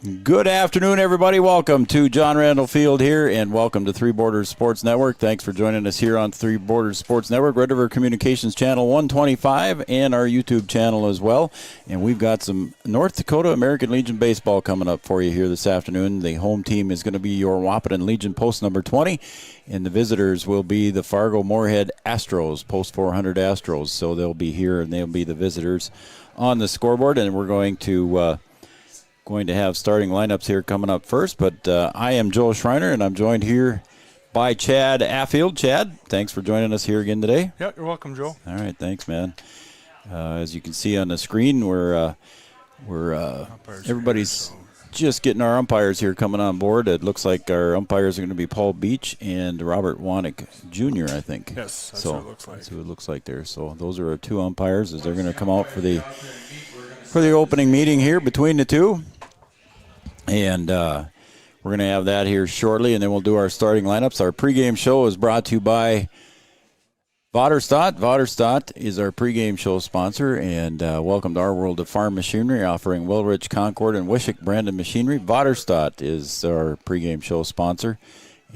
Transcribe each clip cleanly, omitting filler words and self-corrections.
Good afternoon, everybody. Welcome to John Randall Field here, and welcome to Three Borders Sports Network. Thanks for joining us here on Three Borders Sports Network, Red River Communications Channel 125, and our YouTube channel as well. And we've got some North Dakota American Legion baseball coming up for you here this afternoon. The home team is going to be your Wahpeton Legion post number 20, and the visitors will be the Fargo Moorhead Astros, post 400 Astros. So they'll be here, and they'll be the visitors on the scoreboard, and we're going to have starting lineups here coming up first, but I am Joel Schreiner, and I'm joined here by Chad Affield. Chad, thanks for joining us here again today. Yeah, you're welcome, Joel. All right, thanks, man. As you can see on the screen, we're everybody's just getting our umpires here coming on board. It looks like our umpires are going to be Paul Beach and Robert Wanick Jr., I think. Yes, that's what it looks like. That's who it looks like there. So those are our two umpires as they're going to come out for the opening meeting here between the two. And we're going to have that here shortly, and then we'll do our starting lineups. Our pregame show is brought to you by Vaderstad. Vaderstad is our pregame show sponsor, and welcome to our world of farm machinery, offering Wilrich, Concord, and Wishick branded machinery. Vaderstad is our pregame show sponsor.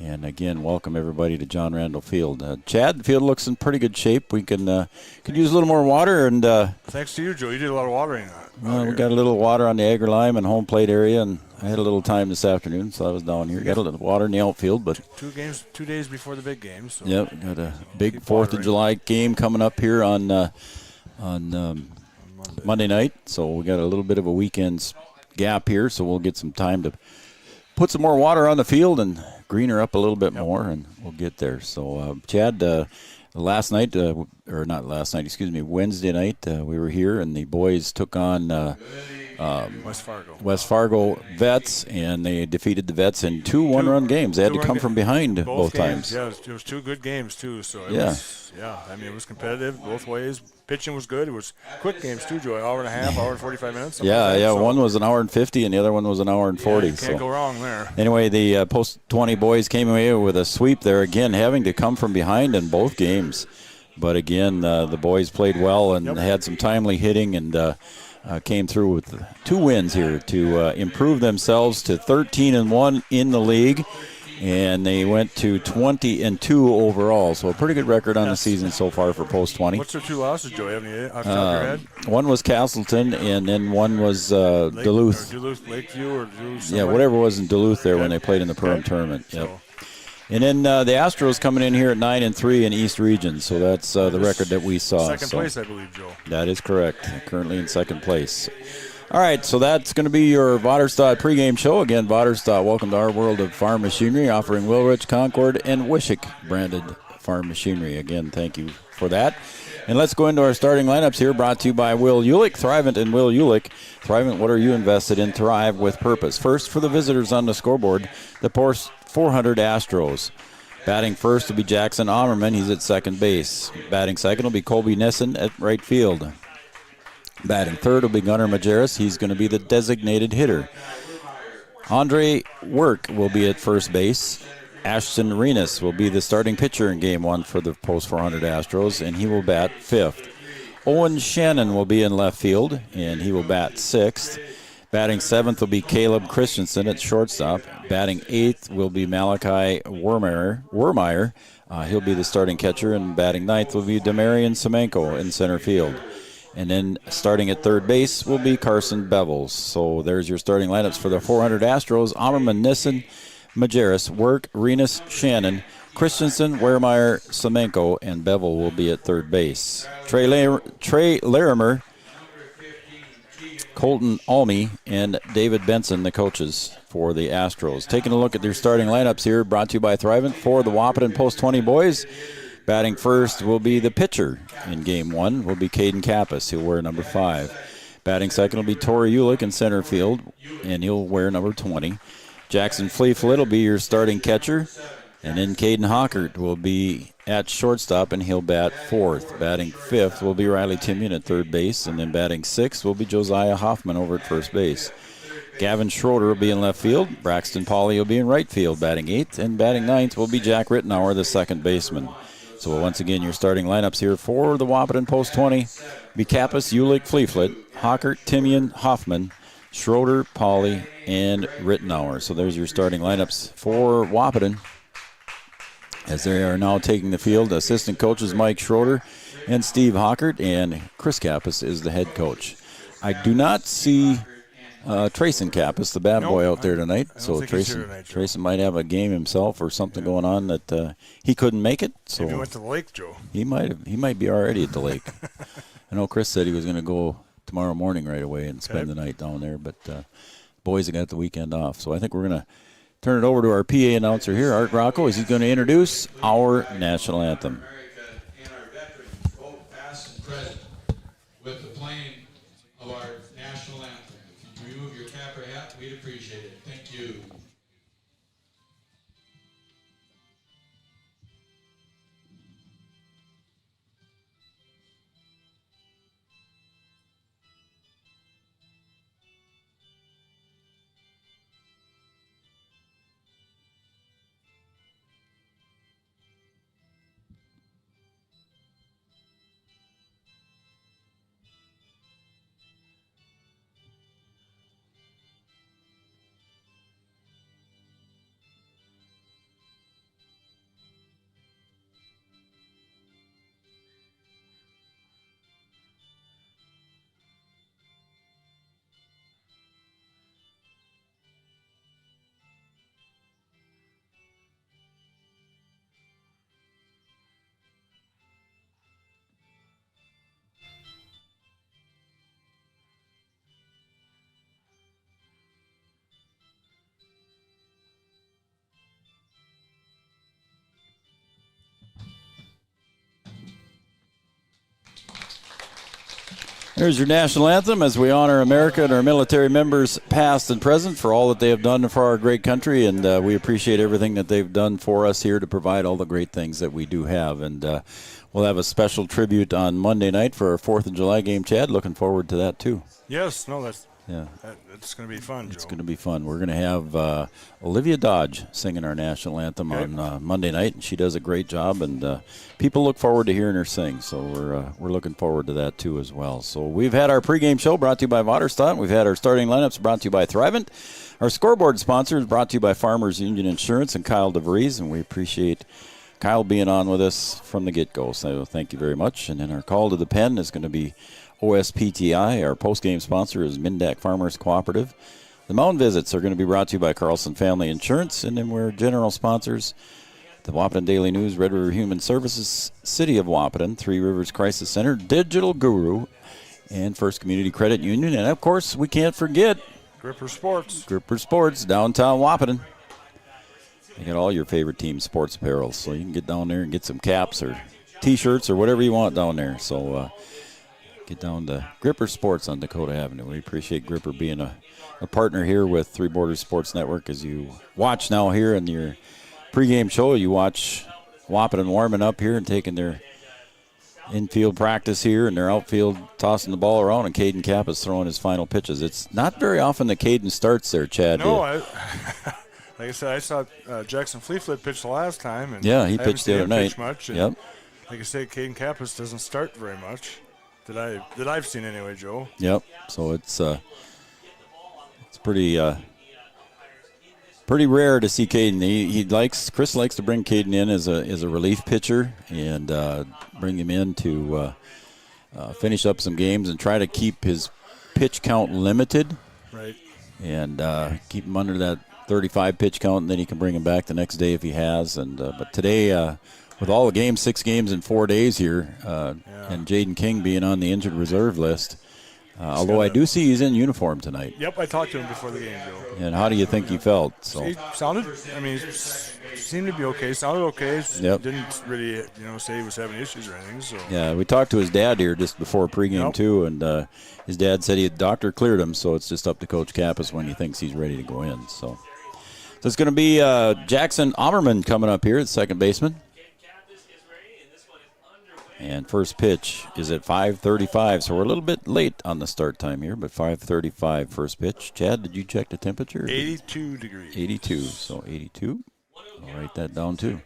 And again, welcome everybody to John Randall Field. Chad, the field looks in pretty good shape. We could use a little more water, and thanks to you, Joe. You did a lot of watering. We got a little water on the Agri-Lime and home plate area, and I had a little time this afternoon, so I was down here. Got a little water in the outfield, but 2 days before the big game. So yep, got a big 4th of July game coming up here on Monday night. So we got a little bit of a weekend gap here, so we'll get some time to put some more water on the field and green her up a little bit more, and we'll get there. So, Chad, Wednesday night, we were here, and the boys took on West Fargo Vets, and they defeated the Vets in two one-run games. They had to come from behind both times. Yeah, it was two good games, too. So it was competitive both ways. Pitching was good. It was quick games, too, Joe. Hour and a half, hour and 45 minutes. Yeah. So one was an hour and 50, and the other one was an hour and 40. Can't go wrong there. Anyway, the post-20 boys came away with a sweep there, again, having to come from behind in both games. But, again, the boys played well and had some timely hitting and came through with 2 wins here to improve themselves to 13-1 in the league. And they went to 20-2 overall, so a pretty good record on the season so far for post 20. What's their 2 losses, Joe? You have any off the top of your head? One was Castleton, and then one was Duluth. Lakeview, or Duluth. Yeah, whatever was in Duluth there when they played in the Perm tournament. Yep. And then the Astros coming in here at 9-3 in East Region, so that's the record that we saw. Second place, I believe, Joe. That is correct. Currently in second place. All right, so that's going to be your Vaderstad pregame show. Again, Vaderstad, welcome to our world of farm machinery, offering Wilrich, Concord, and Wishick branded farm machinery. Again, thank you for that. And let's go into our starting lineups here, brought to you by Will Ulick, Thrivent and Will Ulick. Thrivent, what are you invested in? Thrive with purpose. First, for the visitors on the scoreboard, the post 400 Astros. Batting first will be Jackson Ammerman. He's at second base. Batting second will be Colby Nissin at right field. Batting third will be Gunnar Majerus. He's going to be the designated hitter. Andre Work will be at first base. Ashton Renas will be the starting pitcher in Game 1 for the post 400 Astros, and he will bat fifth. Owen Shannon will be in left field, and he will bat sixth. Batting seventh will be Caleb Christensen at shortstop. Batting eighth will be Malachi Wormeyer. He'll be the starting catcher, and batting ninth will be Demarion Semenko in center field. And then starting at third base will be Carson Bevels. So there's your starting lineups for the 400 Astros. Ammerman, Nissen, Majerus, Work, Renas, Shannon, Christensen, Wehrmeyer, Semenko, and Bevel will be at third base. Trey Larimer, Colton Almy, and David Benson, the coaches for the Astros. Taking a look at their starting lineups here, brought to you by Thrivent for the Wahpeton Post 20 boys. Batting first will be the pitcher in Game 1, will be Caden Kappas. He'll wear number 5. Batting second will be Tori Ulick in center field, and he'll wear number 20. Jackson Fleeflit will be your starting catcher, and then Caden Hockert will be at shortstop, and he'll bat fourth. Batting fifth will be Riley Timian at third base, and then batting sixth will be Josiah Hoffman over at first base. Gavin Schroeder will be in left field. Braxton Pauley will be in right field, batting eighth, and batting ninth will be Jack Rittenauer, the second baseman. So once again, your starting lineups here for the Wahpeton Post 20 be Kappas, Ulick, Fleeflit, Hockert, Timian, Hoffman, Schroeder, Pauley, and Rittenauer. So there's your starting lineups for Wahpeton, as they are now taking the field. Assistant coaches Mike Schroeder and Steve Hockert, and Chris Kappas is the head coach. I do not see Trayson Kappas, the bad boy, out there tonight. So Trayson might have a game himself or something going on that he couldn't make it. So maybe he went to the lake, Joe. He might be already at the lake. I know Chris said he was going to go tomorrow morning right away and spend the night down there, but boys have got the weekend off. So I think we're going to turn it over to our PA announcer here, Art Rocco, as he's going to introduce our national anthem. And our veterans, both past and present, with the playing of our national anthem. If you remove your cap or hat, we'd appreciate it. Thank you. There's your national anthem as we honor America and our military members past and present for all that they have done for our great country, and we appreciate everything that they've done for us here to provide all the great things that we do have. And we'll have a special tribute on Monday night for our 4th of July game, Chad. Looking forward to that, too. Yes, no, it's going to be fun, Joe. It's going to be fun. We're going to have Olivia Dodge singing our national anthem on Monday night, and she does a great job, and people look forward to hearing her sing. So we're looking forward to that too as well. So we've had our pregame show brought to you by Waterstock. We've had our starting lineups brought to you by Thrivent. Our scoreboard sponsor is brought to you by Farmers Union Insurance and Kyle DeVries, and we appreciate Kyle being on with us from the get-go. So thank you very much. And then our call to the pen is going to be OSPTI. Our post-game sponsor is Mindak Farmers Cooperative. The Mound Visits are going to be brought to you by Carlson Family Insurance, and then we're general sponsors, the Wahpeton Daily News, Red River Human Services, City of Wahpeton, Three Rivers Crisis Center, Digital Guru, and First Community Credit Union. And, of course, we can't forget Gripper Sports. Gripper Sports, downtown Wahpeton. You got all your favorite team sports apparel, so you can get down there and get some caps or T-shirts or whatever you want down there. So, get down to Gripper Sports on Dakota Avenue. We appreciate Gripper being a partner here with Three Borders Sports Network. As you watch now here in your pregame show, you watch Wahpeton warming up here and taking their infield practice here and their outfield tossing the ball around, and Caden Kappas throwing his final pitches. It's not very often that Caden starts there, Chad. No, like I said, I saw Jackson Fleetfoot pitch the last time. And yeah, he pitched the other night. Much, yep. Like I said, Caden Kappas doesn't start very much. That I've seen anyway, Joe. Yep. So it's pretty rare to see Caden. Chris likes to bring Caden in as a relief pitcher and bring him in to finish up some games and try to keep his pitch count limited. Right. And keep him under that 35 pitch count, and then he can bring him back the next day if he has. And but today. With all the games, 6 games in 4 days here, and Jaden King being on the injured reserve list, although I do see he's in uniform tonight. Yep, I talked to him before the game, Joe. And how do you think he felt? So he sounded, seemed to be okay. Sounded okay. Yep. Didn't really, say he was having issues or anything. So yeah, we talked to his dad here just before pregame too, and his dad said the doctor cleared him, so it's just up to Coach Kappas when he thinks he's ready to go in. So it's going to be Jackson Auberman coming up here, the second baseman. And first pitch is at 5:35, so we're a little bit late on the start time here, but 5:35 first pitch. Chad, did you check the temperature? 82 degrees. 82, so 82. I'll write that down too.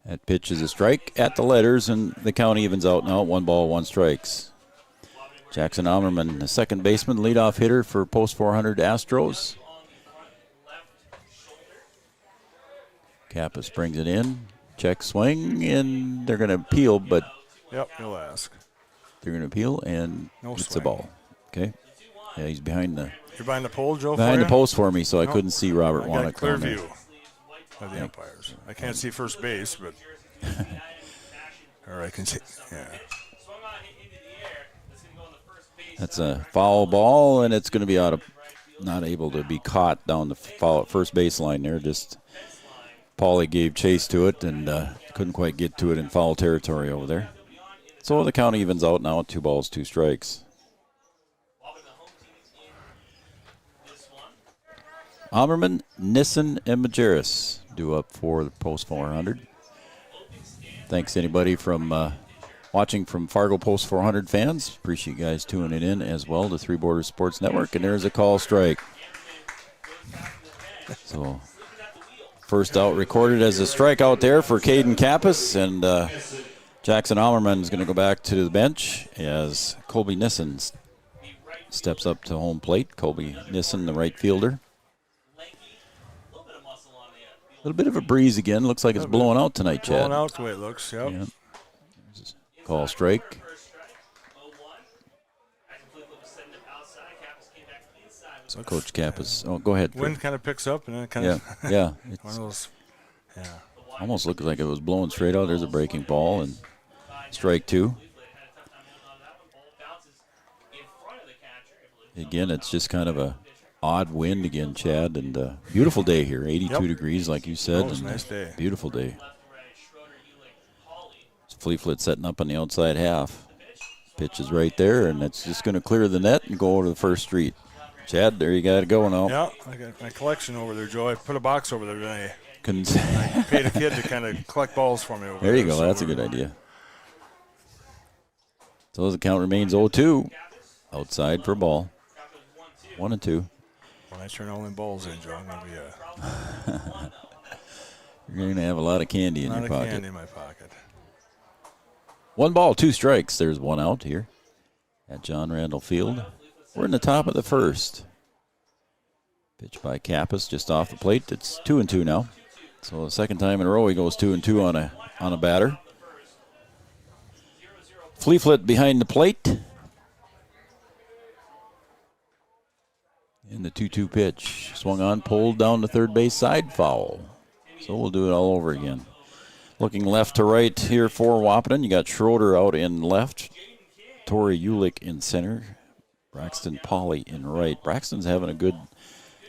That pitch is a strike at the letters, and the count evens out now. 1 ball, 1 strikes. Jackson Almerman, the second baseman, leadoff hitter for post 400 Astros. Kappas brings it in, check swing, and they're going to appeal, but Yep, he'll ask. they're going to appeal, and No it's swing. a ball. Okay. Yeah, he's behind the You're behind the pole, Joe? behind for the you? post for me, so I Nope. couldn't see Robert I got Wannock clear down there. view of the umpires. I can't see first base, but or I can see. Yeah. That's a foul ball, and it's going to be not able to be caught down the first baseline there. Just Paulie gave chase to it and couldn't quite get to it in foul territory over there. So the count evens out now at 2 balls, 2 strikes. Almerman, Nissin, and Majerus due up for the post 400. Thanks to anybody from watching from Fargo Post 400 fans. Appreciate you guys tuning in as well to Three Borders Sports Network. And there's a call strike. So first out recorded as a strikeout there for Caden Kappas. And Jackson Almerman is going to go back to the bench as Colby Nissin steps up to home plate. Colby Nissin, the right fielder. A little bit of a breeze again. Looks like it's blowing out tonight, Chad. Blowing out the way it looks, yep. Yeah. Call strike. So Coach Kappas. Oh, go ahead. Wind kind of picks up and then it kind Yeah, of yeah. one of It's those. Yeah. almost looked like it was blowing straight out. There's a breaking ball and strike 2. Again, it's just kind of a odd wind again, Chad, and beautiful day here. 82 degrees, like you said. Oh, it's a and nice day. Beautiful day. Fleetfoot setting up on the outside half. Pitch is right there, and it's just going to clear the net and go over to the first street. Chad, there you got to go now. Yeah, I got my collection over there, Joe. I put a box over there today. Couldn't I paid a kid to kind of collect balls for me over there. There you go. That's a good idea. So the count remains 0-2. Outside for a ball. 1-2. When I turn all them balls in, Joe, I'm going to be You're going to have a lot of candy in a lot your of pocket. candy in my pocket. 1 ball, 2 strikes. There's 1 out here at John Randall Field. We're in the top of the first. Pitch by Kappas just off the plate. It's 2-2 now. So the second time in a row he goes 2-2 on a batter. Fleetfoot behind the plate. And the 2-2 pitch. Swung on, pulled down the third base side, foul. So we'll do it all over again. Looking left to right here for Wahpeton. You got Schroeder out in left. Torrey Ulick in center. Braxton Pauly in right. Braxton's having a good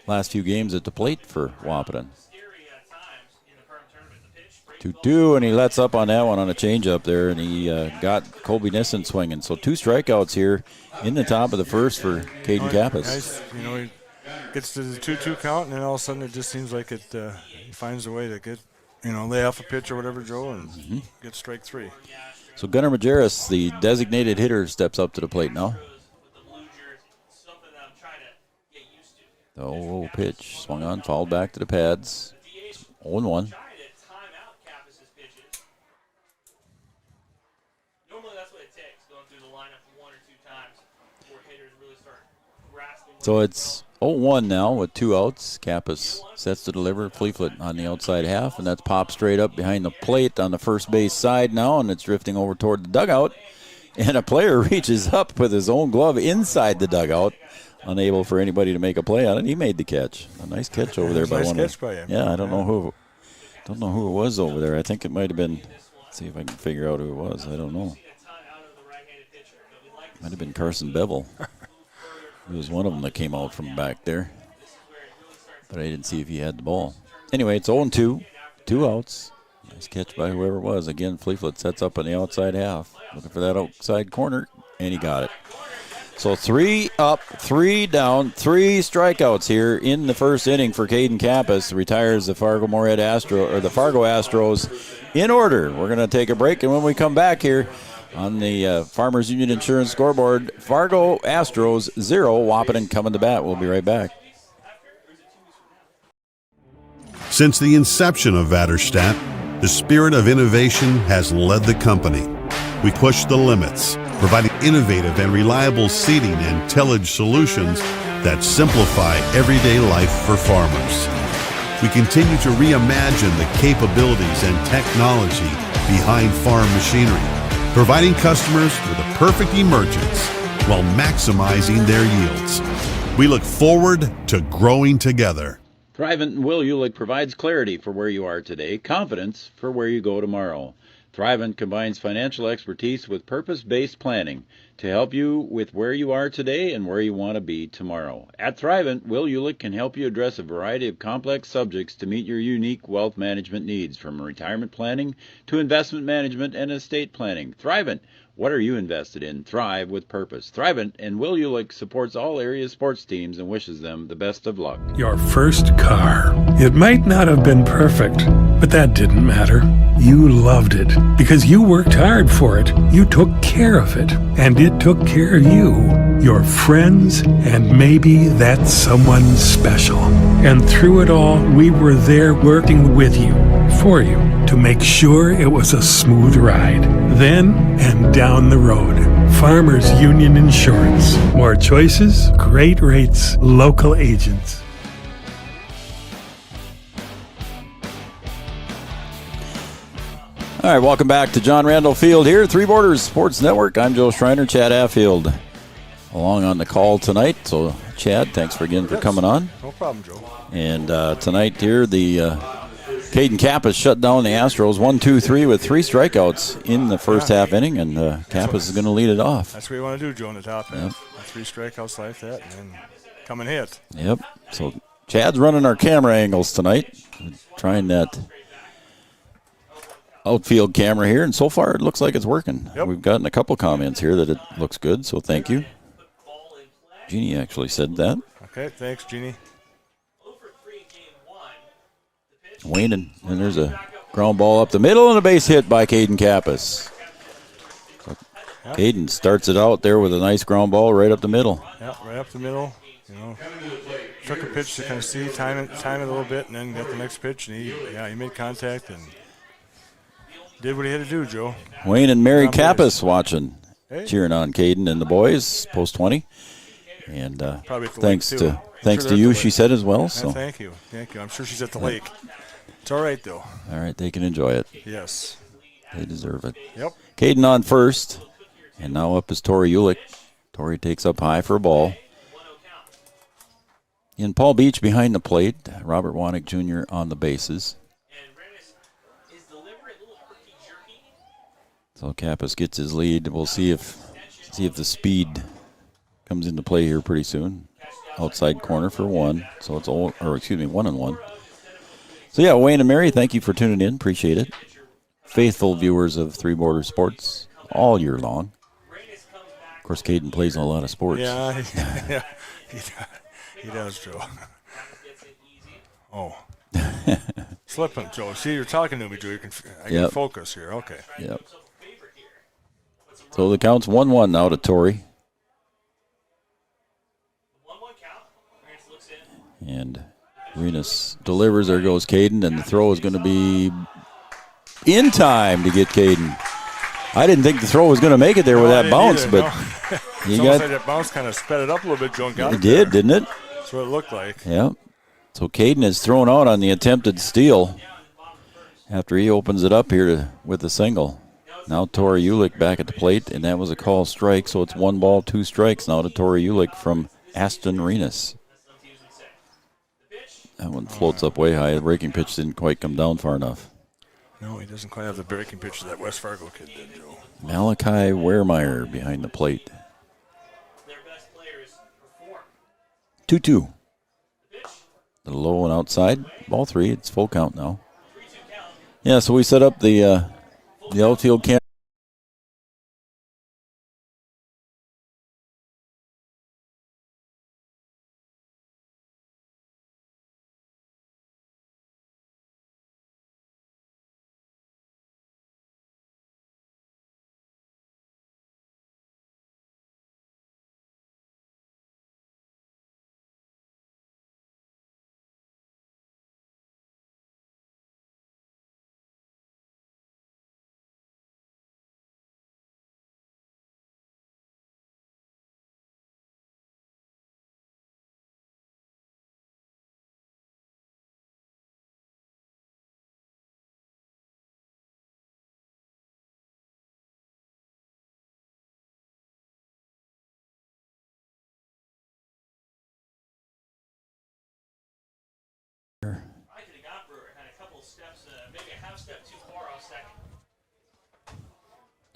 last few games at the plate for Wahpeton. 2-2, and he lets up on that one on a changeup there, and he got Colby Nissin swinging. So 2 strikeouts here in the top of the first for Caden Kappas. Nice, he gets to the 2-2 count, and then all of a sudden it just seems like it. He finds a way to get, lay off a pitch or whatever, Joe, and get strike 3. So Gunnar Majerus, the designated hitter, steps up to the plate now. The 0-0 pitch swung on, fouled back to the pads. 0-1. So it's 0-1 now with 2 outs. Kappas sets to deliver. Fleetfoot on the outside half, and that's popped straight up behind the plate on the first base side now, and it's drifting over toward the dugout. And a player reaches up with his own glove inside the dugout, unable for anybody to make a play on it. He made the catch. A nice catch over there by nice one. Catch by him. Yeah, I don't know who it was over there. I think it might have been. Let's see if I can figure out who it was. I don't know. Might have been Carson Bevel. He was one of them that came out from back there. But I didn't see if he had the ball. Anyway, it's 0-2. 2 outs. Nice catch by whoever it was. Again, Fleetfoot sets up on the outside half. Looking for that outside corner, and he got it. So 3 up, 3 down, 3 strikeouts here in the first inning for Caden Kappas. Retires the Fargo Astros in order. We're going to take a break, and when we come back here on the Farmers Union Insurance scoreboard, Fargo Astros 0, Wahpeton coming to bat. We'll be right back. Since the inception of Vaderstadt, the spirit of innovation has led the company. We push the limits, providing innovative and reliable seeding and tillage solutions that simplify everyday life for farmers. We continue to reimagine the capabilities and technology behind farm machinery, providing customers with a perfect emergence while maximizing their yields. We look forward to growing together. Thrivent and Will Ulick provides clarity for where you are today, confidence for where you go tomorrow. Thrivent combines financial expertise with purpose-based planning to help you with where you are today and where you want to be tomorrow. At Thrivent, Will Ulick can help you address a variety of complex subjects to meet your unique wealth management needs, from retirement planning to investment management and estate planning. Thrivent, what are you invested in? Thrive with purpose. Thrivent and Will Ulick supports all area sports teams and wishes them the best of luck. Your first car. It might not have been perfect, but that didn't matter. You loved it because you worked hard for it. You took care of it, and it took care of you, your friends, and maybe that someone special. And through it all, we were there working with you, for you, to make sure it was a smooth ride. Then and down the road. Farmers Union Insurance. More choices, great rates, local agents. All right, welcome back to John Randall Field here, Three Borders Sports Network. I'm Joe Schreiner, Chad Affield along on the call tonight. So, Chad, thanks again for coming on. No problem, Joe. And tonight here, the Caden Kappas shut down the Astros 1-2-3 with 3 strikeouts in the first half inning, and Kappas is going to lead it off. That's what you want to do, Joe, in the top end. Yep. 3 strikeouts like that, and then come and hit. Yep. So Chad's running our camera angles tonight, trying that outfield camera here, and so far it looks like it's working. Yep. We've gotten a couple comments here that it looks good, so thank you. Jeannie actually said that. Okay, thanks, Jeannie. Wayne, and there's a ground ball up the middle and a base hit by Caden Kappas. So Caden starts it out there with a nice ground ball right up the middle. Yeah, right up the middle. You know, took a pitch to kind of see, time it a little bit, and then got the next pitch, and he made contact and did what he had to do, Joe. Wayne and Mary Kappas watching, Hey. cheering on Caden and the boys, post 20. And thanks to you, she said as well. So Thank you. I'm sure she's at the lake. It's all right, though. all right, they can enjoy it. Yes. They deserve it. Yep. Caden on first, and now up is Tori Ulick. Tori takes up high for a ball. And Paul Beach behind the plate. Robert Wanick Jr. on the bases. So Kappas gets his lead. We'll see if the speed comes into play here pretty soon. Outside corner for 1. So it's 1-1. So yeah, Wayne and Mary, thank you for tuning in. Appreciate it. Faithful viewers of Three Borders Sports all year long. Of course, Caden plays in a lot of sports. Yeah, he does, Joe. Oh. Slipping, Joe. See, you're talking to me, Joe. I can focus here. Okay. Yep. So the count's 1-1 now to Tori. And Renus delivers. There goes Caden, and the throw is going to be in time to get Caden. I didn't think the throw was going to make it there with that bounce, but you got like that bounce kind of sped it up a little bit, Joe. It did, didn't it? That's what it looked like. Yeah. So Caden is thrown out on the attempted steal after he opens it up here with a single. Now Tori Ulick back at the plate, and that was a call strike, so it's 1 ball, 2 strikes now to Tori Ulick from Aston Renus. That one floats up way high. The breaking pitch didn't quite come down far enough. No, he doesn't quite have the breaking pitch that West Fargo kid did, Joe. Malachi Wehrmeyer behind the plate. 2-2. The low one outside. Ball 3. It's full count now. Yeah, so we set up the outfield camp.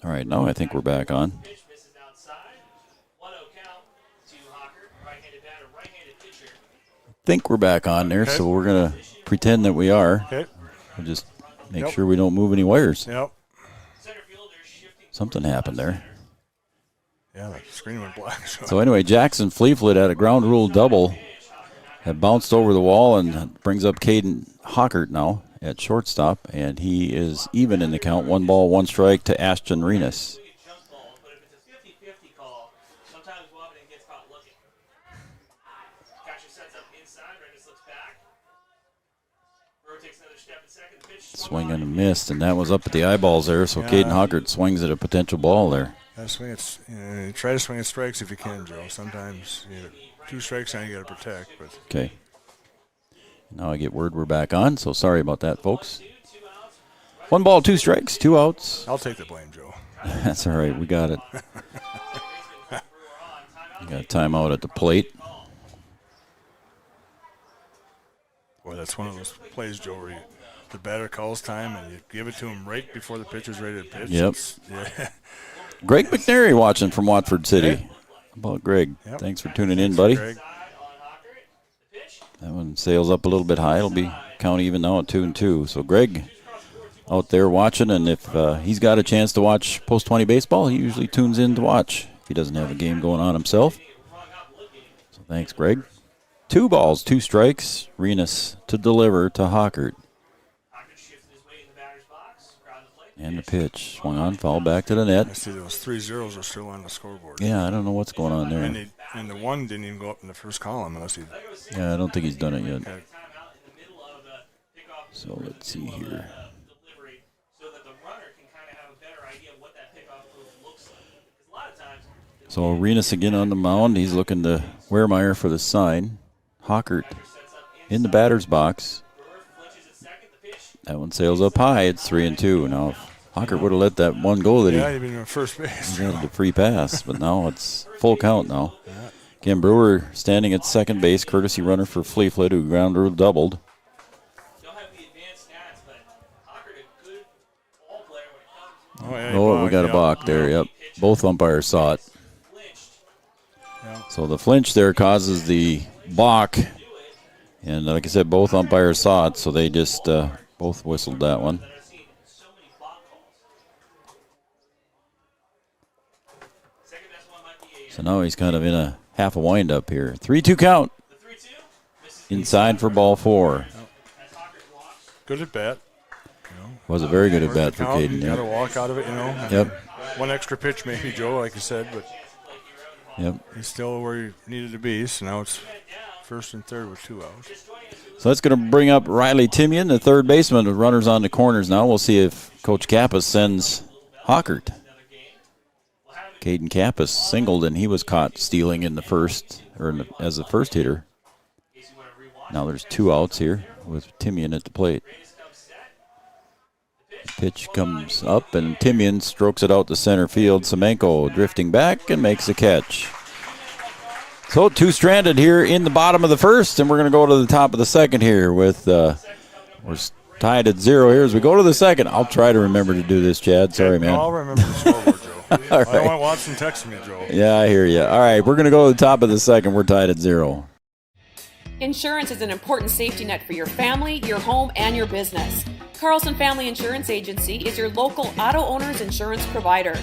All right, now I think we're back on. Think we're back on there, so we're going to pretend that we are. Okay. We'll just make sure we don't move any wires. Yep. Something happened there. Yeah, the screen went black. So anyway, Jackson Fleetfoot had a ground rule double. Had bounced over the wall and brings up Caden Hockert now at shortstop, and he is even in the count. 1 ball, 1 strike to Ashton Renas. Swing and a miss, and that was up at the eyeballs there, so Caden Hockert swings at a potential ball there. Swing it, try to swing at strikes if you can, Joe. Sometimes 2 strikes now you got to protect. But. Okay. Now I get word we're back on, so sorry about that, folks. 1 ball, 2 strikes, 2 outs. I'll take the blame, Joe. That's all right. We got it. We got a timeout at the plate. Boy, that's one of those plays, Joe, where the batter calls time and you give it to him right before the pitcher's ready to pitch. Yep. Yeah. Greg McNary watching from Watford City. How about Greg? Yep. Thanks for tuning in, buddy. Greg. That one sails up a little bit high. It'll be count even now at 2-2. So Greg out there watching, and if he's got a chance to watch Post 20 baseball, he usually tunes in to watch if he doesn't have a game going on himself. So thanks, Greg. 2 balls, 2 strikes. Renas to deliver to Hockert. And the pitch. Swung on, foul back to the I net. see those 3 zeros are still on the scoreboard. Yeah, I don't know what's going on there. And the 1 didn't even go up in the first column unless he. Yeah, I don't think he's done it yet. Okay. So let's see here. So Renas again on the mound. He's looking to Wehrmeyer for the sign. Hockert in the batter's box. That one sails up high. It's 3-2. Now, if Hockert would have let that one go that he'd been in first base. He had the free pass, but now it's full count now. Again, Brewer standing at second base, courtesy runner for Fleetfoot, who ground rule doubled. Oh, we got a balk there, yep. Both umpires saw it. So the flinch there causes the balk. And like I said, both umpires saw it, so they just both whistled that one. So now he's kind of in a half a wind-up here. 3-2 count. Inside for ball 4. Good at bat. Was a very good at bat for Caden. You got to walk out of it, Yep. 1 extra pitch maybe, Joe, like you said, but he's still where he needed to be. So now it's first and third with 2 outs. So that's going to bring up Riley Timian, the third baseman, with runners on the corners now. We'll see if Coach Kappas sends Hockert. Caden Kappas singled, and he was caught stealing in the first, as the first hitter. Now there's 2 outs here with Timian at the plate. Pitch comes up, and Timian strokes it out to center field. Semenko drifting back and makes a catch. So 2 stranded here in the bottom of the first, and we're going to go to the top of the second here with we're tied at 0 here as we go to the second. I'll try to remember to do this, Chad. Sorry, man. I'll remember the scoreboard, Joe. All right. I don't want Watson texting me, Joe. Yeah, I hear you. All right, we're going to go to the top of the second. We're tied at 0. Insurance is an important safety net for your family, your home, and your business. Carlson Family Insurance Agency is your local auto owner's insurance provider.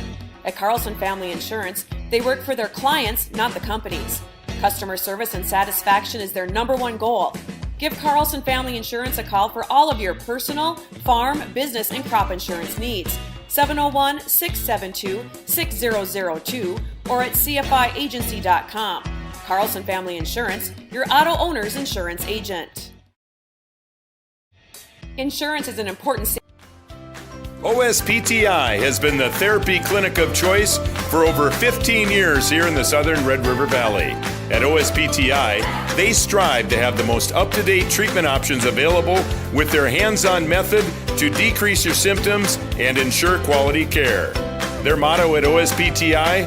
At Carlson Family Insurance, they work for their clients, not the companies. Customer service and satisfaction is their #1 goal. Give Carlson Family Insurance a call for all of your personal, farm, business, and crop insurance needs. 701-672-6002 or at cfiagency.com. Carlson Family Insurance, your auto owner's insurance agent. Insurance is an important OSPTI has been the therapy clinic of choice for over 15 years here in the southern Red River Valley. At OSPTI, they strive to have the most up-to-date treatment options available with their hands-on method to decrease your symptoms and ensure quality care. Their motto at OSPTI,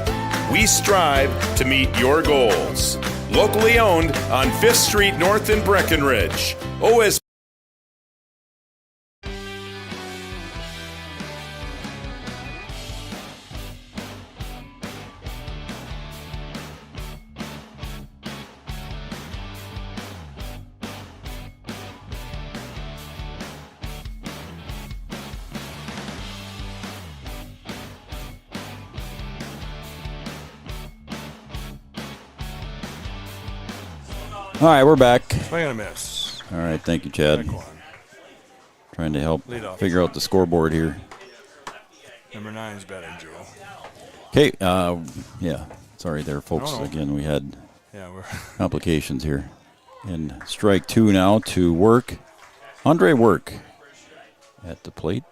we strive to meet your goals. Locally owned on 5th Street North in Breckenridge. All right, we're back. Swing and a miss. All right, thank you, Chad. Strike one. Trying to help Lead off. figure out the scoreboard here. Number 9's batting, Joe. Okay, yeah. Sorry there, folks. No. Again, we had We're complications here. And strike 2 now to Work. Andre Work at the plate.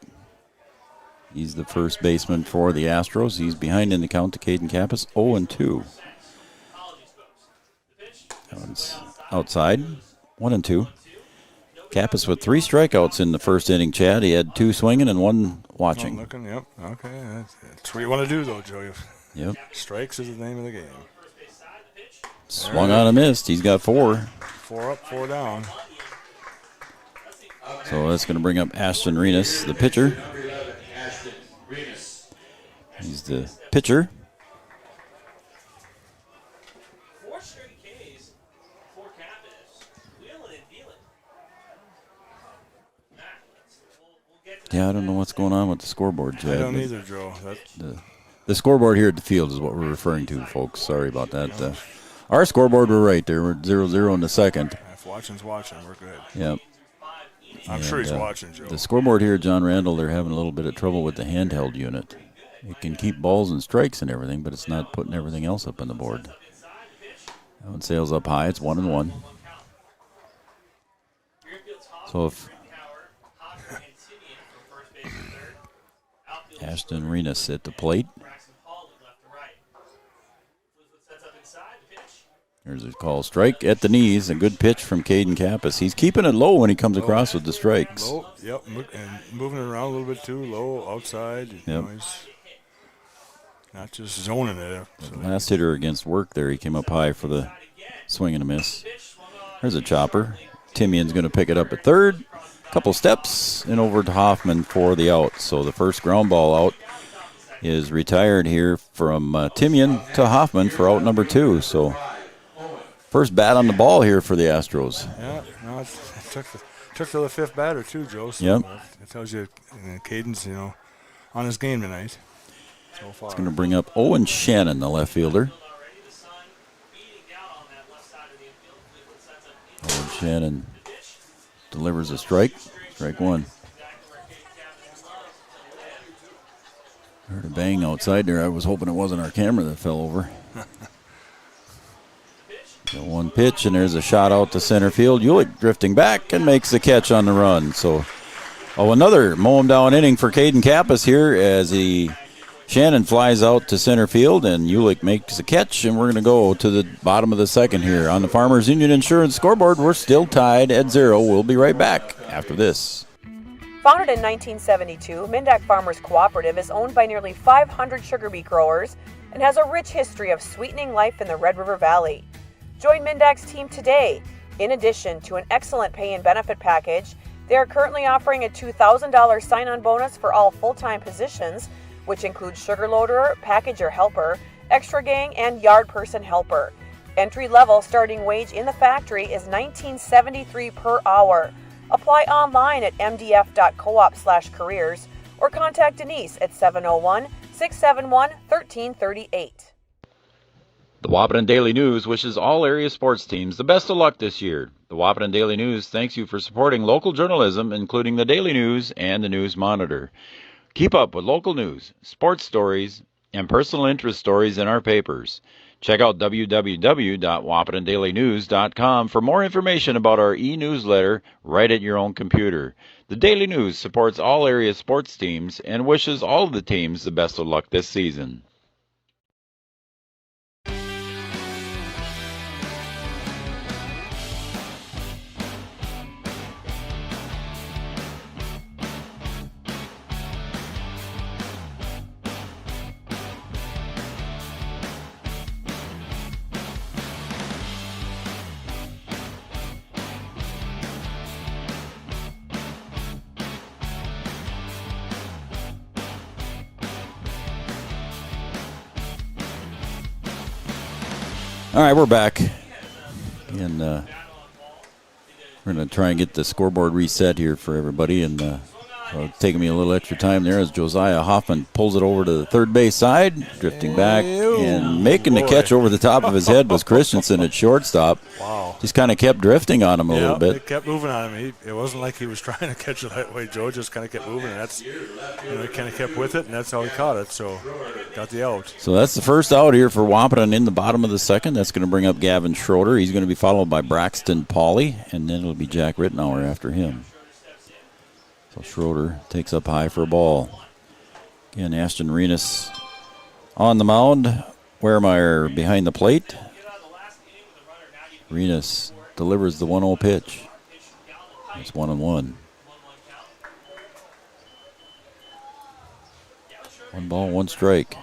He's the first baseman for the Astros. He's behind in the count to Caden Kappas, 0-2. That one's outside, 1-2. Kappas with 3 strikeouts in the first inning, Chad. He had 2 swinging and 1 watching. looking. Yep. Okay. That's what you want to do, though, Joe. Yep. Strikes is the name of the game. Swung on a missed. He's got 4. 4 up, 4 down. So that's going to bring up Ashton Renas, the pitcher. Number 11, Ashton Renas. He's the pitcher. 4 straight Ks for Kappas. Wheeling and dealing. We'll get to Yeah, I don't know what's going on with the scoreboard, Chad. I don't but either, Joe. The scoreboard here at the field is what we're referring to, folks. Sorry about that. Our scoreboard, we're right there. We're 0-0 in the second. If watching's watching, we're good. Yep. I'm sure he's watching, Joe. The scoreboard here at John Randall, they're having a little bit of trouble with the handheld unit. It can keep balls and strikes and everything, but it's not putting everything else up on the board. That one sails up high. It's 1-1. So if Ashton Renas at the plate. There's a call strike at the knees. A good pitch from Caden Kappas. He's keeping it low when he comes across with the strikes. Low, yep, and moving it around a little bit too, low, outside. You know, he's not just zoning it. So. Last hitter against Work there, he came up high for the swing and a miss. There's a chopper. Timian's going to pick it up at third. Couple steps and over to Hoffman for the out. So the first ground ball out is retired here from Timian to Hoffman for out number 2. So first bat on the ball here for the Astros. Yeah, no, it took to the 5th batter too, Joe. So yep. It tells you Caden's, on his game tonight. So far. It's going to bring up Owen Shannon, the left fielder. Owen Shannon delivers a strike. Strike 1. Heard a bang outside there. I was hoping it wasn't our camera that fell over. The 1 pitch, and there's a shot out to center field. Ulick drifting back and makes the catch on the run. So, another mow him down inning for Caden Kappas here as Shannon flies out to center field, and Ulick makes a catch, and we're going to go to the bottom of the second here. On the Farmers Union Insurance scoreboard, we're still tied at 0. We'll be right back after this. Founded in 1972, Mindak Farmers Cooperative is owned by nearly 500 sugar beet growers and has a rich history of sweetening life in the Red River Valley. Join Mindak's team today. In addition to an excellent pay and benefit package, they are currently offering a $2,000 sign-on bonus for all full-time positions, which includes sugar loader, packager helper, extra gang, and yard person helper. Entry-level starting wage in the factory is $19.73 per hour. Apply online at mdf.coop/careers or contact Denise at 701-671-1338. The Wahpeton Daily News wishes all area sports teams the best of luck this year. The Wahpeton Daily News thanks you for supporting local journalism, including the Daily News and the News Monitor. Keep up with local news, sports stories, and personal interest stories in our papers. Check out www.wahpetondailynews.com for more information about our e-newsletter right at your own computer. The Daily News supports all area sports teams and wishes all of the teams the best of luck this season. All right, we're back. And we're going to try and get the scoreboard reset here for everybody. And So it's taking me a little extra time there as Josiah Hoffman pulls it over to the third base side, drifting back and making the catch over the top of his head was Christensen at shortstop. Wow. Just kind of kept drifting on him a little bit. It kept moving on him. It wasn't like he was trying to catch it that way, Joe. Just kind of kept moving. And that's, he kind of kept with it, and that's how he caught it. So got the out. So that's the first out here for Wahpeton in the bottom of the second. That's going to bring up Gavin Schroeder. He's going to be followed by Braxton Pauley, and then it'll be Jack Rittenauer after him. So Schroeder takes up high for a ball. Again, Ashton Renus on the mound. Wehrmeyer behind the plate. Renus delivers the 1-0 pitch. It's 1-1. 1 ball, 1 strike.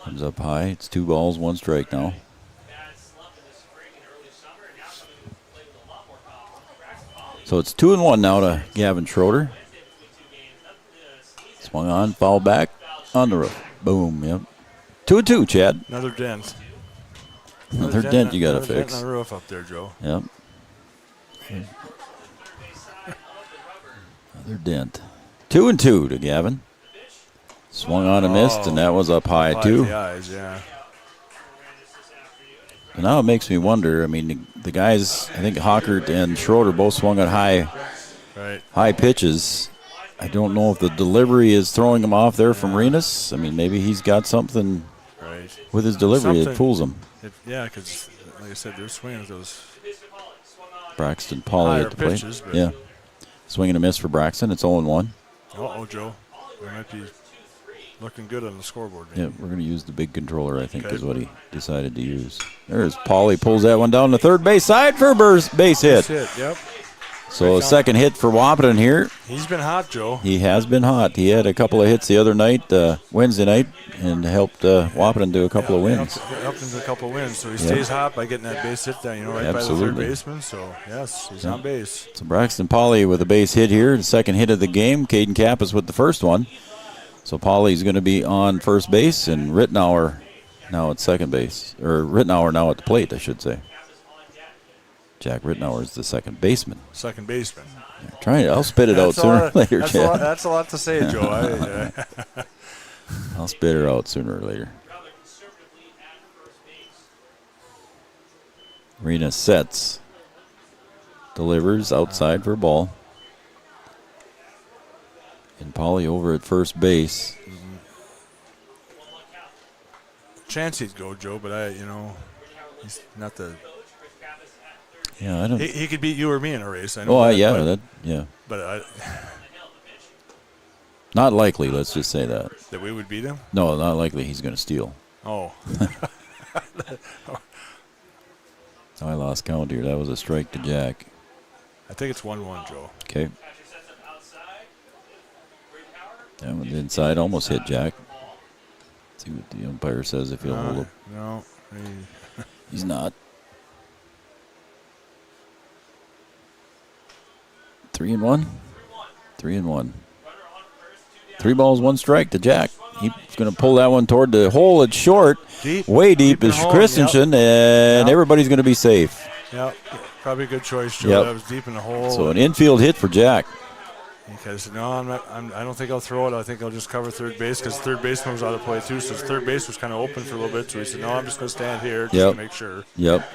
Comes up high. It's 2 balls, 1 strike now. So it's 2-1 now to Gavin Schroeder. Swung on, foul back on the roof. Boom, yep. 2-2, Chad. Another dent. Another dent you got to fix. On the roof up there, Joe. Yep. Another dent. 2-2 to Gavin. Swung on and missed, and that was up high, too. The eyes, yeah. And now it makes me wonder. I mean, the guys, I think Hockert and Schroeder both swung at high pitches. I don't know if the delivery is throwing him off there from Renus. I mean, maybe he's got something with his delivery that fools him. Because, like I said, they're swinging with those Braxton Pauley at the plate. Pitches, yeah. Swing and a miss for Braxton. It's 0-1. Uh-oh, Joe. We might be looking good on the scoreboard. Maybe. Yeah, we're going to use the big controller, I think, is what he decided to use. There's Pauley, pulls that one down the third base side for a base hit. Yep. So a second hit for Wahpeton here. He's been hot, Joe. He has been hot. He had a couple of hits the other night, Wednesday night, and helped Wahpeton do a couple of wins. Helped him do a couple of wins. So he stays hot by getting that base hit down, right by the third baseman. So, yes, he's on base. So Braxton Pauley with a base hit here, the second hit of the game. Caden Kappas with the first one. So Pauley's going to be on first base, and Rittenauer now at second base. Or Rittenauer now at the plate, I should say. Jack Rittenauer is the second baseman. Second baseman. I'll spit it out sooner or later, Chad. That's a lot to say, Joe. I'll spit her out sooner or later. Rena sets. Delivers outside for a ball. And Pauley over at first base. Chance he'd go, Joe, but he's not the. Yeah, I don't. He could beat you or me in a race. I know. Yeah. But not likely. Let's just say that. That we would beat him. No, not likely. He's going to steal. Oh. I lost count here. That was a strike to Jack. I think it's 1-1, Joe. Okay. That one's inside. Almost hit Jack. Let's see what the umpire says if he'll hold up. No. He's not. 3-1. 3-1. 3 balls, 1 strike to Jack. He's going to pull that one toward the hole. It's short. Way deep is Christensen, and everybody's going to be safe. Yep. Probably a good choice, Joe. That was deep in the hole. So an infield hit for Jack. Because I don't think I'll throw it. I think I'll just cover third base because third baseman was out of play too. So his third base was kind of open for a little bit. So he said, "No, I'm just going to stand here just to make sure." Yep.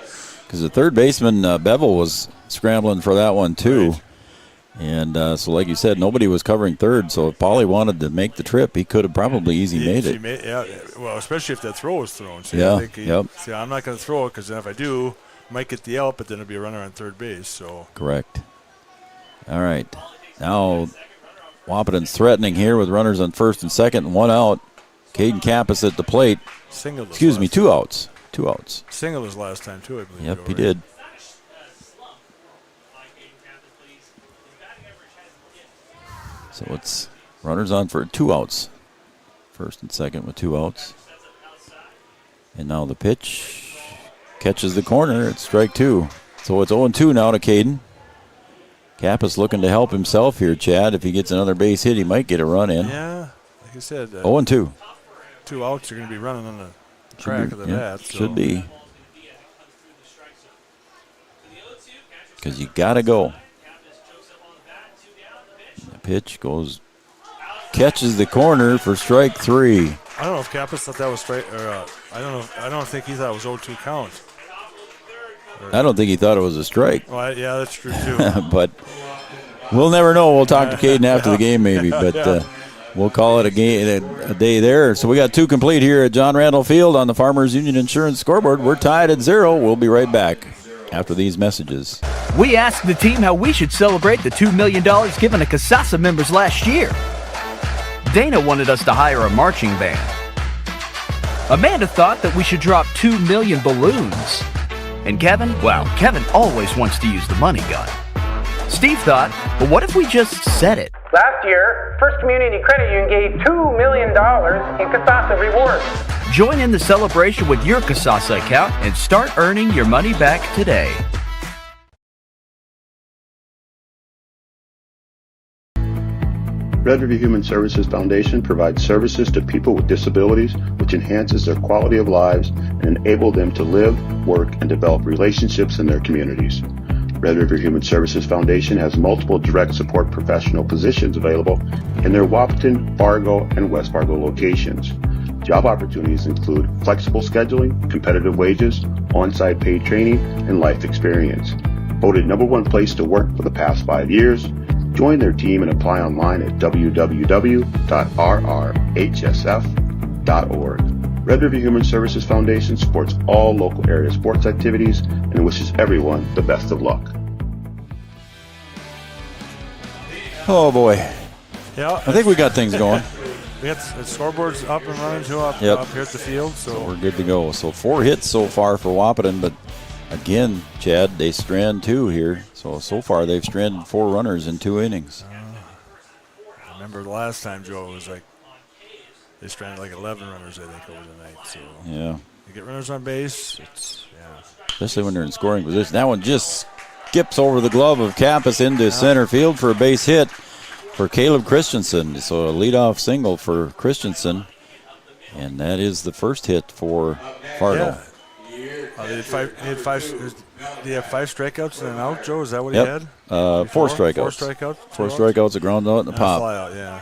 Because the third baseman Bevel was scrambling for that one too. Right. And so, like you said, nobody was covering third. So if Pauley wanted to make the trip, he could have probably made it. Well, especially if that throw was thrown. So I'm not going to throw it because then if I do, I might get the out, but then it'll be a runner on third base. So correct. All right. Now Wahpeton's threatening here with runners on first and second and 1 out. Caden Kappas at the plate. Excuse me, 2 outs. 2 outs. Singled his last time too, I believe. Yep, he did. So it's runners on for 2 outs. First and second with 2 outs. And now the pitch catches the corner. It's strike 2. So it's 0-2 now to Caden. Kappas looking to help himself here, Chad. If he gets another base hit, he might get a run in. Yeah, like I said. 0-2. 2 outs are going to be running on the track of the bat. So. Should be. because you got to go. The pitch goes, catches the corner for strike 3. I don't know if Kappas thought that was straight, or I don't think he thought it was 0-2 count. I don't think he thought it was a strike. Well, yeah, that's true too. But we'll never know. We'll talk to Caden after the game maybe, but we'll call it a day there. So we got 2 complete here at John Randall Field on the Farmers Union Insurance scoreboard. We're tied at 0. We'll be right back after these messages. We asked the team how we should celebrate the $2 million given to Casasa members last year. Dana wanted us to hire a marching band. Amanda thought that we should drop 2 million balloons. And Kevin, well, Kevin always wants to use the money gun. Steve thought, well, what if we just said it? Last year, First Community Credit Union gave $2 million in Casasa rewards. Join in the celebration with your Casasa account and start earning your money back today. Red River Human Services Foundation provides services to people with disabilities, which enhances their quality of lives and enable them to live, work, and develop relationships in their communities. Red River Human Services Foundation has multiple direct support professional positions available in their Wahpeton, Fargo, and West Fargo locations. Job opportunities include flexible scheduling, competitive wages, on-site paid training, and life experience. Voted #1 place to work for the past 5 years. Join their team and apply online at www.rrhsf.org. Red River Human Services Foundation supports all local area sports activities and wishes everyone the best of luck. Oh, boy. Yeah, I think we got things going. we got the scoreboards up and running too up here at the field. So we're good to go. So 4 hits so far for Wahpeton, but again, Chad, they strand 2 here. So far they've stranded 4 runners in 2 innings. I remember the last time, Joe, it was like they stranded like 11 runners, I think, over the night. So yeah, you get runners on base. Especially when they're in scoring position. That one just skips over the glove of Kappas into center field for a base hit for Caleb Christensen. So a leadoff single for Christensen, and that is the first hit for Fargo. Yeah. They had 5 strikeouts and an out, Joe? Is that what he had? 4 strikeouts. 4 strikeouts, a ground out, and a pop. Fly out, yeah.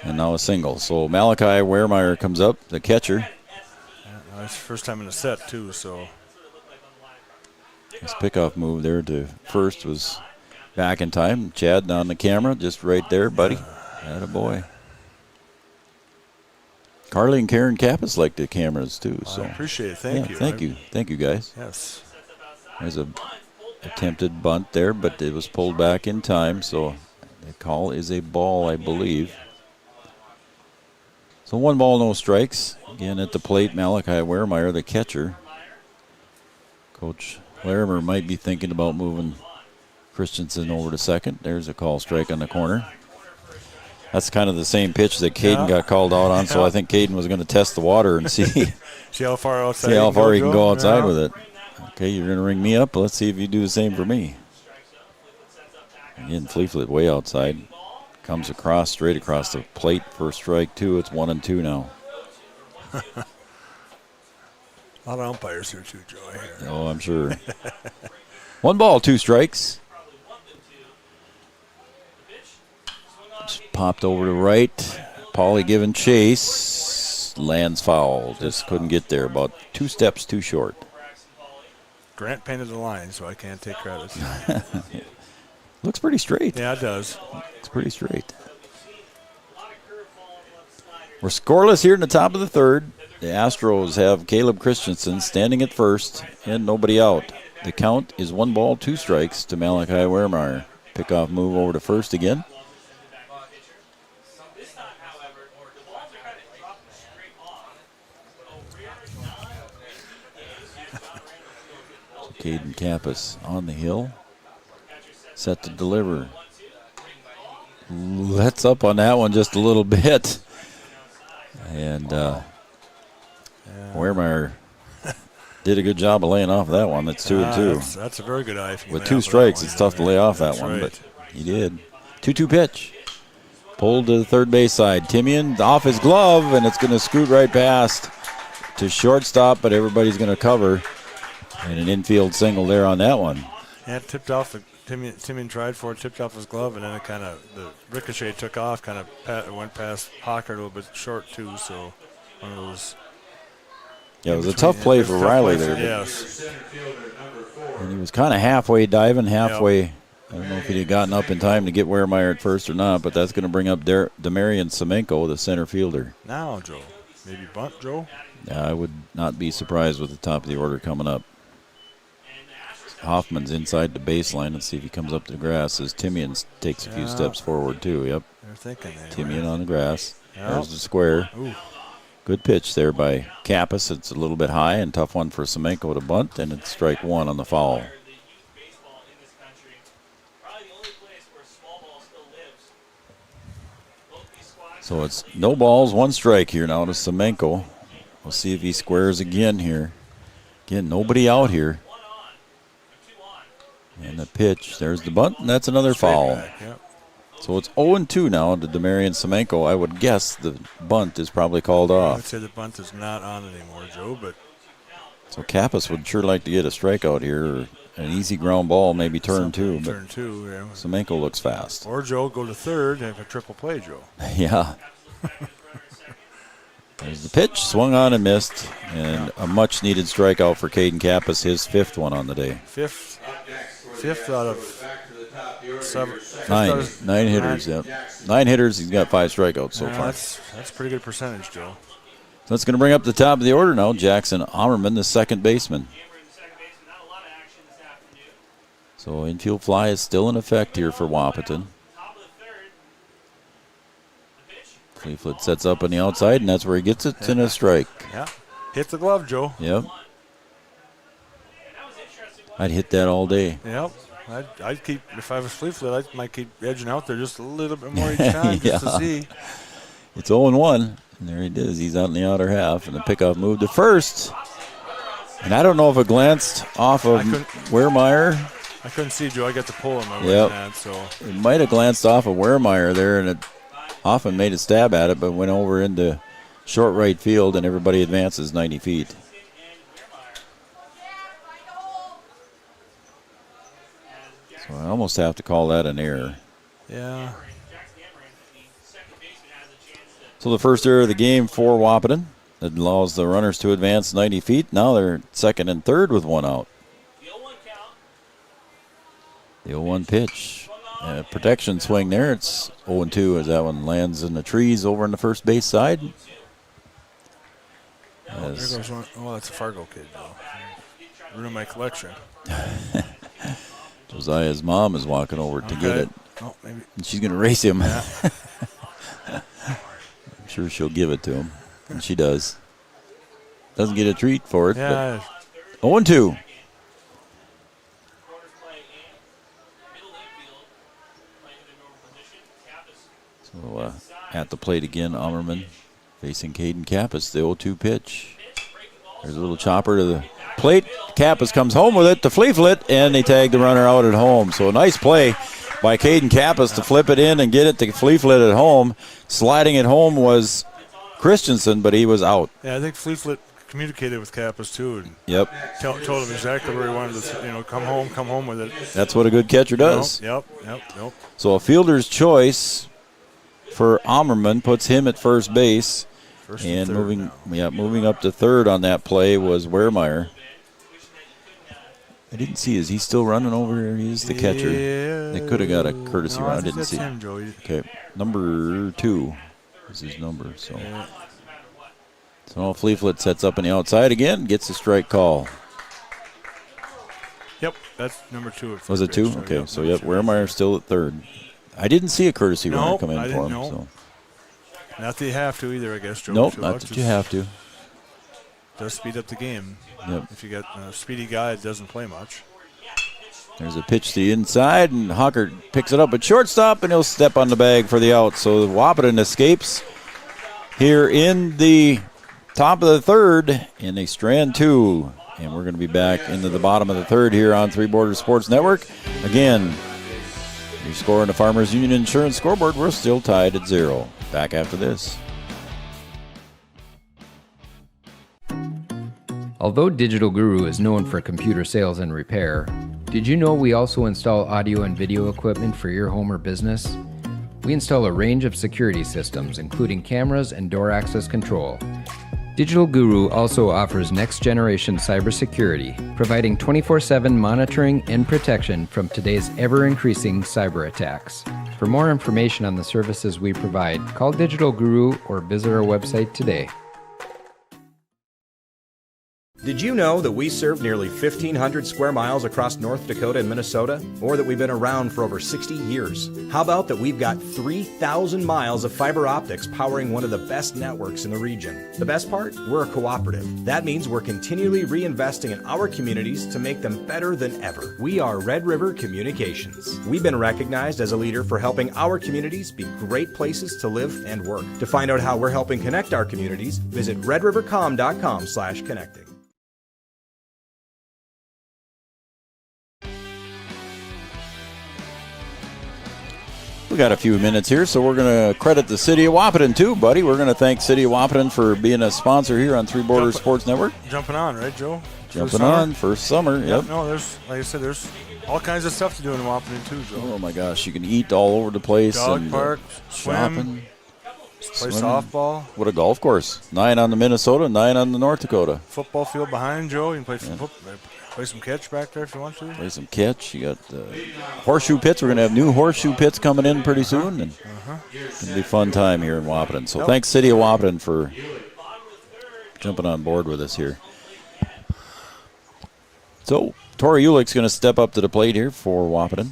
And now a single. So Malachi Wehrmeyer comes up, the catcher. Yeah, it's first time in the set, too, so. His pickoff move there to first was back in time. Chad on the camera, just right there, buddy. Attaboy. Carly and Karen Kappas like the cameras, too. So I appreciate it. Thank you. Thank you. Thank you, guys. Yes. There's a attempted bunt there, but it was pulled back in time, so the call is a ball, I believe. So 1 ball, no strikes. Again at the plate, Malachi Wehrmeyer, the catcher. Coach Larimer might be thinking about moving Christensen over to second. There's a call strike on the corner. That's kind of the same pitch that Caden got called out on, so I think Caden was going to test the water and see how far outside he can go outside with it. Okay, you're going to ring me up. Let's see if you do the same for me. Again, Fleetfoot way outside. Comes across, straight across the plate for strike 2. It's 1-2 now. A lot of umpires here too, Joe. Oh, I'm sure. 1 ball, 2 strikes. Just popped over to right. Paulie giving chase. Lands foul. Just couldn't get there. About 2 steps too short. Grant painted the line, so I can't take credit. Looks pretty straight. Yeah, it does. It's pretty straight. We're scoreless here in the top of the 3rd. The Astros have Caleb Christensen standing at first and nobody out. The count is 1 ball, 2 strikes to Malachi Wehrmeyer. Pickoff move over to first again. Caden Kappas on the hill. Set to deliver. Let's up on that one just a little bit. And Wehrmeyer did a good job of laying off that one. That's 2-2. That's a very good eye. With 2 strikes, it's tough to lay off that one, but he did. 2-2 pitch. Pulled to the third base side. Timian off his glove, and it's going to scoot right past to shortstop, but everybody's going to cover. And an infield single there on that one. Yeah, it tipped off. Timian tried for it, tipped off his glove, and then it kind of, the ricochet took off, kind of went past Hocker a little bit short, too. So one of those. Yeah, it was a tough play for Riley there. Yes. And he was kind of halfway diving, halfway. Yep. I don't know if he'd have gotten up in time to get Wehrmeyer at first or not, but that's going to bring up Demarion Semenko, the center fielder. Now, Joe. Maybe bunt, Joe? Yeah, I would not be surprised with the top of the order coming up. Hoffman's inside the baseline. Let's see if he comes up to the grass as Timian takes a few steps forward, too. Yep. They're thinking Timian on the grass. Yep. There's the square. Ooh. Good pitch there by Kappas. It's a little bit high and tough one for Semenko to bunt, and it's strike one on the foul. So it's no balls, one strike here now to Semenko. We'll see if he squares again here. Again, nobody out here. And the pitch, there's the bunt, and that's another foul. Yep. So it's 0-2 now to Demarion Semenko. I would guess the bunt is probably called off. I would say the bunt is not on anymore, Joe, but. So Kappas would sure like to get a strikeout here, or an easy ground ball, maybe turn two. Turn two, yeah. Semenko looks fast. Or Joe, go to third and have a triple play, Joe. Yeah. There's the pitch, swung on and missed, and a much-needed strikeout for Caden Kappas, his fifth one on the day. Fifth out of seven. Nine hitters, yep. 9 hitters, he's got 5 strikeouts so far. That's a pretty good percentage, Joe. So that's going to bring up the top of the order now. Jackson Ammerman, the second baseman. So infield fly is still in effect here for Wahpeton. Fleetfoot sets up on the outside, and that's where he gets it in a strike. Yeah, hit the glove, Joe. Yep. I'd hit that all day. Yep. I'd keep, if I was Fleetfoot, I might keep edging out there just a little bit more each time just to see. It's 0-1, and there he is. He's out in the outer half, and the pickoff move to first. And I don't know if it glanced off of Wehrmeyer. I couldn't see, Joe. I got the pull in my way, so. It might have glanced off of Wehrmeyer there, and it Hoffman made a stab at it, but went over into short right field, and everybody advances 90 feet. So I almost have to call that an error. Yeah. So the first error of the game for Wahpeton. That allows the runners to advance 90 feet. Now they're second and third with one out. The 0-1 pitch. Protection swing there. It's 0-2 as that one lands in the trees over on the first base side. There goes one. Oh, that's a Fargo kid, though. Ruined my collection. Josiah's mom is walking over to get it. Oh, maybe. And she's going to race him. Yeah. I'm sure she'll give it to him. And she does. Doesn't get a treat for it. Yeah. 0-2. So at the plate again, Ammerman facing Caden Kappas, the 0-2 pitch. There's a little chopper to the plate. Kappas comes home with it to Fleetfoot, and they tag the runner out at home. So a nice play by Caden Kappas to flip it in and get it to Fleetfoot at home. Sliding it home was Christensen, but he was out. Yeah, I think Fleetfoot communicated with Kappas too, and yep, told him exactly where he wanted to, come home with it. That's what a good catcher does. Yep. So a fielder's choice for Ammerman puts him at first base. And moving up to third on that play was Wehrmeyer. I didn't see. Is he still running over? He is the catcher. Yeah. They could have got a courtesy run. I didn't see. Him, Joe. Okay, number 2 is his number. So, so Fleetfoot sets up on the outside again, gets a strike call. Yep, that's number 2. Was it 2? Okay, so Wehrmeyer still at third. I didn't see a courtesy runner come in for him. So. Not that you have to either, I guess, Joe. Nope, not that you have to. Does speed up the game. Yep. If you got a speedy guy that doesn't play much. There's a pitch to the inside, and Hawker picks it up at shortstop, and he'll step on the bag for the out. So Wahpeton escapes here in the top of the third, and they strand 2. And we're going to be back into the bottom of the third here on Three Borders Sports Network. Again, your score on the Farmers Union Insurance scoreboard, we're still tied at 0. Back after this. Although Digital Guru is known for computer sales and repair, do Did you know we also install audio and video equipment for your home or business? We install a range of security systems, including cameras and door access control. Digital Guru also offers next-generation cybersecurity, providing 24/7 monitoring and protection from today's ever-increasing cyber attacks. For more information on the services we provide, call Digital Guru or visit our website today. Did you know that we serve nearly 1,500 square miles across North Dakota and Minnesota? Or that we've been around for over 60 years? How about that we've got 3,000 miles of fiber optics powering one of the best networks in the region? The best part? We're a cooperative. That means we're continually reinvesting in our communities to make them better than ever. We are Red River Communications. We've been recognized as a leader for helping our communities be great places to live and work. To find out how we're helping connect our communities, visit redrivercom.com/connecting. We got a few minutes here, so we're going to credit the City of Wahpeton too, buddy. We're going to thank City of Wahpeton for being a sponsor here on Three Borders Sports Network. Jumping on, right, Joe? Jumping on, first summer, yep. No, there's, like I said, there's all kinds of stuff to do in Wahpeton too, Joe. Oh my gosh, you can eat all over the place. Dog and, park, swim, play softball. What a golf course. 9 on the Minnesota, 9 on the North Dakota. Football field behind, Joe. You can play some catch back there if you want to. Play some catch. You got horseshoe pits. We're going to have new horseshoe pits coming in pretty soon. And it's going to be a fun time here in Wahpeton. So thanks, City of Wahpeton, for jumping on board with us here. So Tori Ulick's going to step up to the plate here for Wahpeton.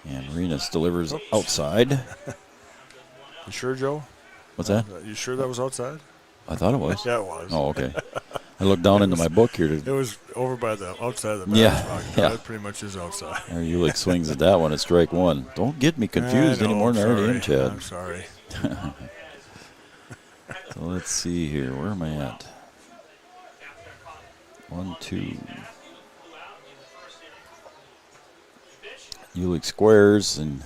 And Arenas delivers outside. You sure, Joe? What's that? You sure that was outside? I thought it was. Yeah, it was. Oh, okay. I looked down into my book here. It was over by the outside of the yeah. That pretty much is outside. Ulick swings at that one at strike one. Don't get me confused anymore than I already am, Chad. I'm sorry. So let's see here. Where am I at? 1, 2. Ulick squares, and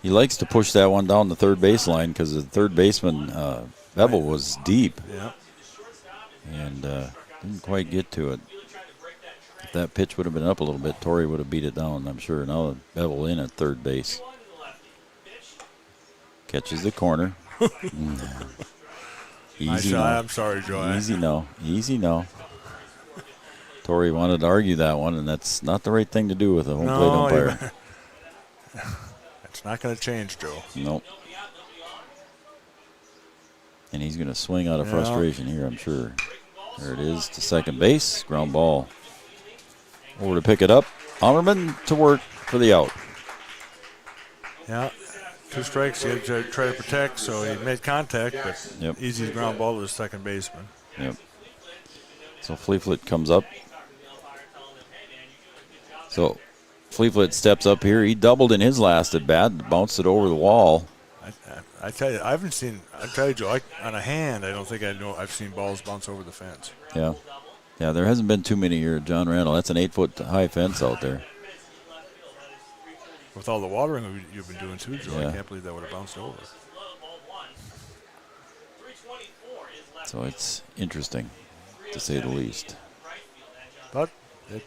he likes to push that one down the third baseline because the third baseman, Bevel, was deep. Yeah. And didn't quite get to it. If that pitch would have been up a little bit, Torrey would have beat it down, I'm sure. Now Bevel in at third base. Catches the corner. Easy no. I'm sorry, Joe. Easy no. Easy no. Torrey wanted to argue that one, and that's not the right thing to do with a home plate umpire. It's not going to change, Joe. Nope. And he's going to swing out of frustration here, I'm sure. There it is to second base. Ground ball. Over to pick it up. Almerman to work for the out. Yeah. 2 strikes. He had to try to protect, so he made contact, but easy ground ball to the second baseman. Yep. So Fleetfoot comes up. So Fleetfoot steps up here. He doubled in his last at bat, bounced it over the wall. I tell you, I tell you, Joe, on a hand, I don't think I've seen balls bounce over the fence. Yeah. Yeah, there hasn't been too many here at John Randall. That's an 8-foot high fence out there. With all the watering you've been doing too, Joe, I can't believe that would have bounced over. So it's interesting, to say the least. But it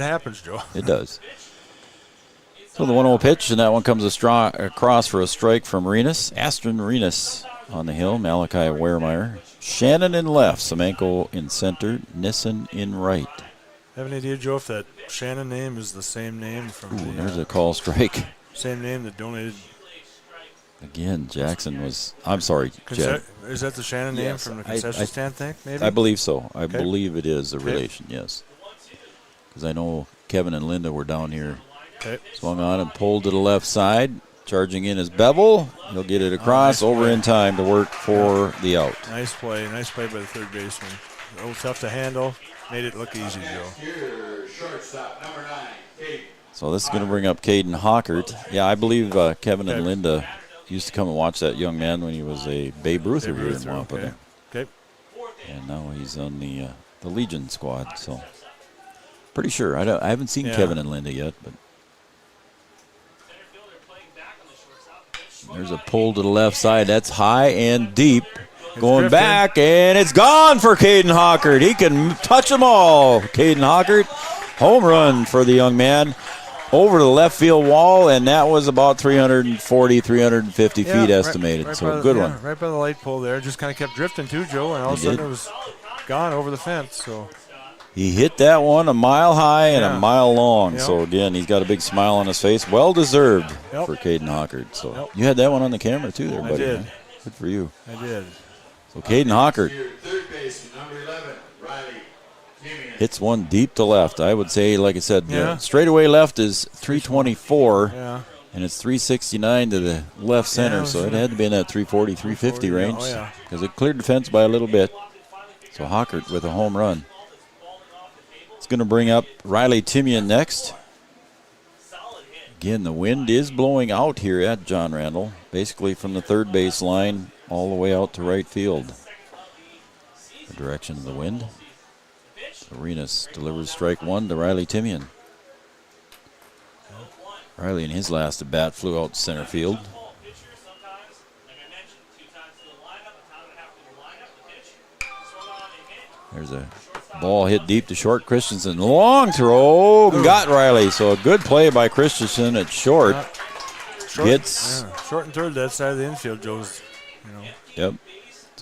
happens, Joe. It does. So the 1-0 pitch, and that one comes across for a strike from Arenas. Aston Arenas on the hill. Malachi Wehrmeyer. Shannon in left. Semenko in center. Nissin in right. Have any idea, Joe, if that Shannon name is the same name from there's a call strike. Same name that donated. Again, Jackson was, I'm sorry, Jed. Is that the Shannon name from the concession stand thing, maybe? I believe so. I believe it is a relation, yes. Because I know Kevin and Linda were down here. Swung on and pulled to the left side. Charging in is Bevel. He'll get it across over in time to work for the out. Nice play. Nice play by the third baseman. A little tough to handle. Made it look easy, Joe. So this is going to bring up Caden Hawkert. Yeah, I believe Kevin and Linda used to come and watch that young man when he was a Babe Ruther here in Wahpeton. Okay. And now he's on the Legion squad. So pretty sure. I haven't seen Kevin and Linda yet, but there's a pull to the left side. That's high and deep. Going back, and it's gone for Caden Hockert. He can touch them all. Caden Hockert, home run for the young man. Over the left field wall, and that was about 340, 350 feet estimated. Right so a good one. Right by the light pole there. Just kind of kept drifting too, Joe, and all of a sudden it was gone over the fence. So he hit that one a mile high and a mile long. So again, he's got a big smile on his face. Well deserved for Caden Hockert. So you had that one on the camera too, there, buddy. I did. Huh? Good for you. I did. So Caden Hockert Third baseman, number 11, Riley. hits one deep to left. I would say, like I said, straightaway left is 324, and it's 369 to the left center, so it had to be in that 340, 350 range because it cleared the fence by a little bit. So Hockert with a home run. It's going to bring up Riley Timian next. Again, the wind is blowing out here at John Randall, basically from the third base line all the way out to right field. The direction of the wind. Arenas delivers strike one to Riley Timian. Riley in his last at bat flew out to center field. There's a ball hit deep to short. Christensen, long throw, got Riley. So a good play by Christensen at short. Gets short and third that side of the infield, Joe's. Yep.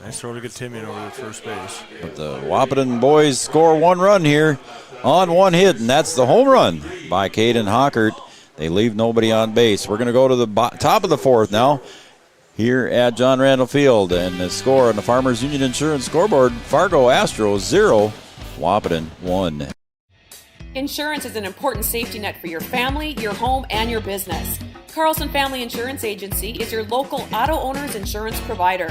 Nice throw to get Timian over to first base. But the Wahpeton boys score one run here on one hit, and that's the home run by Caden Hockert. They leave nobody on base. We're going to go to the top of the fourth now here at John Randall Field. And the score on the Farmers Union Insurance scoreboard, Fargo Astros 0, Wahpeton 1. Insurance is an important safety net for your family, your home, and your business. Carlson Family Insurance Agency is your local auto owner's insurance provider.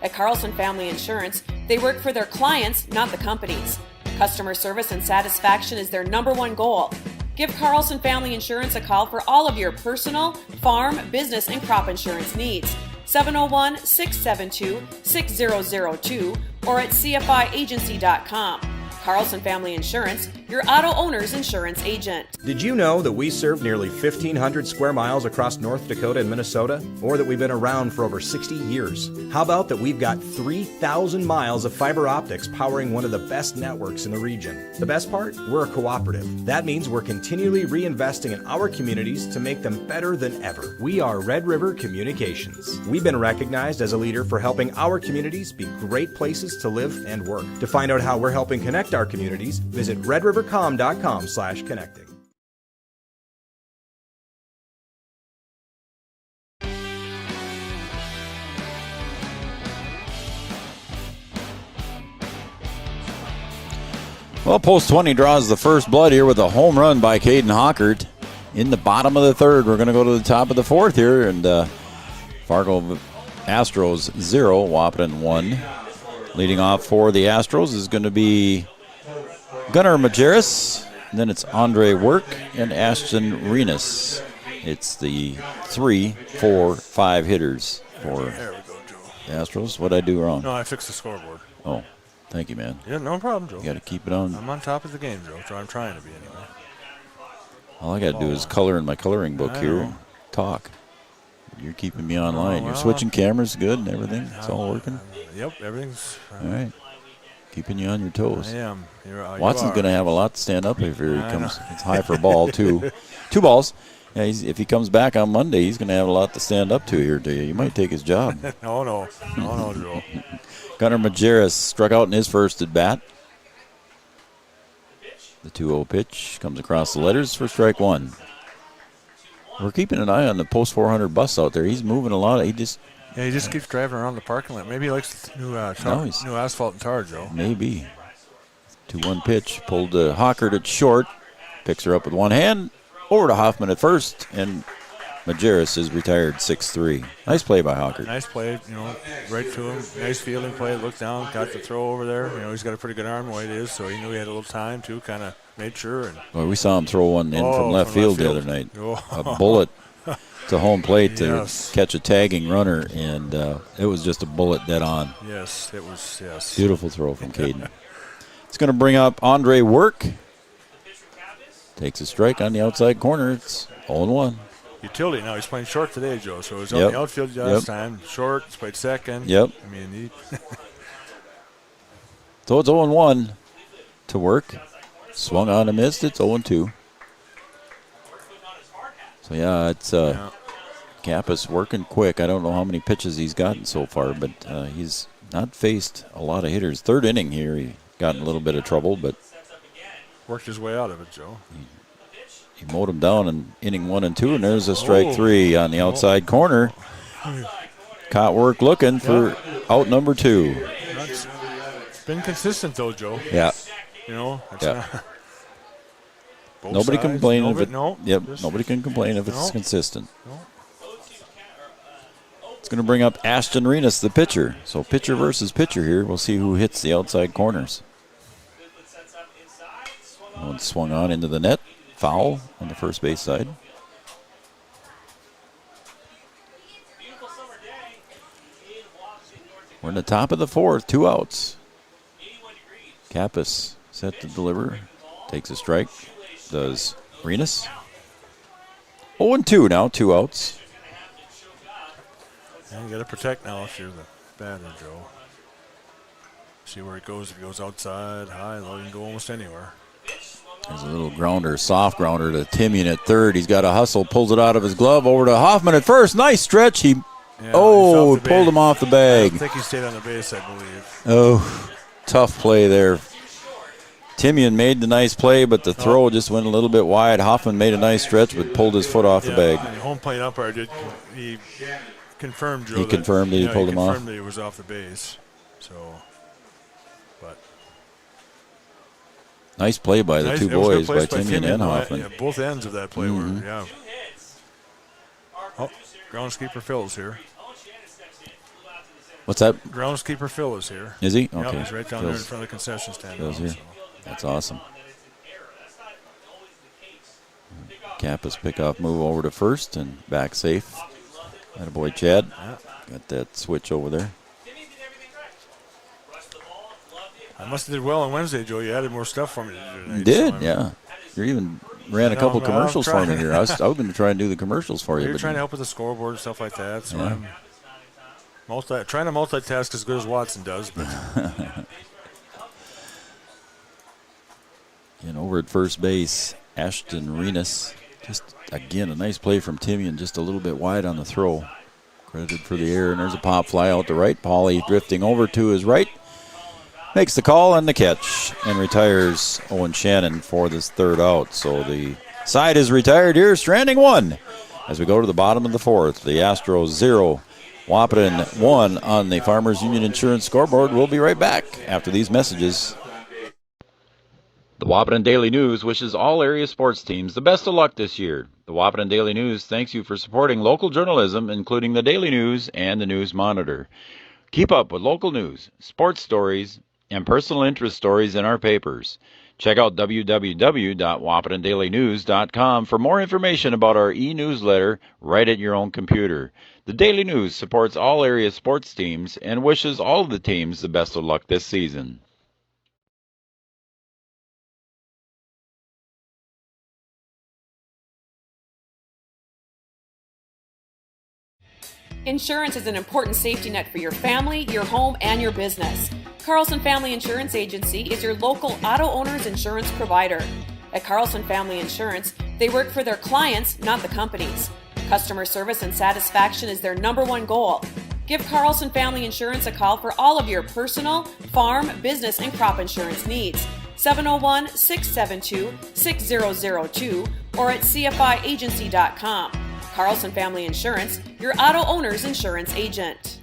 At Carlson Family Insurance, they work for their clients, not the companies. Customer service and satisfaction is their number one goal. Give Carlson Family Insurance a call for all of your personal, farm, business, and crop insurance needs. 701-672-6002 or at cfiagency.com. Carlson Family Insurance, your auto owner's insurance agent. Did you know that we serve nearly 1,500 square miles across North Dakota and Minnesota? Or that we've been around for over 60 years? How about that we've got 3,000 miles of fiber optics powering one of the best networks in the region? The best part? We're a cooperative. That means we're continually reinvesting in our communities to make them better than ever. We are Red River Communications. We've been recognized as a leader for helping our communities be great places to live and work. To find out how we're helping connect our communities, visit redrivercom.com/connecting. Well, Post 20 draws the first blood here with a home run by Caden Hockert in the bottom of the third. We're going to go to the top of the fourth here, and Fargo Astros 0, Wahpeton 1. Leading off for the Astros is going to be Gunnar Majerus, and then it's Andre Work and Ashton Renas. It's the 3, 4, 5 hitters for There we go, Joe. the Astros. What'd I do wrong? No, I fixed the scoreboard. Oh, thank you, man. Yeah, no problem, Joe. You got to keep it on. I'm on top of the game, Joe, so I'm trying to be anyway. All I got to do is color in my coloring book I here know. and talk. You're keeping me online. You're well, switching cameras good and everything? It's all working? Yep, everything's. All right. Keeping you on your toes. I am. Watson's going to have a lot to stand up if he comes. It's high for a ball, too. 2 balls. Yeah, if he comes back on Monday, he's going to have a lot to stand up to here to you. You might take his job. No, Joe. Gunnar Majerus struck out in his first at bat. The 2-0 pitch comes across the letters for strike one. We're keeping an eye on the Post 400 bus out there. He's moving a lot. He just keeps driving around the parking lot. Maybe he likes the new asphalt and tar, Joe. Maybe. 2-1 pitch. Pulled Hockert at short. Picks her up with one hand. Over to Hoffman at first. And Majerus is retired 6-3. Nice play by Hockert. Nice play, right to him. Nice fielding play. Looked down, got the throw over there. He's got a pretty good arm the way it is, so he knew he had a little time too. Kind of made sure. And well, we saw him throw one in from left field the other night. A bullet to home plate to catch a tagging runner, and it was just a bullet dead on. Yes, it was. Yes. Beautiful throw from Caden. It's going to bring up Andre Work. Takes a strike on the outside corner. It's 0-1. utility now. He's playing short today, Joe. So he's on Yep. the outfield last time. Short, he's played second. Yep. I mean, So it's 0-1 to work. Swung on and missed. It's 0-2. So, yeah, it's Kappas working quick. I don't know how many pitches he's gotten so far, but he's not faced a lot of hitters. Third inning here, he got in a little bit of trouble, but worked his way out of it, Joe. He mowed him down in inning 1 and 2, and there's a strike 3 on the outside corner. Caught work looking for out number 2. It's been consistent, though, Joe. Yeah. You know, it's Yeah. not Nobody can complain if it. No, Nobody can complain if it's consistent. No. It's going to bring up Ashton Renas, the pitcher. So pitcher versus pitcher here. We'll see who hits the outside corners. One swung on into the net. Foul on the first base side. We're in the top of the 4th. 2 outs. Kappas set to deliver. Takes a strike. Does Renas. 0-2 now. 2 outs. Yeah, you got to protect now if you're the batter, Joe. See where it goes. If it goes outside, high, low, you can go almost anywhere. There's a little grounder, soft grounder to Timian at third. He's got a hustle, pulls it out of his glove over to Hoffman at first. Nice stretch. He pulled him off the bag. I think he stayed on the base, I believe. Oh, tough play there. Timian made the nice play, but the throw just went a little bit wide. Hoffman made a nice stretch, but pulled his foot off the bag. The home plate umpire he confirmed, Joe. He confirmed that he pulled him off. He confirmed that he was off the base. So, but nice play by the two boys, by Timian and Hoffman. Yeah, both ends of that play were, yeah. Oh, groundskeeper Phil is here. What's that? Groundskeeper Phil is here. Is he? Yep, Okay. he's right down there in front of the concession stand. Phil's here. That's awesome. Kappas pickoff move over to first and back safe. Attaboy Chad. Yeah. Got that switch over there. I must have did well on Wednesday, Joe. You added more stuff for me to do tonight. You did, yeah. You even ran a couple commercials for me here. I was going to try and do the commercials for you. You're trying to help with the scoreboard and stuff like that. So yeah. I'm trying to multitask as good as Watson does. But and over at first base, Ashton Renas. Just, again, a nice play from Timian, just a little bit wide on the throw. Credited for the error, and there's a pop fly out to right. Pauly drifting over to his right. Makes the call and the catch, and retires Owen Shannon for this third out. So the side is retired here, stranding 1. As we go to the bottom of the 4th, the Astros 0, Wahpeton 1 on the Farmers Union Insurance scoreboard. We'll be right back after these messages. The Wahpeton Daily News wishes all area sports teams the best of luck this year. The Wahpeton Daily News thanks you for supporting local journalism, including the Daily News and the News Monitor. Keep up with local news, sports stories, and personal interest stories in our papers. Check out www.wahpetondailynews.com for more information about our e-newsletter right at your own computer. The Daily News supports all area sports teams and wishes all of the teams the best of luck this season. Insurance is an important safety net for your family, your home, and your business. Carlson Family Insurance Agency is your local auto owner's insurance provider. At Carlson Family Insurance, they work for their clients, not the companies. Customer service and satisfaction is their #1 goal. Give Carlson Family Insurance a call for all of your personal, farm, business, and crop insurance needs. 701-672-6002 or at cfiagency.com. Carlson Family Insurance, your auto owner's insurance agent.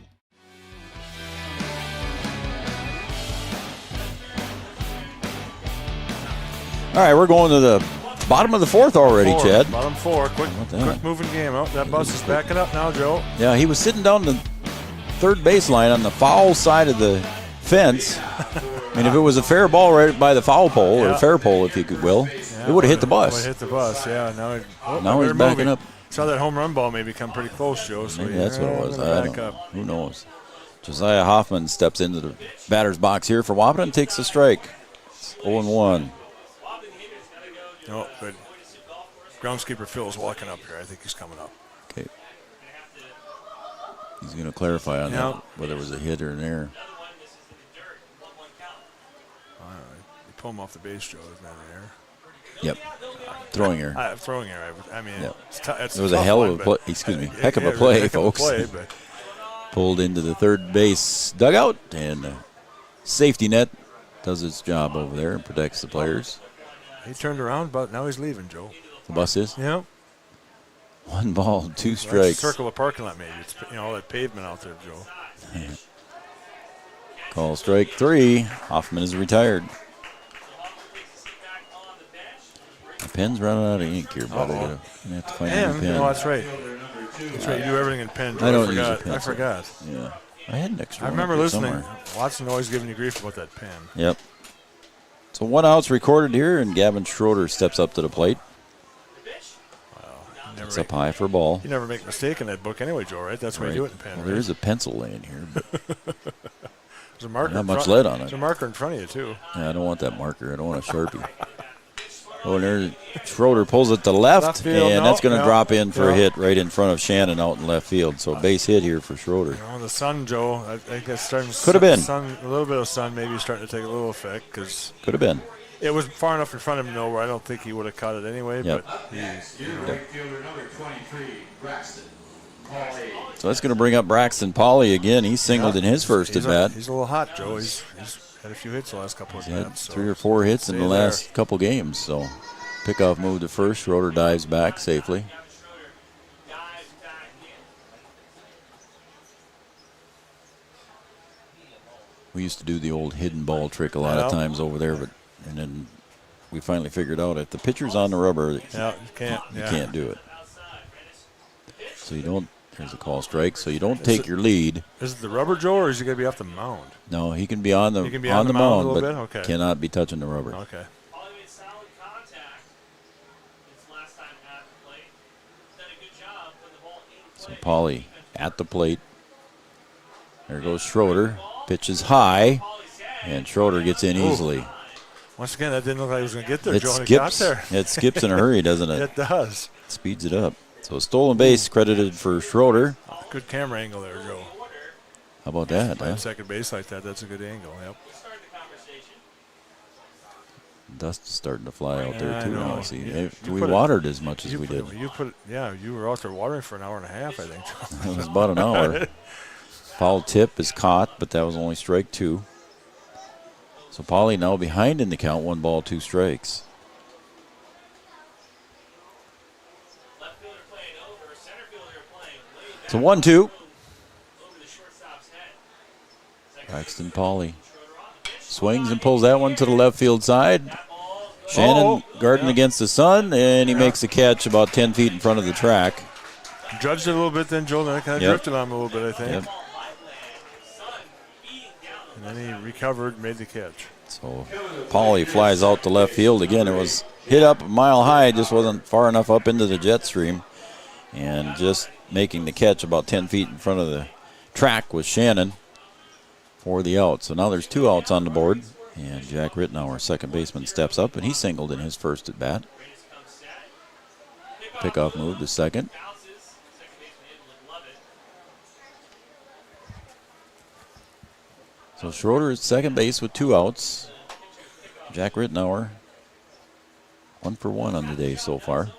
All right, we're going to the bottom of the 4th already, Chad. Bottom 4. Quick moving game. Oh, that bus is backing up now, Joe. Yeah, he was sitting down the third baseline on the foul side of the fence. I mean, if it was a fair ball right by the foul pole, or fair pole, if you will, it would have hit the bus. Would have hit the bus, yeah. Now he's backing up. Saw that home run ball maybe come pretty close, Joe. So maybe that's what it was. I don't know. Who knows? Josiah Hoffman steps into the batter's box here for Wahpeton, takes a strike. It's 0-1. Oh, good. groundskeeper Phil's walking up here. I think he's coming up. Okay. He's going to clarify on that, whether it was a hit or an error. All right. You pull him off the base, Joe. Isn't that an error? Yep. Throwing error. Throwing error. I mean, yep. It's it was a hell of a play. Excuse me. Heck of a play, folks. Pulled into the third base dugout, and safety net does its job over there and protects the players. He turned around, but now he's leaving, Joe. The bus is? Yeah. 1 ball, 2 strikes. Circle of parking lot, maybe. It's all that pavement out there, Joe. Call strike 3. Hoffman is retired. My pen's running out of ink here, brother. I'm going to have to find a new pen. No, that's right. That's right. You do everything in pen, Joe. I don't use a pen. I forgot. Yeah. I had an extra I one remember listening. somewhere. Watson always giving you grief about that pen. Yep. So 1 out's recorded here, and Gavin Schroeder steps up to the plate. It's up high for a ball. You never make a mistake in that book anyway, Joe, right? That's why you do it in pen. Well, there is a pencil laying here. There's a marker. Not much lead on it. There's a marker in front of you, too. Yeah, I don't want that marker. I don't want a Sharpie. Oh, and there Schroeder pulls it to left field, and that's going to drop in for a hit right in front of Shannon out in left field. So base hit here for Schroeder. The sun, Joe, I think that's starting to... Could have been. A little bit of sun maybe starting to take a little effect. Cause could have been. It was far enough in front of him, though, where I don't think he would have caught it anyway. Yep. But So that's going to bring up Braxton Pauley again. He singled in his first at bat. He's a little hot, Joe. He's had a few hits the last couple of bats. So 3 or 4 hits in the last couple games. So pickoff move to first. Schroeder dives back safely. We used to do the old hidden ball trick a lot of times over there, and then we finally figured out if the pitcher's on the rubber, you can't do it. So you don't. There's a call strike. So you don't take your lead. Is it the rubber, Joe, or is he going to be off the mound? No, he can be on the mound, but cannot be touching the rubber. Okay. So Pauley at the plate. There goes Schroeder. Pitches high, and Schroeder gets in easily. Once again, that didn't look like he was going to get there, It Joe, and skips. he got there. It skips in a hurry, doesn't it? It does. It speeds it up. So stolen base credited for Schroeder. Good camera angle there, Joe. How about that? Playing second base like that, that's a good angle. Yep. Dust is starting to fly out there too. I know. See, we watered as much as we did. You were out there watering for an hour and a half, I think. It was about an hour. Foul tip is caught, but that was only strike 2. So Pauley now behind in the count, 1 ball, 2 strikes. So 1-2. Braxton Pauley swings and pulls that one to the left field side. Shannon guarding against the sun, and he makes the catch about 10 feet in front of the track. Judged it a little bit then, Joe. Then kind of drifted on him a little bit, I think. Yep. And then he recovered, made the catch. So Pauley flies out to left field. Again, it was hit up a mile high, just wasn't far enough up into the jet stream. And just making the catch about 10 feet in front of the track was Shannon for the out. So now there's 2 outs on the board. And Jack Rittenauer, second baseman, steps up, and he singled in his first at bat. Pickoff move to second. So Schroeder is second base with 2 outs. Jack Rittenauer, 1 for 1 on the day so far.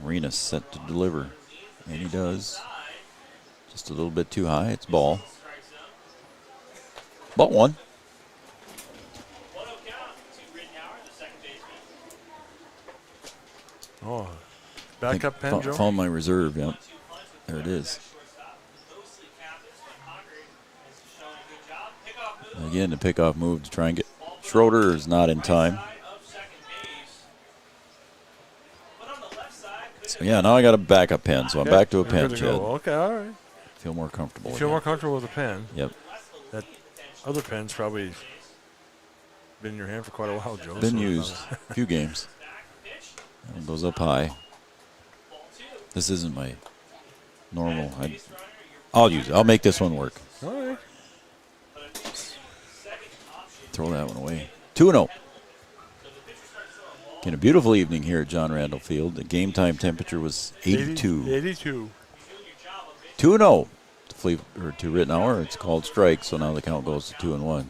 Arenas set to deliver, and he does. Just a little bit too high. It's ball. Ball 1. Oh, backup pen, Joe? Found my reserve, yep. There it is. Again, the pickoff move to try and get Schroeder is not in time. So yeah, now I got a backup pen, so I'm back to a pen, Chad. Okay, all right. Feel more comfortable. You feel more comfortable with a pen? Yep. That other pen's probably been in your hand for quite a while, Joe. Been used a few games. It goes up high. This isn't my normal. I'll use it. I'll make this one work. All right. Throw that one away. 2-0. Again, a beautiful evening here at John Randall Field. The game time temperature was 82. 82. 2-0 to Rittenauer. It's called strike, so now the count goes to 2-1.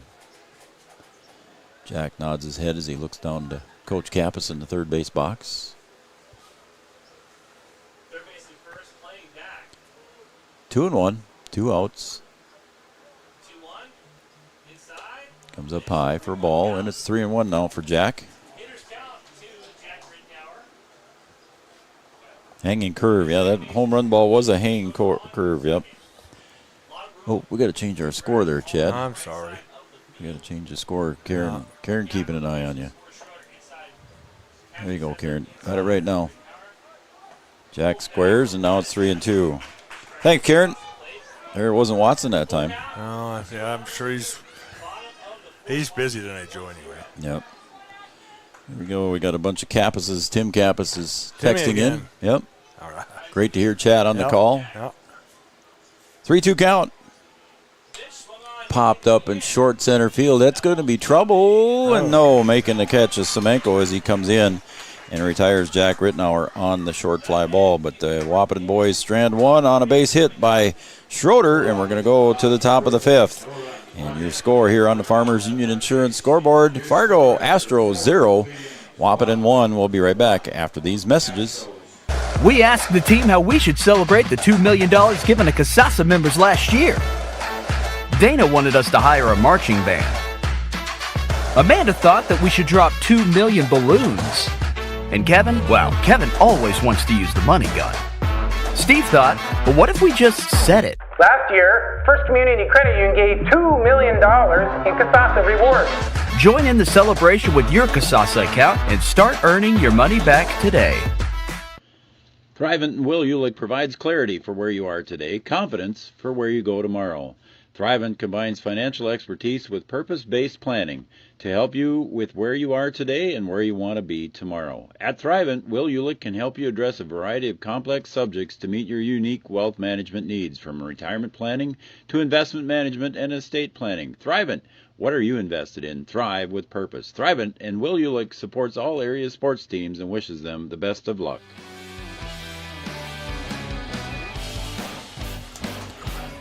Jack nods his head as he looks down to Coach Kappas in the third base box. 2-1, 2 outs. Comes up high for a ball, and it's 3-1 now for Jack. Hanging curve, yeah, that home run ball was a hanging curve, yep. Oh, we got to change our score there, Chad. I'm sorry. We got to change the score. Karen keeping an eye on you. There you go, Karen. Got it right now. Jack squares, and now it's 3-2. Thanks, Karen. There wasn't Watson that time. Oh, yeah, I'm sure he's busy tonight, Joe, anyway. Yep. Here we go. We got a bunch of Kappases. Tim Kappas is texting in. Yep. All right. Great to hear Chad on the call. Yep. 3-2 count. Popped up in short center field. That's going to be trouble. And no, making the catch is Semenko as he comes in and retires Jack Rittenauer on the short fly ball. But the Wahpeton boys strand one on a base hit by Schroeder, and we're going to go to the top of the fifth. And your score here on the Farmers Union Insurance scoreboard, Fargo Astros 0, Wahpeton 1. We'll be right back after these messages. We asked the team how we should celebrate the $2 million given to Casasa members last year. Dana wanted us to hire a marching band. Amanda thought that we should drop 2 million balloons. And Kevin, well, Kevin always wants to use the money gun. Steve thought, well, what if we just said it? Last year, First Community Credit Union gave $2 million in Casasa rewards. Join in the celebration with your Casasa account and start earning your money back today. Thrivent and Will Ulick provides clarity for where you are today, confidence for where you go tomorrow. Thrivent combines financial expertise with purpose-based planning to help you with where you are today and where you want to be tomorrow. At Thrivent, Will Ulick can help you address a variety of complex subjects to meet your unique wealth management needs, from retirement planning to investment management and estate planning. Thrivent, what are you invested in? Thrive with purpose. Thrivent and Will Ulick supports all area sports teams and wishes them the best of luck.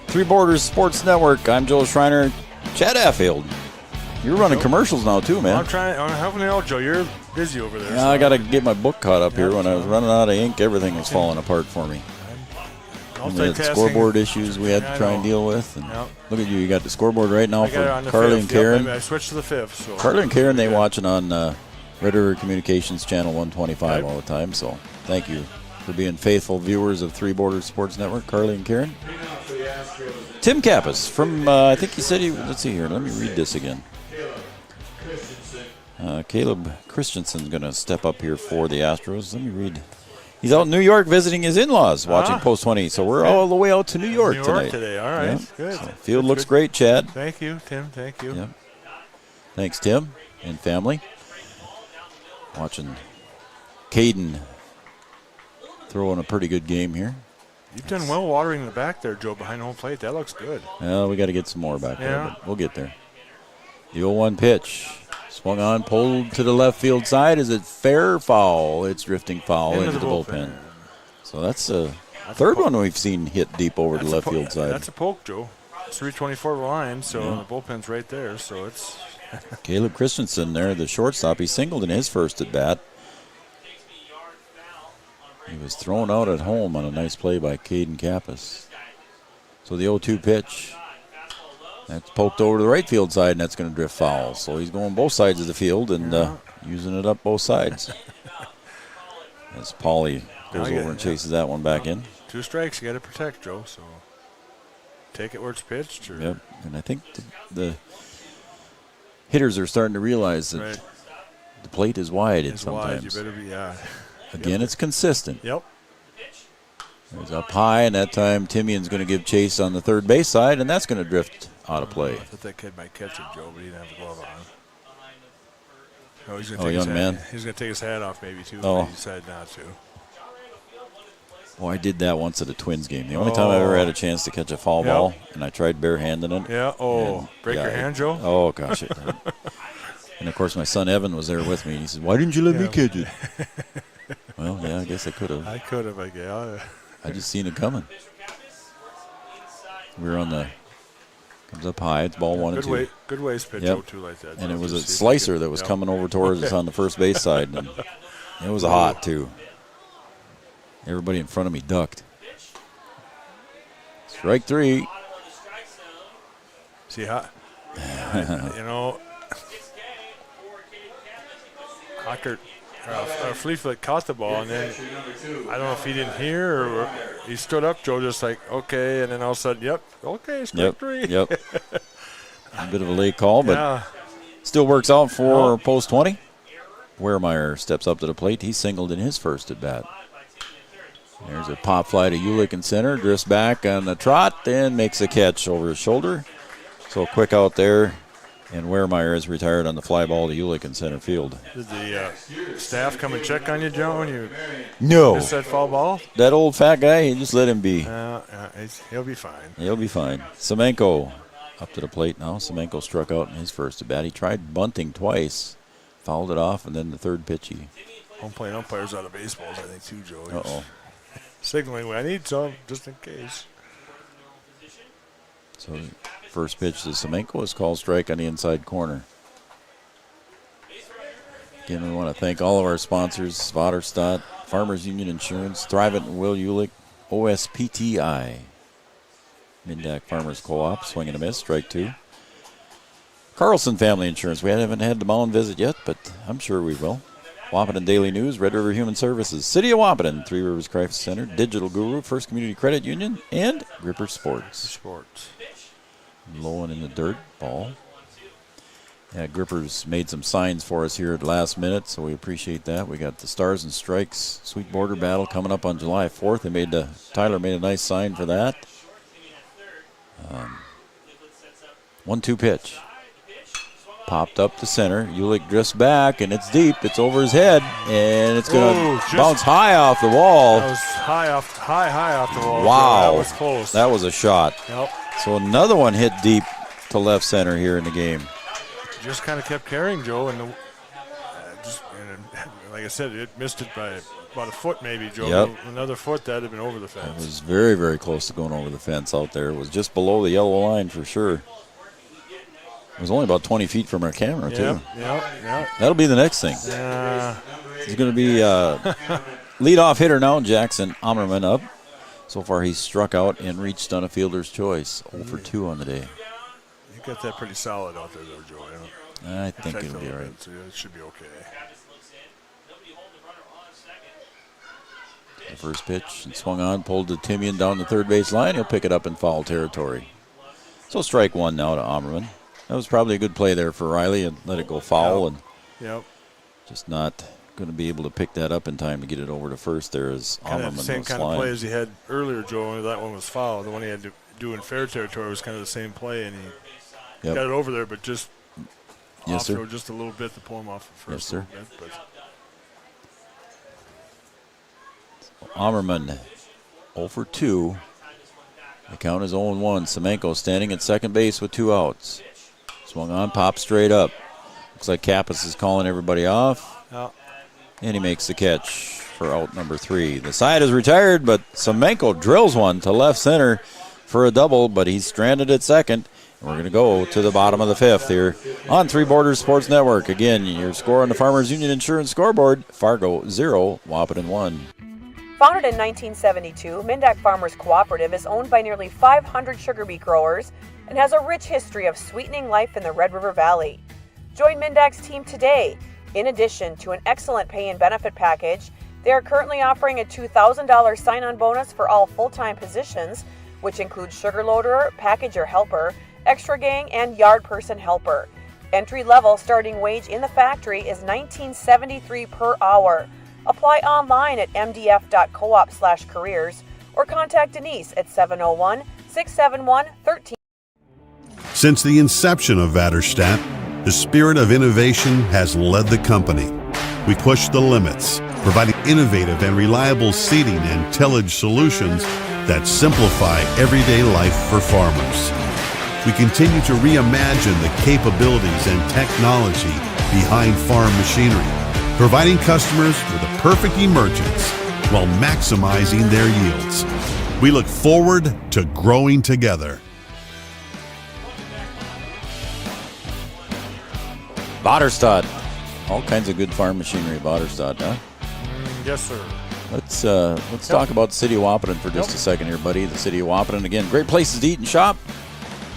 Three Borders Sports Network. I'm Joel Schreiner. Chad Affield. You're running commercials now too, man. I'm helping you out, Joe. You're busy over there. Yeah, so I got to get my book caught up here. When I was running out of ink, everything was falling apart for me. We had scoreboard issues we had to try and deal with. And look at you. You got the scoreboard right now for Carly and Karen. I switched to the fifth. So. Carly and Karen, they watching on Red River Communications Channel 125 all the time. So thank you for being faithful viewers of Three Borders Sports Network, Carly and Karen. Tim Kappas from, I think he said let's see here, let me read this again. Caleb Christensen's going to step up here for the Astros. Let me read. He's out in New York visiting his in-laws, watching Post 20. So we're all the way out to New York tonight. Today. All right, good. So field looks great, Chad. Thank you, Tim. Thank you. Yep. Thanks, Tim and family. Watching Caden throwing a pretty good game here. You've done well watering the back there, Joe, behind home plate. That looks good. Well, we got to get some more back there, but we'll get there. The 0-1 pitch. Swung on, pulled to the left field side. Is it fair or foul? It's drifting foul into the bullpen. So that's the third one we've seen hit deep over the left field side. That's a poke, Joe. It's 324 line, so the bullpen's right there. So it's Caleb Christensen there, the shortstop. He singled in his first at bat. He was thrown out at home on a nice play by Caden Kappas. So the 0-2 pitch. That's poked over to the right field side, and that's going to drift foul. So he's going both sides of the field and using it up both sides. As Paulie goes over and chases that one back in. 2 strikes, you got to protect, Joe. So take it where it's pitched. Or yep, and I think the hitters are starting to realize that the plate is wide. It's sometimes. Wide. You better be. Again, it's consistent. Yep. There's up high, and that time Timian's going to give chase on the third base side, and that's going to drift out of play. I thought that kid might catch it, Joe, but he didn't have a glove on. Oh, he's young man. He's going to take his hat off maybe, too, but he decided not to. Well, I did that once at a Twins game. The only time I ever had a chance to catch a foul ball, and I tried bare-handing it. Yeah, break your hand, Joe? Oh, gosh, it hurt. And, of course, my son Evan was there with me. And he said, why didn't you let me catch it? Well, yeah, I guess I could have. I could have, I guess. I just seen it coming. We were on the – comes up high. It's ball 1 and 2. Good ways pitch, Yep. too, like that. And it was a slicer that was coming over towards us on the first base side. And it was hot, too. Everybody in front of me ducked. Strike 3. See how, you know, Hockert, Fleetfoot caught the ball, and then I don't know if he didn't hear or he stood up, Joe, just like, okay, and then all of a sudden, yep, okay, strike 3. Yep. A bit of a late call, but still works out for post 20. Wehrmeyer steps up to the plate. He singled in his first at bat. There's a pop fly to Ulick in center, drifts back on the trot, and makes a catch over his shoulder. So quick out there, and Wehrmeyer is retired on the fly ball to Ulick in center field. Did the staff come and check on you, Joe, and you missed that foul ball? That old fat guy, he just let him be. He'll be fine. He'll be fine. Semenko up to the plate now. Semenko struck out in his first at bat. He tried bunting twice, fouled it off, and then the third pitch he. Home plate umpires out of baseballs, I think, too, Joe. Uh-oh. Signaling, I need some, just in case. So first pitch to Semenko is called strike on the inside corner. Again, we want to thank all of our sponsors, Vaterstadt, Farmers Union Insurance, Thrivent and Will Ulick, OSPTI, Mindak Farmers Co-op, swing and a miss, strike 2. Carlson Family Insurance, we haven't had the mound visit yet, but I'm sure we will. Wahpeton Daily News, Red River Human Services, City of Wahpeton, Three Rivers Crisis Center, Digital Guru, First Community Credit Union, and Gripper Sports. Low and in the dirt, ball. Yeah, Grippers made some signs for us here at the last minute, so we appreciate that. We got the Stars and Strikes Sweet Border Battle coming up on July 4th. Tyler made a nice sign for that. 1-2 pitch. Popped up to center. Ulick drifts back, and it's deep. It's over his head, and it's going to bounce high off the wall. That was high off the wall. Wow. That was close. That was a shot. Yep. So another one hit deep to left center here in the game. Just kind of kept carrying, Joe, and like I said, it missed it by about a foot maybe, Joe. Yep. Another foot, that would have been over the fence. It was very, very close to going over the fence out there. It was just below the yellow line for sure. It was only about 20 feet from our camera, too. Yeah. That'll be the next thing. He's going to be leadoff hitter now, Jackson Ammerman up. So far, he's struck out and reached on a fielder's choice. 0 for 2 on the day. You got that pretty solid out there, though, Joe. I think it'll be all right. So it should be okay. The first pitch and swung on, pulled to Timian down the third base line. He'll pick it up in foul territory. So strike 1 now to Ammerman. That was probably a good play there for Riley and let it go foul. Yep. Just not going to be able to pick that up in time to get it over to first there as Ammerman was same kind flying. of play as he had earlier, Joe. Only that one was foul. The one he had to do in fair territory was kind of the same play, and he got it over there, but just off throw just a little bit to pull him off the first. Yes, sir. Bit, but. Ammerman 0 for 2. The count is 0-1. Semenko standing at second base with 2 outs. Swung on, popped straight up. Looks like Kappas is calling everybody off. Yeah. And he makes the catch for out number 3. The side is retired, but Semenko drills one to left center for a double, but he's stranded at second. We're going to go to the bottom of the 5th here on Three Borders Sports Network. Again, your score on the Farmers Union Insurance scoreboard, Fargo 0, Wahpeton 1. Founded in 1972, Mindak Farmers Cooperative is owned by nearly 500 sugar beet growers and has a rich history of sweetening life in the Red River Valley. Join Mindak's team today. In addition to an excellent pay and benefit package, they are currently offering a $2,000 sign-on bonus for all full-time positions, which includes sugar loader, packager helper, extra gang, and yard person helper. Entry-level starting wage in the factory is $19.73 per hour. Apply online at mdf.coop/careers or contact Denise at 701-671-13. Since the inception of Vaterstadt, the spirit of innovation has led the company. We push the limits, providing innovative and reliable seeding and tillage solutions that simplify everyday life for farmers. We continue to reimagine the capabilities and technology behind farm machinery, providing customers with a perfect emergence while maximizing their yields. We look forward to growing together. Vaterstad. All kinds of good farm machinery at Vaterstad, huh? Yes, sir. Let's talk about the city of Wahpeton for just a second here, buddy. The city of Wahpeton, again, great places to eat and shop.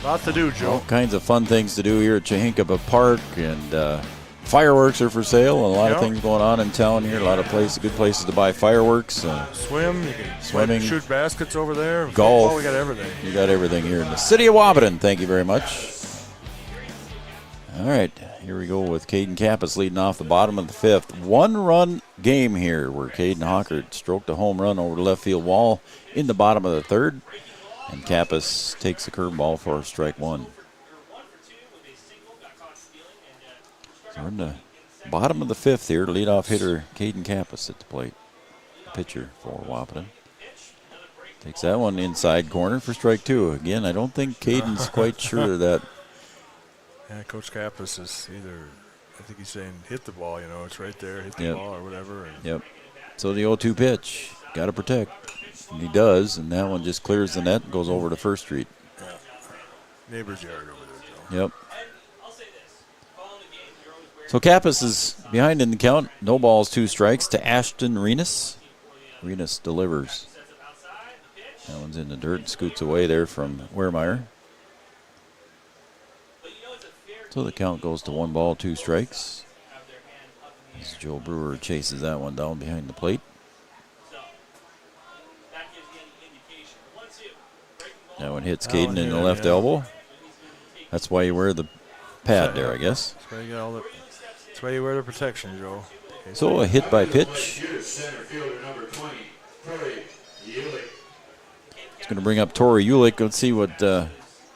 Lot to do, Joe. All kinds of fun things to do here at Chehinkaba Park, and fireworks are for sale. A lot of things going on in town here. A lot of good places to buy fireworks. Swim, you can swimming, shoot baskets over there. Golf. Football, we got everything. You got everything here in the city of Wahpeton. Thank you very much. All right, here we go with Caden Kappas leading off the bottom of the fifth. One-run game here where Caden Hockert stroked a home run over the left field wall in the bottom of the third, and Kappas takes the curveball for strike one. So we're in the bottom of the fifth here. Leadoff hitter Caden Kappas at the plate. Pitcher for Wahpeton. Takes that one inside corner for strike two. Again, I don't think Caden's quite sure of that. Yeah, Coach Kappas is I think he's saying hit the ball, it's right there, hit the ball or whatever. Yep. So the 0-2 pitch, got to protect. And he does, and that one just clears the net and goes over to First Street. Yeah. Neighbor's yard over there, Joe. Yep. So Kappas is behind in the count. No balls, 2 strikes to Ashton Renas. Renas delivers. That one's in the dirt, scoots away there from Wehrmeyer. So the count goes to 1 ball, 2 strikes. As Joe Brewer chases that one down behind the plate. That one hits Caden in the left elbow. That's why you wear the pad there, I guess. That's why you wear the protection, Joe. So a hit by pitch. It's going to bring up Tori Ulick. Let's see what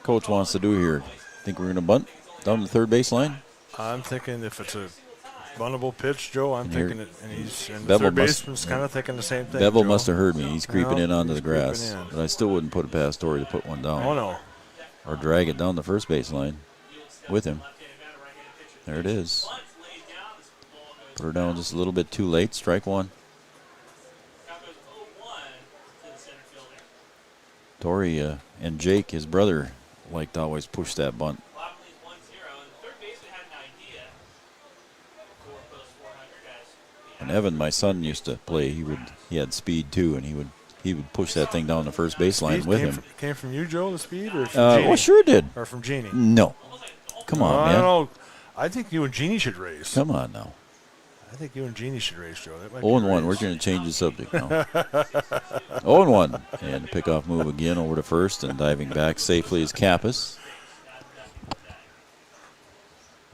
Coach wants to do here. Think we're going to bunt down the third baseline? I'm thinking if it's a buntable pitch, Joe, and the Bevel third baseman's kind of thinking the same thing. Bevel Joe. must have heard me. He's creeping in onto the grass. But I still wouldn't put it past Tori to put one down. Oh, no. Or drag it down the first baseline with him. There it is. Put her down just a little bit too late. Strike one. Tori and Jake, his brother, like to always push that bunt. And Evan, my son, used to play. He had speed too, and he would push that thing down the first baseline with him. Came from you, Joe, the speed, or from Jeannie? Well, sure it did. Or from Jeannie? No. Come on, man. I don't know. I think you and Jeannie should race. Come on now. I think you and Jeannie should race, Joe. 0-1. We're going to change the subject now. 0-1. And the pickoff move again over to first, and diving back safely is Kappas.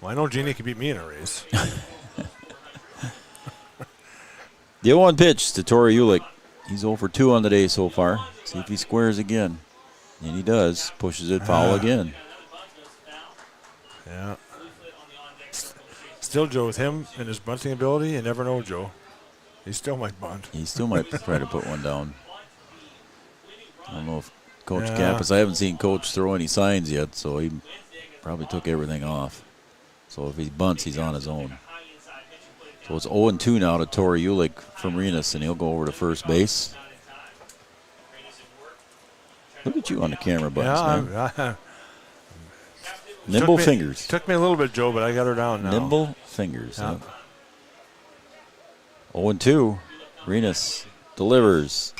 Well, I know Jeannie can beat me in a race. The 0-1 pitch to Tori Ulick. He's 0 for 2 on the day so far. See if he squares again. And he does. Pushes it foul again. Yeah. Still, Joe, with him and his bunting ability, you never know, Joe. He still might bunt. He still might try to put one down. I don't know if Coach Kappas, I haven't seen Coach throw any signs yet, so he probably took everything off. So if he bunts, he's on his own. So it's 0-2 now to Tori Ulick from Renas, and he'll go over to first base. Look at you on the camera buttons, man. Nimble fingers. Took me a little bit, Joe, but I got her down now. Nimble fingers. Yeah. 0-2. Renas delivers.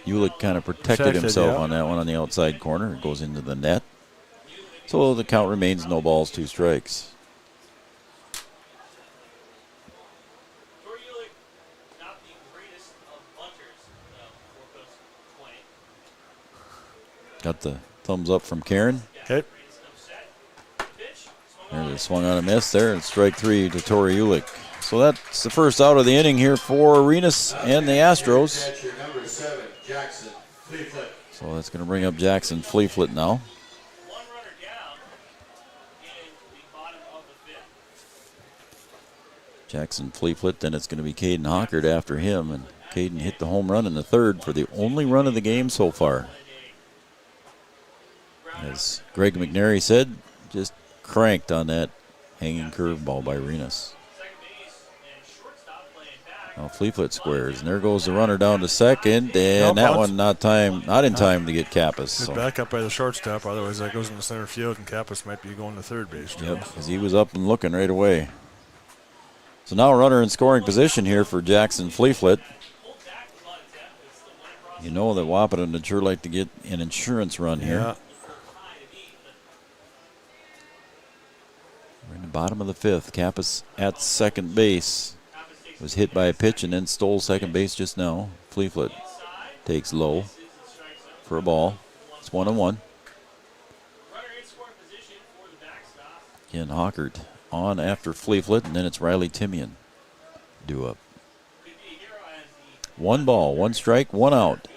Ulick kind of protected himself on that one on the outside corner. It goes into the net. So the count remains no balls, 2 strikes. Got the thumbs up from Karen. Okay. There's a swung on a miss there, and strike 3 to Tori Ulick. So that's the first out of the inning here for Renas and the Astros. So that's going to bring up Jackson Fleeflet now. Jackson Fleeflet, then it's going to be Caden Hockert after him, and Caden hit the home run in the third for the only run of the game so far. As Greg McNary said, just cranked on that hanging curveball by Renus. Now Fleetfoot squares, and there goes the runner down to second, and that one not in time to get Kappas. Good back up by the shortstop, otherwise that goes into center field, and Kappas might be going to third base. Yep, because he was up and looking right away. So now a runner in scoring position here for Jackson Fleetfoot. You know that Wahpeton would sure like to get an insurance run here. Yeah. We're in the bottom of the fifth. Kappas at second base. Was hit by a pitch and then stole second base just now. Fleetfoot takes low for a ball. It's 1-1. Again, Hawkert on after Fleetfoot, and then it's Riley Timian due up. 1 ball, 1 strike, 1 out.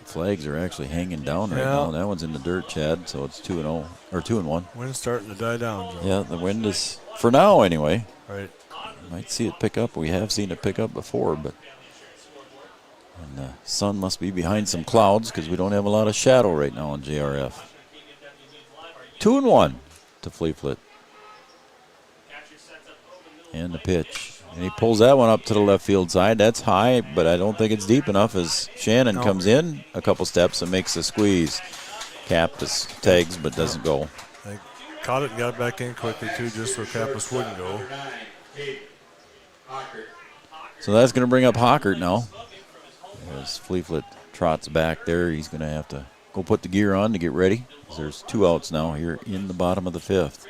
Flags are actually hanging down right now. That one's in the dirt, Chad, so it's 2-0 or 2-1. Wind's starting to die down, Joe. Yeah, the wind is, for now anyway. Right. Might see it pick up. We have seen it pick up before, but and the sun must be behind some clouds because we don't have a lot of shadow right now on JRF. 2-1 to Fleetfoot. And the pitch. And he pulls that one up to the left field side. That's high, but I don't think it's deep enough as Shannon comes in a couple steps and makes a squeeze. Kappas tags but doesn't go. They caught it and got it back in quickly, too, just so Kappas wouldn't go. So that's going to bring up Hawkert now. As Fleetfoot trots back there, he's going to have to go put the gear on to get ready. There's 2 outs now here in the bottom of the fifth.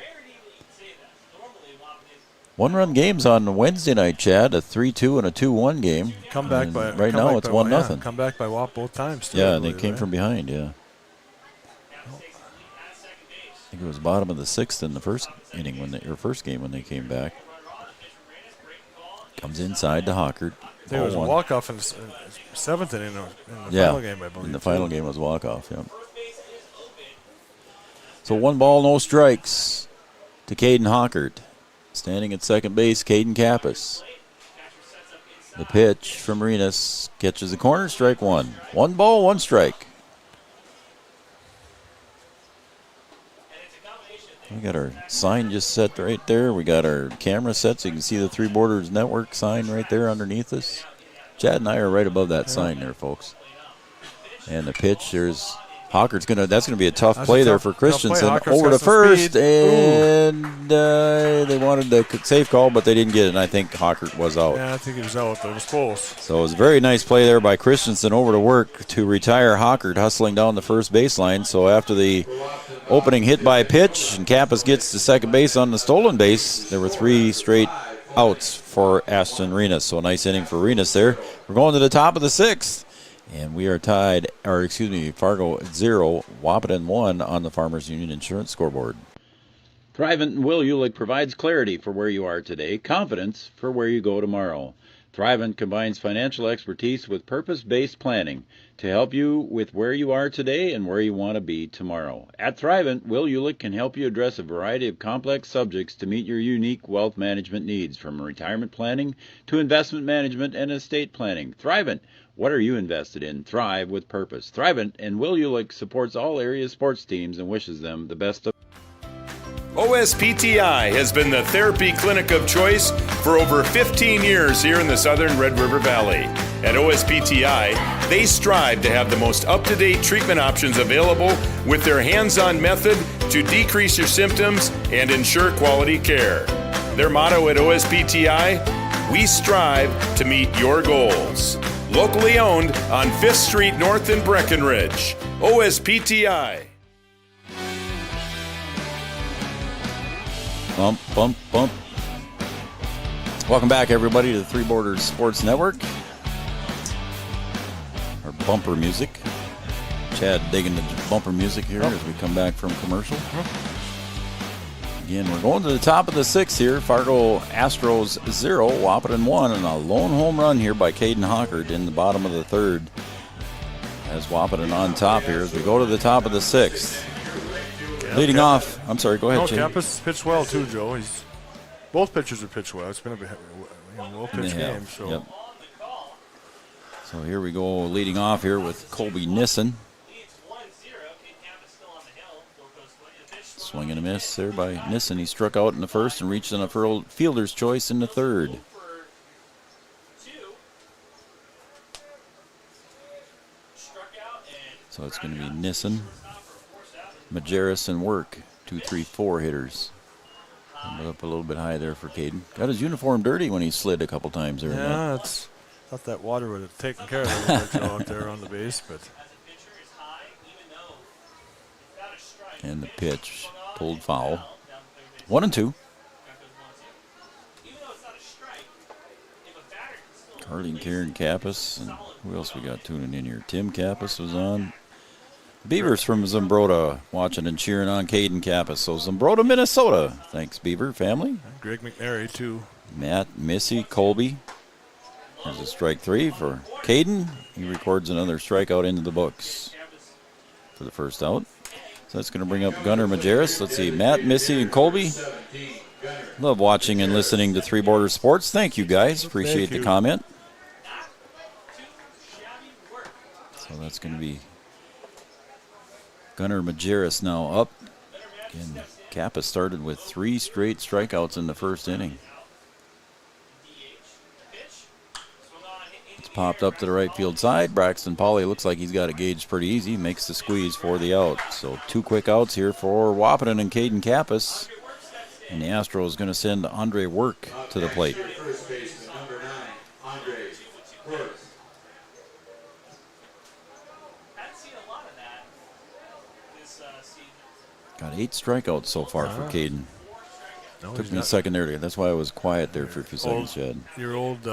1-run games on Wednesday night, Chad. A 3-2 and a 2-1 game. Right now it's 1-0. Come back by Wap both times. Yeah, and they came from behind. Yeah. I think it was bottom of the 6th in the first inning first game when they came back. Comes inside to Hawkert. There was a walk-off in the 7th inning in the final game, I believe. In the final game was walk-off, yeah. So 1 ball, no strikes to Caden Hawkert. Standing at second base, Caden Kappas. The pitch from Renus catches the corner, strike 1. 1 ball, 1 strike. We got our sign just set right there. We got our camera set so you can see the Three Borders Network sign right there underneath us. Chad and I are right above that sign there, folks. And the pitch, there's Hawkert's that's gonna be a tough play there for Christensen. Over to first, and they wanted the safe call, but they didn't get it, and I think Hawkert was out. Yeah, I think he was out. It was close. So it was a very nice play there by Christensen over to work to retire Hawkert hustling down the first baseline. So after the opening hit by pitch, and Kappas gets to second base on the stolen base, there were 3 straight outs for Ashton Renus. So a nice inning for Renus there. We're going to the top of the 6th. And we are tied, Fargo 0, Wahpeton 1 on the Farmers Union Insurance scoreboard. Thrivent and Will Ulick provides clarity for where you are today, confidence for where you go tomorrow. Thrivent combines financial expertise with purpose-based planning to help you with where you are today and where you want to be tomorrow. At Thrivent, Will Ulick can help you address a variety of complex subjects to meet your unique wealth management needs, from retirement planning to investment management and estate planning. Thrivent. What are you invested in? Thrive with purpose. Thrivent and Will Ulick supports all area sports teams and wishes them the best of. OSPTI has been the therapy clinic of choice for over 15 years here in the southern Red River Valley. At OSPTI, they strive to have the most up-to-date treatment options available with their hands-on method to decrease your symptoms and ensure quality care. Their motto at OSPTI, we strive to meet your goals. Locally owned on 5th Street North in Breckenridge. OSPTI. Bump, bump, bump. Welcome back, everybody, to the Three Borders Sports Network. Our bumper music. Chad digging the bumper music here as we come back from commercial. Again, we're going to the top of the 6th here. Fargo Astros 0, Wahpeton 1, and a lone home run here by Caden Hawkert in the bottom of the 3rd. As Wahpeton on top here as we go to the top of the 6th. Leading off, I'm sorry, go ahead, Jay. Kappas pitched well too, Joe. Both pitchers have pitched well. It's been a well-pitched game. So. Yep. So here we go, leading off here with Colby Nissin. Swing and a miss there by Nissin. He struck out in the first and reached on a fielder's choice in the third. So it's going to be Nissin, Majerus, and Work. 2, 3, 4 hitters. Up a little bit high there for Caden. Got his uniform dirty when he slid a couple times there. Yeah, thought that water would have taken care of it out there on the base, but. And the pitch pulled foul. 1-2. Carly Karen Kappas. And who else we got tuning in here? Tim Kappas was on. Beavers from Zumbrota watching and cheering on Caden Kappas. So Zumbrota, Minnesota. Thanks, Beaver family. Greg McNary, too. Matt, Missy, Colby. There's a strike 3 for Caden. He records another strikeout into the books for the first out. So that's going to bring up Gunnar Majerus. Let's see, Matt, Missy, and Colby. Love watching and listening to Three Border Sports. Thank you, guys. Appreciate the comment. So that's going to be Gunnar Majerus now up. Again, Kappa started with 3 straight strikeouts in the first inning. It's popped up to the right field side. Braxton Pauly looks like he's got it gauged pretty easy. Makes the squeeze for the out. So 2 quick outs here for Wahpeton and Caden Kappas. And the Astros going to send Andre Work to the plate. Got 8 strikeouts so far for Caden. No, Took me a second there. That's why I was quiet there for a few seconds, Chad. Your old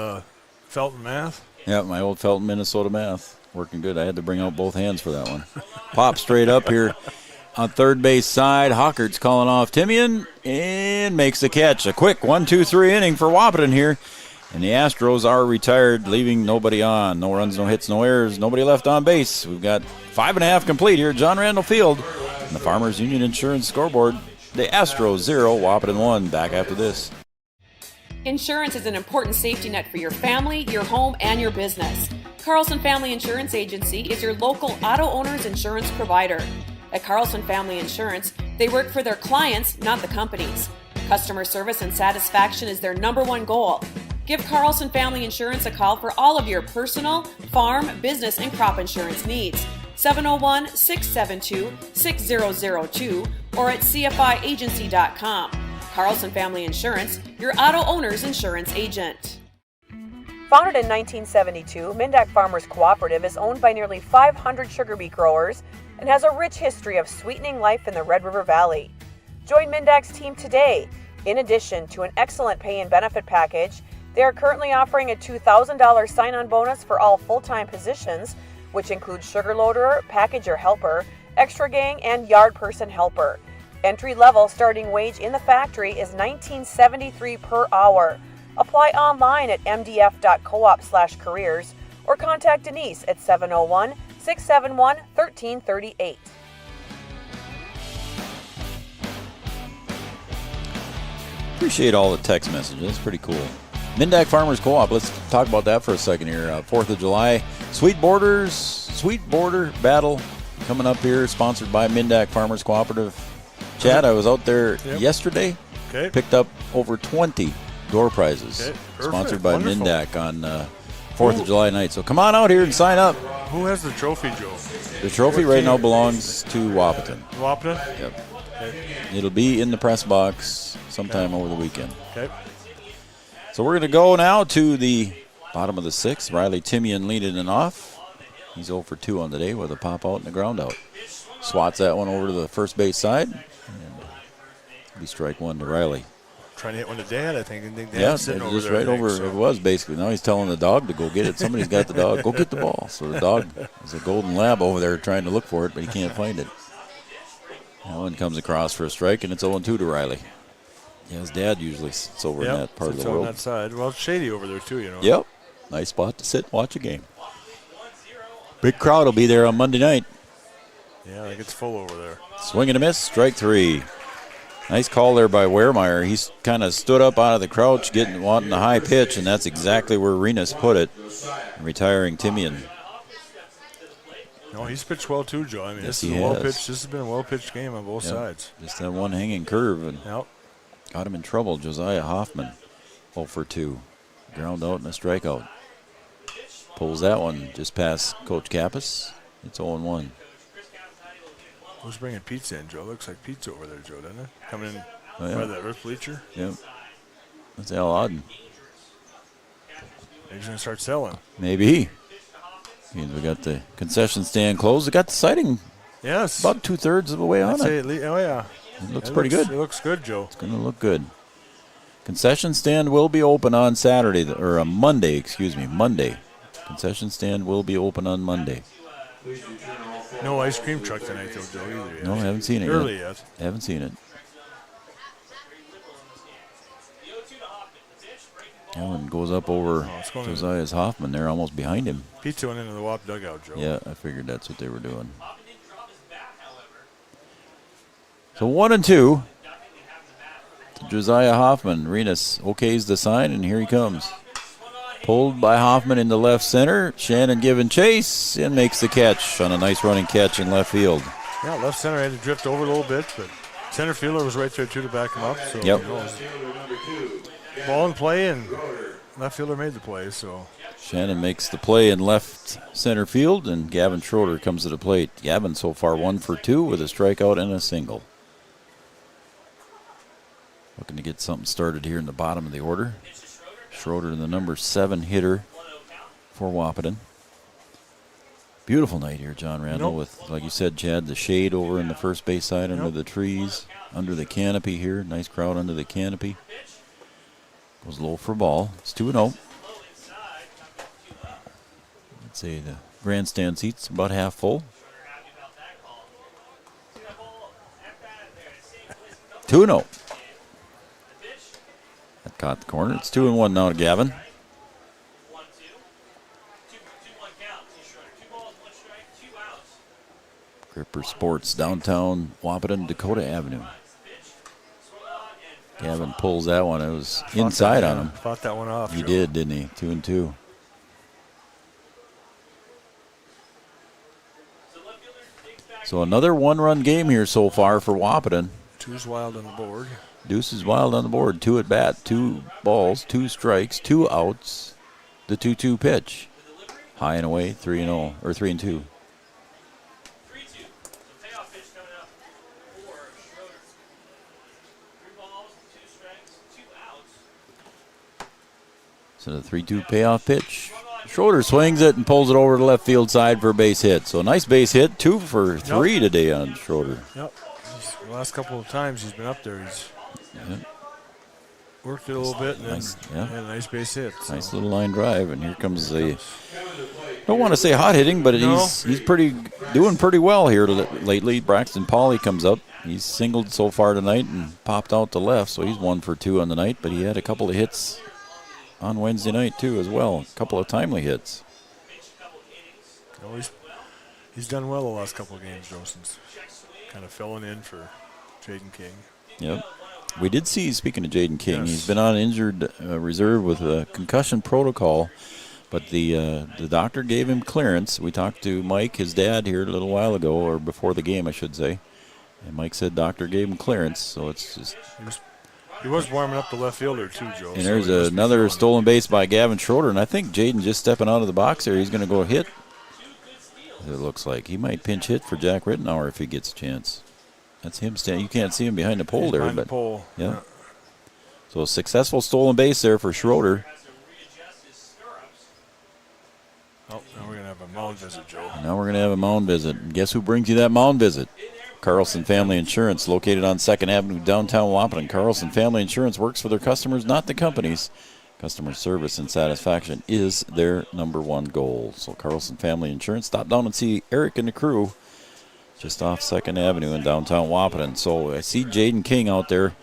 Felton math? Yeah, my old Felton, Minnesota math. Working good. I had to bring out both hands for that one. Pop straight up here on third base side. Hawkert's calling off Timian and makes the catch. A quick 1-2-3 inning for Wahpeton here. And the Astros are retired, leaving nobody on. No runs, no hits, no errors. Nobody left on base. We've got 5.5 complete here at John Randall Field. And the Farmers Union Insurance scoreboard, the Astros 0, Wahpeton 1. Back after this. Insurance is an important safety net for your family, your home, and your business. Carlson Family Insurance Agency is your local auto owner's insurance provider. At Carlson Family Insurance, they work for their clients, not the companies. Customer service and satisfaction is their #1 goal. Give Carlson Family Insurance a call for all of your personal, farm, business, and crop insurance needs. 701-672-6002 or at cfiagency.com. Carlson Family Insurance, your auto owner's insurance agent. Founded in 1972, Mindak Farmers Cooperative is owned by nearly 500 sugar beet growers and has a rich history of sweetening life in the Red River Valley. Join Mindak's team today. In addition to an excellent pay and benefit package, they are currently offering a $2,000 sign-on bonus for all full-time positions, which includes sugar loader, packager helper, extra gang, and yard person helper. Entry-level starting wage in the factory is $19.73 per hour. Apply online at mdf.coop/careers or contact Denise at 701-671-1338. Appreciate all the text messages. That's pretty cool. Mindak Farmers Co-op. Let's talk about that for a second here. 4th of July. Sweet Border Battle coming up here, sponsored by Mindak Farmers Cooperative. Chad, I was out there yesterday. Okay. Picked up over 20 door prizes. Okay. Sponsored by Wonderful. Mindak on 4th of July night. So come on out here and sign up. Who has the trophy, Joe? The trophy right now belongs to Wahpeton. Wahpeton? Yep. Okay. It'll be in the press box sometime over the weekend. Okay. So we're going to go now to the bottom of the 6th. Riley Timian leading it off. He's 0 for 2 on the day with a pop out and a ground out. Swats that one over to the first base side. And it'll be strike 1 to Riley. Trying to hit one to Dad, I think. And Dad's Yeah, sitting over just there, right over. It was basically. Now he's telling the dog to go get it. Somebody's got the dog. Go get the ball. So the dog is a golden lab over there trying to look for it, but he can't find it. That one comes across for a strike, and it's 0-2 to Riley. Yeah, his dad usually sits over in that part of the on world. that side. Well, it's shady over there, too, you know. Yep. Nice spot to sit and watch a game. Big crowd will be there on Monday night. Yeah, I think it's full over there. Swing and a miss, strike 3. Nice call there by Wehrmeyer. He's kind of stood up out of the crouch, wanting the high pitch, and that's exactly where Renas put it, retiring Timian. No, he's pitched well too, Joe. I mean, Yes, this is he a well has. pitched. This has been a well pitched game on both sides. Just that one hanging curve and Yep. got him in trouble. Josiah Hoffman, 0 for 2. Ground out and a strikeout. Pulls that one just past Coach Kappas. It's 0-1. Who's bringing pizza in, Joe? Looks like pizza over there, Joe, doesn't it? Coming in Oh, by that earth bleacher. Yep. That's Al Auden. He's going to start selling. Maybe. And we got the concession stand closed. We got the siding Yes. about 2/3 of the way on I'd say it. oh, yeah. It looks pretty good. It looks good, Joe. It's going to look good. Concession stand will be open on Saturday, or Monday, excuse me, Monday. Concession stand will be open on Monday. No ice cream truck tonight, though, Joe, either yet. No, I haven't seen it Early yet. yet. Haven't seen it. And goes up over Josiah's Hoffman there, almost behind him. Pizza went into the WAP dugout, Joe. Yeah, I figured that's what they were doing. So 1-2. Josiah Hoffman. Renus okays the sign, and here he comes. Pulled by Hoffman into left center. Shannon giving chase and makes the catch on a nice running catch in left field. Yeah, left center had to drift over a little bit, but center fielder was right there, too, to back him up. So, Yep. you know, ball in play, and left fielder made the play, so. Shannon makes the play in left center field, and Gavin Schroeder comes to the plate. Gavin so far 1 for 2 with a strikeout and a single. Looking to get something started here in the bottom of the order. Schroeder, the number 7 hitter for Wahpeton. Beautiful night here, John Randall, with, like you said, Chad, the shade over in the first base side under the trees, under the canopy here. Nice crowd under the canopy. Goes low for ball. It's 2-0. Let's say the grandstand seats about half full. 2-0. That caught the corner. It's 2-1 now to Gavin. Gripper Sports, downtown Wahpeton, Dakota Avenue. Gavin pulls that one. It was inside on him. Fought that one off. He Joe. did, didn't he? 2-2. So another one-run game here so far for Wahpeton. Two's wild on the board. Deuce is wild on the board. 2 at bat, 2 balls, 2 strikes, 2 outs. The 2-2 pitch. High and away, 3-0 or 3-2. So the 3-2 payoff pitch. Schroeder swings it and pulls it over to left field side for a base hit. So a nice base hit, 2 for 3 today on Schroeder. Yep. The last couple of times he's been up there, he's worked it a little bit and then had a nice base hit. So. Nice little line drive, and here comes the. Don't want to say hot hitting, but he's doing pretty well here lately. Braxton Pauly comes up. He's singled so far tonight and popped out to left, so he's 1 for 2 on the night. But he had a couple of hits on Wednesday night too, as well. A couple of timely hits. No, he's done well the last couple of games, Joe, since kind of filling in for Jaden King. Yep. We did see, speaking of Jaden King, he's been on injured reserve with a concussion protocol, but the doctor gave him clearance. We talked to Mike, his dad, here a little while ago, or before the game, I should say. And Mike said doctor gave him clearance, so it's just... He was warming up the left fielder, too, Joe. And there's another stolen base by Gavin Schroeder, and I think Jaden just stepping out of the box there. He's going to go hit. It looks like he might pinch hit for Jack Rittenauer if he gets a chance. That's him standing. You can't see him behind the pole. He's there, behind but the pole. Yeah. So a successful stolen base there for Schroeder. Oh, now we're going to have a mound visit, Joe. Now we're going to have a mound visit. And guess who brings you that mound visit? Carlson Family Insurance, located on 2nd Avenue, downtown Wahpeton. Carlson Family Insurance works for their customers, not the companies. Customer service and satisfaction is their #1 goal. So Carlson Family Insurance, stop down and see Eric and the crew just off 2nd Avenue in downtown Wahpeton. So I see Jaden King out there.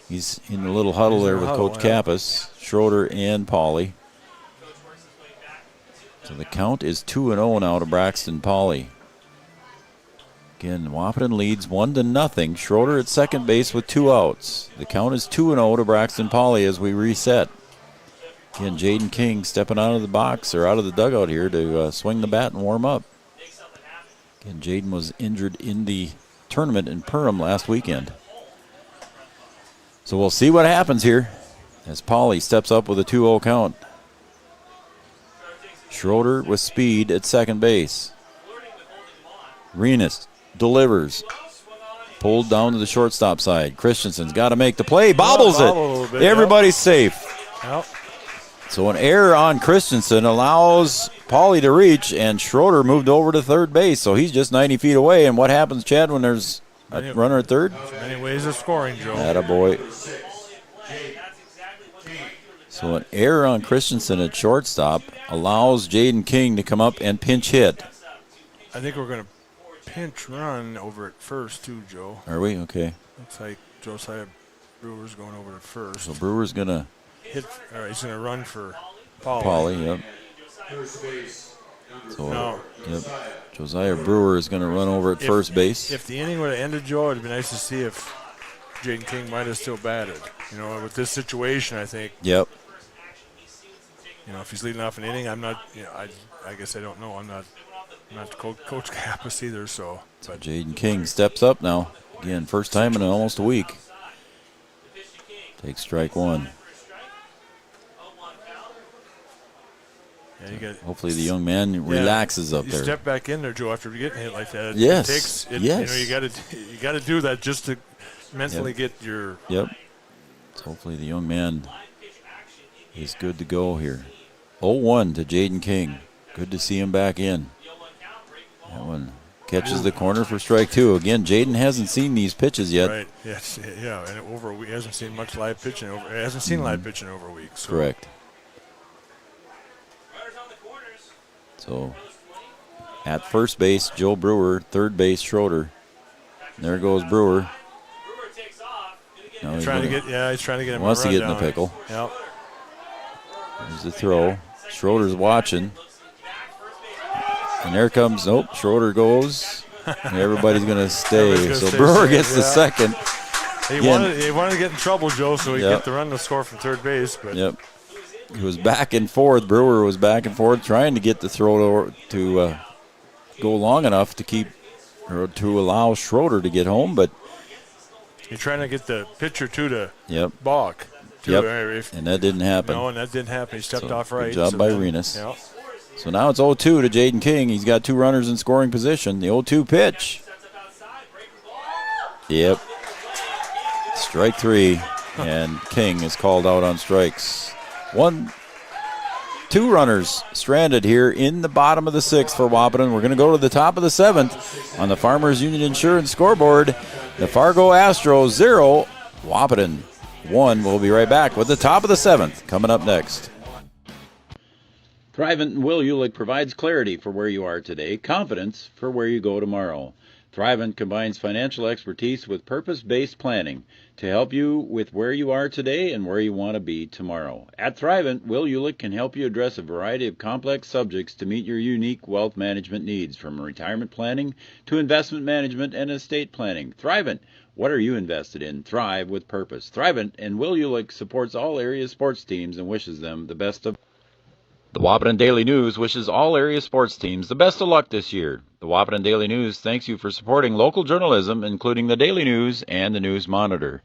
He's in a little huddle there with Coach Kappas, Schroeder, and Pauly. So the count is 2-0 now to Braxton Pauly. Again, Wahpeton leads 1-0. Schroeder at second base with 2 outs. The count is 2-0 to Braxton Pauly as we reset. Again, Jaden King stepping out of the box or out of the dugout here to swing the bat and warm up. And Jaden was injured in the tournament in Perham last weekend. So we'll see what happens here as Pauly steps up with a 2-0 count. Schroeder with speed at second base. Renus delivers. Pulled down to the shortstop side. Christensen's got to make the play. Bobbles it. Everybody's safe. Yep. So an error on Christensen allows Pauly to reach, and Schroeder moved over to third base. So he's just 90 feet away. And what happens, Chad, when there's a runner at third? Many ways of scoring, Joe. Attaboy. So an error on Christensen at shortstop allows Jaden King to come up and pinch hit. I think we're going to pinch run over at first, too, Joe. Are we? Okay. Looks like Josiah Brewer's going over to first. So Brewer's going to hit. All right, he's going to run for Pauly. Pauly, yep. So, yep. Josiah Brewer is going to run over at first base. If the inning would have ended, Joe, it'd be nice to see if Jaden King might have still batted. You know, with this situation, I think. Yep. You know, if he's leading off an inning, I'm not. You know, I guess I don't know. I'm not Coach Kappas either. So Jaden King steps up now. Again, first time in almost a week. Takes strike one. Yeah, hopefully the young man relaxes up there. You step back in there, Joe, after getting hit like that. Yes. You know, you got to do that just to mentally get your. Yep. So hopefully the young man is good to go here. 0-1 to Jaden King. Good to see him back in. That one catches the corner for strike two. Again, Jaden hasn't seen these pitches yet. Right. Yes. Yeah. And he hasn't seen much live pitching. He hasn't seen live pitching over a week. So. Correct. So at first base, Joe Brewer. Third base, Schroeder. There goes Brewer. He's trying to get him. Wants to get in the pickle. Yep. There's the throw. Schroeder's watching. And there comes, Schroeder goes. And everybody's going to stay. So Brewer gets the second. He wanted to get in trouble, Joe, so he could get the run to score from third base. But Yep. He was back and forth. Brewer was back and forth trying to get the throw to go long enough to allow Schroeder to get home, but he's trying to get the pitcher to balk. And that didn't happen. No, and that didn't happen. He stepped off right. Good job by Renus. Yep. So now it's 0-2 to Jaden King. He's got two runners in scoring position. The 0-2 pitch. Yep. Strike three, and King is called out on strikes. Two runners stranded here in the bottom of the sixth for Wahpeton. We're going to go to the top of the seventh on the Farmers Union Insurance scoreboard. The Fargo Astros 0, Wahpeton 1. We'll be right back with the top of the seventh coming up next. Thrivent and Will Ulick provides clarity for where you are today, confidence for where you go tomorrow. Thrivent combines financial expertise with purpose-based planning to help you with where you are today and where you want to be tomorrow. At Thrivent, Will Ulick can help you address a variety of complex subjects to meet your unique wealth management needs, from retirement planning to investment management and estate planning. Thrivent, what are you invested in? Thrive with purpose. Thrivent and Will Ulick supports all area sports teams and wishes them the best of. The Wahpeton Daily News wishes all area sports teams the best of luck this year. The Wahpeton Daily News thanks you for supporting local journalism, including the Daily News and the News Monitor.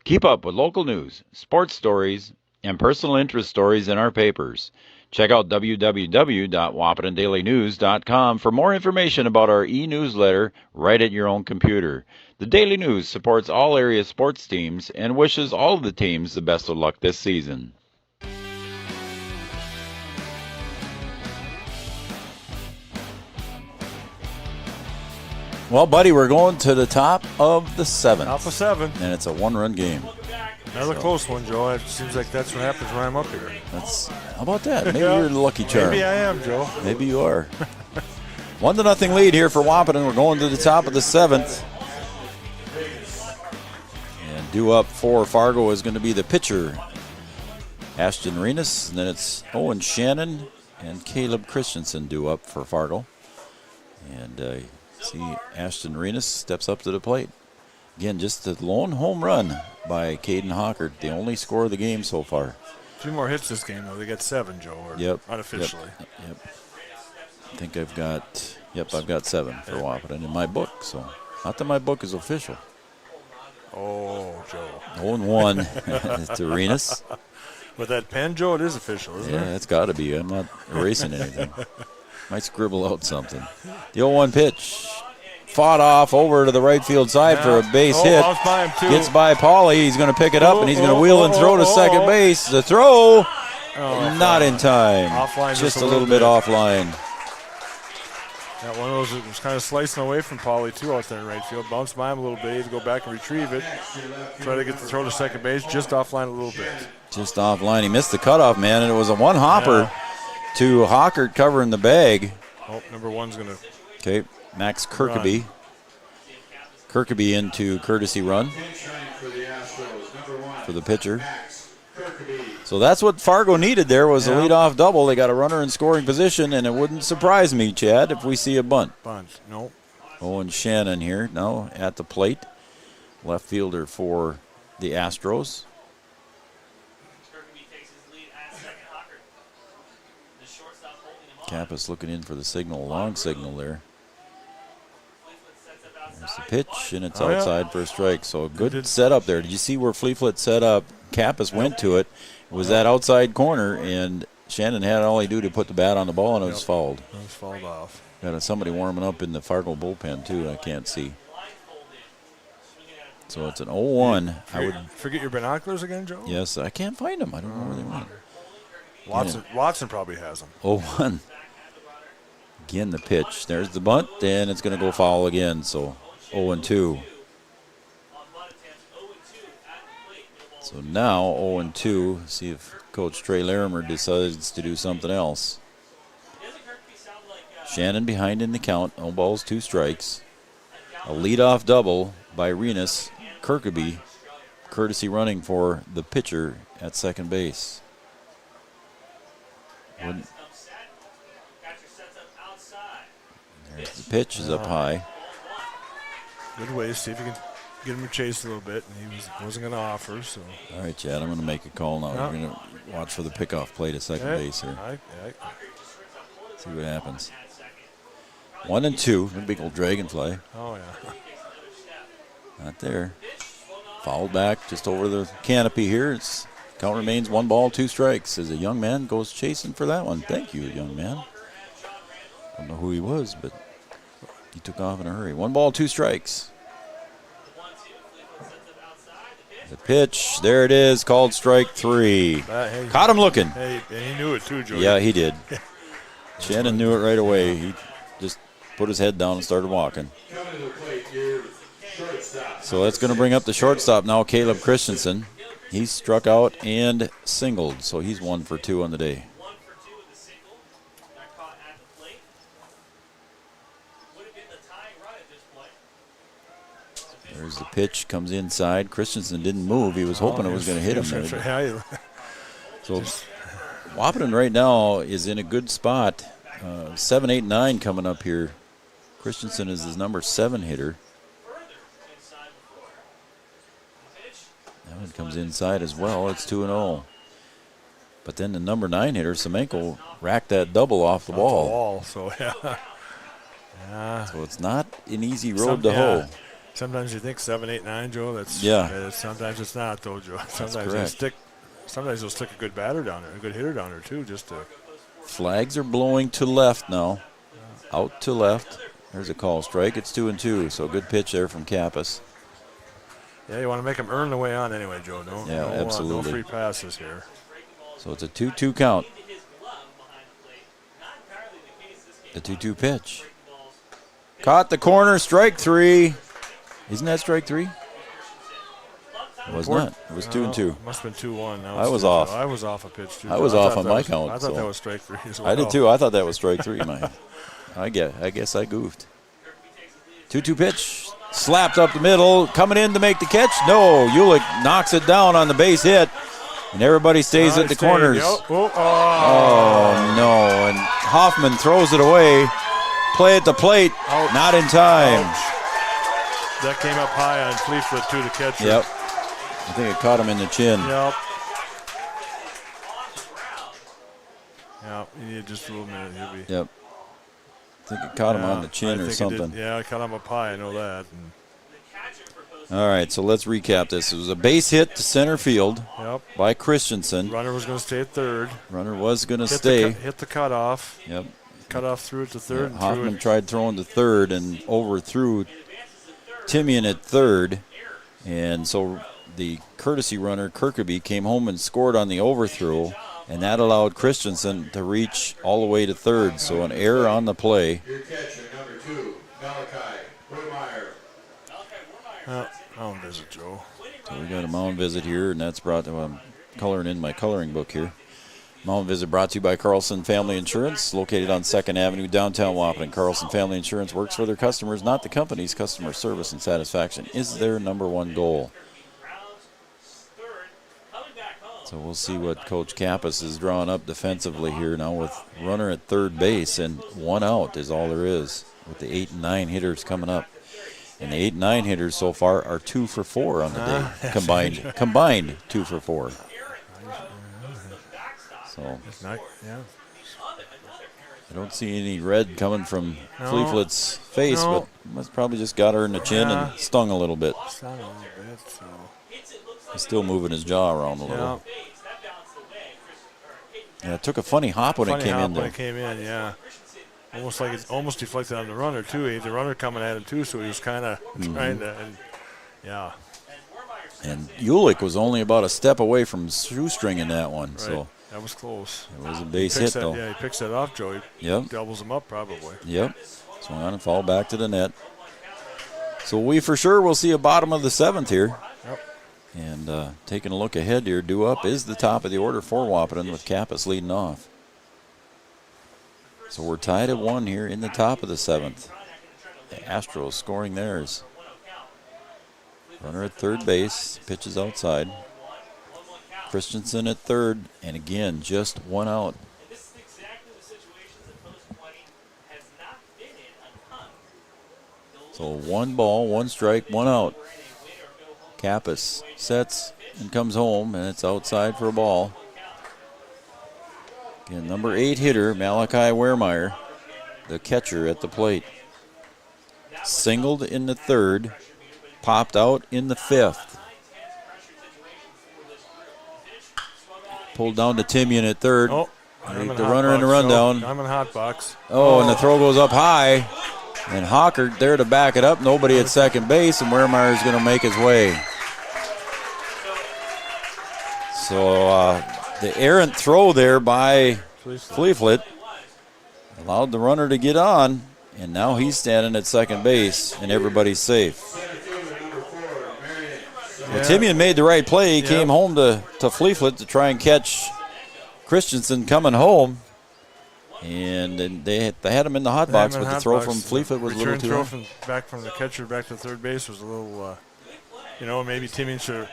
Keep up with local news, sports stories, and personal interest stories in our papers. Check out www.wahpetondailynews.com for more information about our e-newsletter right at your own computer. The Daily News supports all area sports teams and wishes all of the teams the best of luck this season. Well, buddy, we're going to the top of the seventh. Top of seven. And it's a one-run game. Another close one, Joe. It seems like that's what happens when I'm up here. How about that? Maybe you're the lucky charm. Maybe I am, Joe. Maybe you are. 1-0 lead here for Wahpeton. We're going to the top of the seventh. And due up for Fargo is going to be the pitcher, Ashton Renus. And then it's Owen Shannon and Caleb Christensen due up for Fargo. And see, Ashton Renus steps up to the plate. Again, just the lone home run by Caden Hockert, the only score of the game so far. 2 more hits this game, though. They got 7, Joe, unofficially. Yep. I think I've got Yep, I've got 7 for Wahpeton in my book. So not that my book is official. Oh, Joe. 0-1 to Renus. With that pen, Joe, it is official, isn't it? Yeah, it's got to be. I'm not erasing anything. Might scribble out something. The 0-1 pitch. Fought off over to the right field side for a base hit. By him too. Gets by Paulie. He's going to pick it up, and he's going to wheel and throw to second base. The throw, not in time. Offline just a little bit offline. That one of those that was kind of slicing away from Paulie, too, out there in right field. Bounced by him a little bit. He had to go back and retrieve it. Try to get the throw to second base, just offline a little bit. Just offline. He missed the cutoff, man, and it was a one-hopper to Hockert covering the bag. Oh, number 1's going to... Okay, Max Kirkeby. Kirkeby into courtesy run for the pitcher. So that's what Fargo needed there was a leadoff double. They got a runner in scoring position, and it wouldn't surprise me, Chad, if we see a bunt. No. Owen Shannon here now at the plate. Left fielder for the Astros. Kappas looking in for the signal, long signal there. There's the pitch, and it's outside for a strike. So a good setup there. Did you see where Fleetfoot set up? Kappas went to it. It was that outside corner, and Shannon had all he do to put the bat on the ball, and it was fouled. It was fouled off. Got somebody warming up in the Fargo bullpen, too. I can't see. So it's an 0-1. I would forget your binoculars again, Joe? Yes, I can't find them. I don't know where they went. Watson probably has them. 0-1. Again, the pitch. There's the bunt, and it's going to go foul again. So 0-2. So now 0-2. See if Coach Trey Larimer decides to do something else. Shannon behind in the count. 0 balls, 2 strikes. A leadoff double by Renus Kirkeby. Courtesy running for the pitcher at second base. There's the pitch is up high. Good way. See if you can get him to chase a little bit, and he wasn't going to offer. So. All right, Chad, I'm going to make a call now. We're going to watch for the pickoff play to second base here. See what happens. 1-2. A big old dragonfly. Oh, yeah. Not there. Fouled back just over the canopy here. Count remains 1 ball, 2 strikes as a young man goes chasing for that one. Thank you, young man. Don't know who he was, but he took off in a hurry. 1 ball, 2 strikes. The pitch, there it is, called strike 3. Caught him looking. Hey, and he knew it too, Joe. Yeah, he did. Shannon knew it right away. He just put his head down and started walking. So that's going to bring up the shortstop now, Caleb Christensen. He's struck out and singled, so he's 1 for 2 on the day. There's the pitch, comes inside. Christensen didn't move. He was hoping it was going to hit him. So Wahpeton right now is in a good spot. 7, 8, 9 coming up here. Christensen is his number 7 hitter. That one comes inside as well. It's 2-0. But then the number 9 hitter, Semenko, racked that double off the ball. So So it's not an easy road to hoe. Sometimes you think 7, 8, 9, Joe. Sometimes it's not, though, Joe. Sometimes they'll stick a good batter down there, a good hitter down there too, just to. Flags are blowing to left now. Out to left. There's a call strike. It's 2-2. So good pitch there from Kappas. Yeah, you want to make them earn the way on anyway, Joe. Absolutely. No free passes here. So it's a 2-2 count. The 2-2 pitch. Caught the corner, strike 3. Isn't that strike 3? It was not. It was 2-2. Must have been 2-1. I was off. I was off a pitch too. I was off on my count. I thought that was strike 3 as well. I did too. I thought that was strike 3. I guess I goofed. 2-2 pitch. Slapped up the middle. Coming in to make the catch. No. Ulick knocks it down on the base hit. And everybody stays at the corners. Oh, no. And Hoffman throws it away. Play at the plate. Not in time. That came up high on Fleetfoot, too, the catcher. Yep. I think it caught him in the chin. Yep. Yeah, you need just a little minute. Yep. I think it caught him on the chin or something. Yeah, I caught him up high. I know that. All right, so let's recap this. It was a base hit to center field by Christensen. Runner was going to stay at third. Runner was going to stay. Hit the cutoff. Yep. Cutoff threw it to third. Yeah, Hoffman tried throwing to third and overthrew Timian at third. And so the courtesy runner, Kirkaby, came home and scored on the overthrow, and that allowed Christensen to reach all the way to third. So an error on the play. Your catcher, number 2, Malachi Whitmire. Mound visit, Joe. So we got a mound visit here, and that's brought to I'm coloring in my coloring book here. Mound visit brought to you by Carlson Family Insurance, located on 2nd Avenue, downtown Wahpeton. Carlson Family Insurance works for their customers, not the company's. Customer service and satisfaction is their number one goal. So we'll see what Coach Kappas is drawing up defensively here now with runner at third base, and 1 out is all there is with the 8 and 9 hitters coming up. And the 8 and 9 hitters so far are 2 for 4 on the day. Combined 2 for 4. So I don't see any red coming from Fleetfoot's face, but that's probably just got her in the chin and stung a little bit. He's still moving his jaw around a little. Yeah, it took a funny hop when it came in there. Almost like it almost deflected on the runner, too. He had the runner coming at him, too, so he was kind of trying to, And Ulick was only about a step away from shoestringing that one. Right. So that was close. It was a base hit, though. Yeah, he picks that off, Joey. Yep. Doubles him up, probably. Yep. Swung on and fall back to the net. So we for sure will see a bottom of the 7th here. Yep. And taking a look ahead here, due up is the top of the order for Wahpeton with Kappas leading off. So we're tied at 1 here in the top of the 7th. The Astros scoring theirs. Runner at third base, pitches outside. Christensen at third, and again, just 1 out. So 1 ball, 1 strike, 1 out. Kappas sets and comes home, and it's outside for a ball. Again, number 8 hitter, Malachi Wehrmeyer, the catcher at the plate. Singled in the 3rd, popped out in the 5th. Pulled down to Timian at 3rd. Oh, the runner in the rundown. I'm in hot box. Oh, and the throw goes up high. And Hockert there to back it up. Nobody at second base, and Wehrmeyer is going to make his way. So the errant throw there by Fleetfoot allowed the runner to get on, and now he's standing at second base, and everybody's safe. Well, Timian made the right play. He came home to Fleetfoot to try and catch Christensen coming home, and they had him in the hot box, but the throw from Fleetfoot was a little too throw high. back from the catcher back to third base was a little, maybe Timian should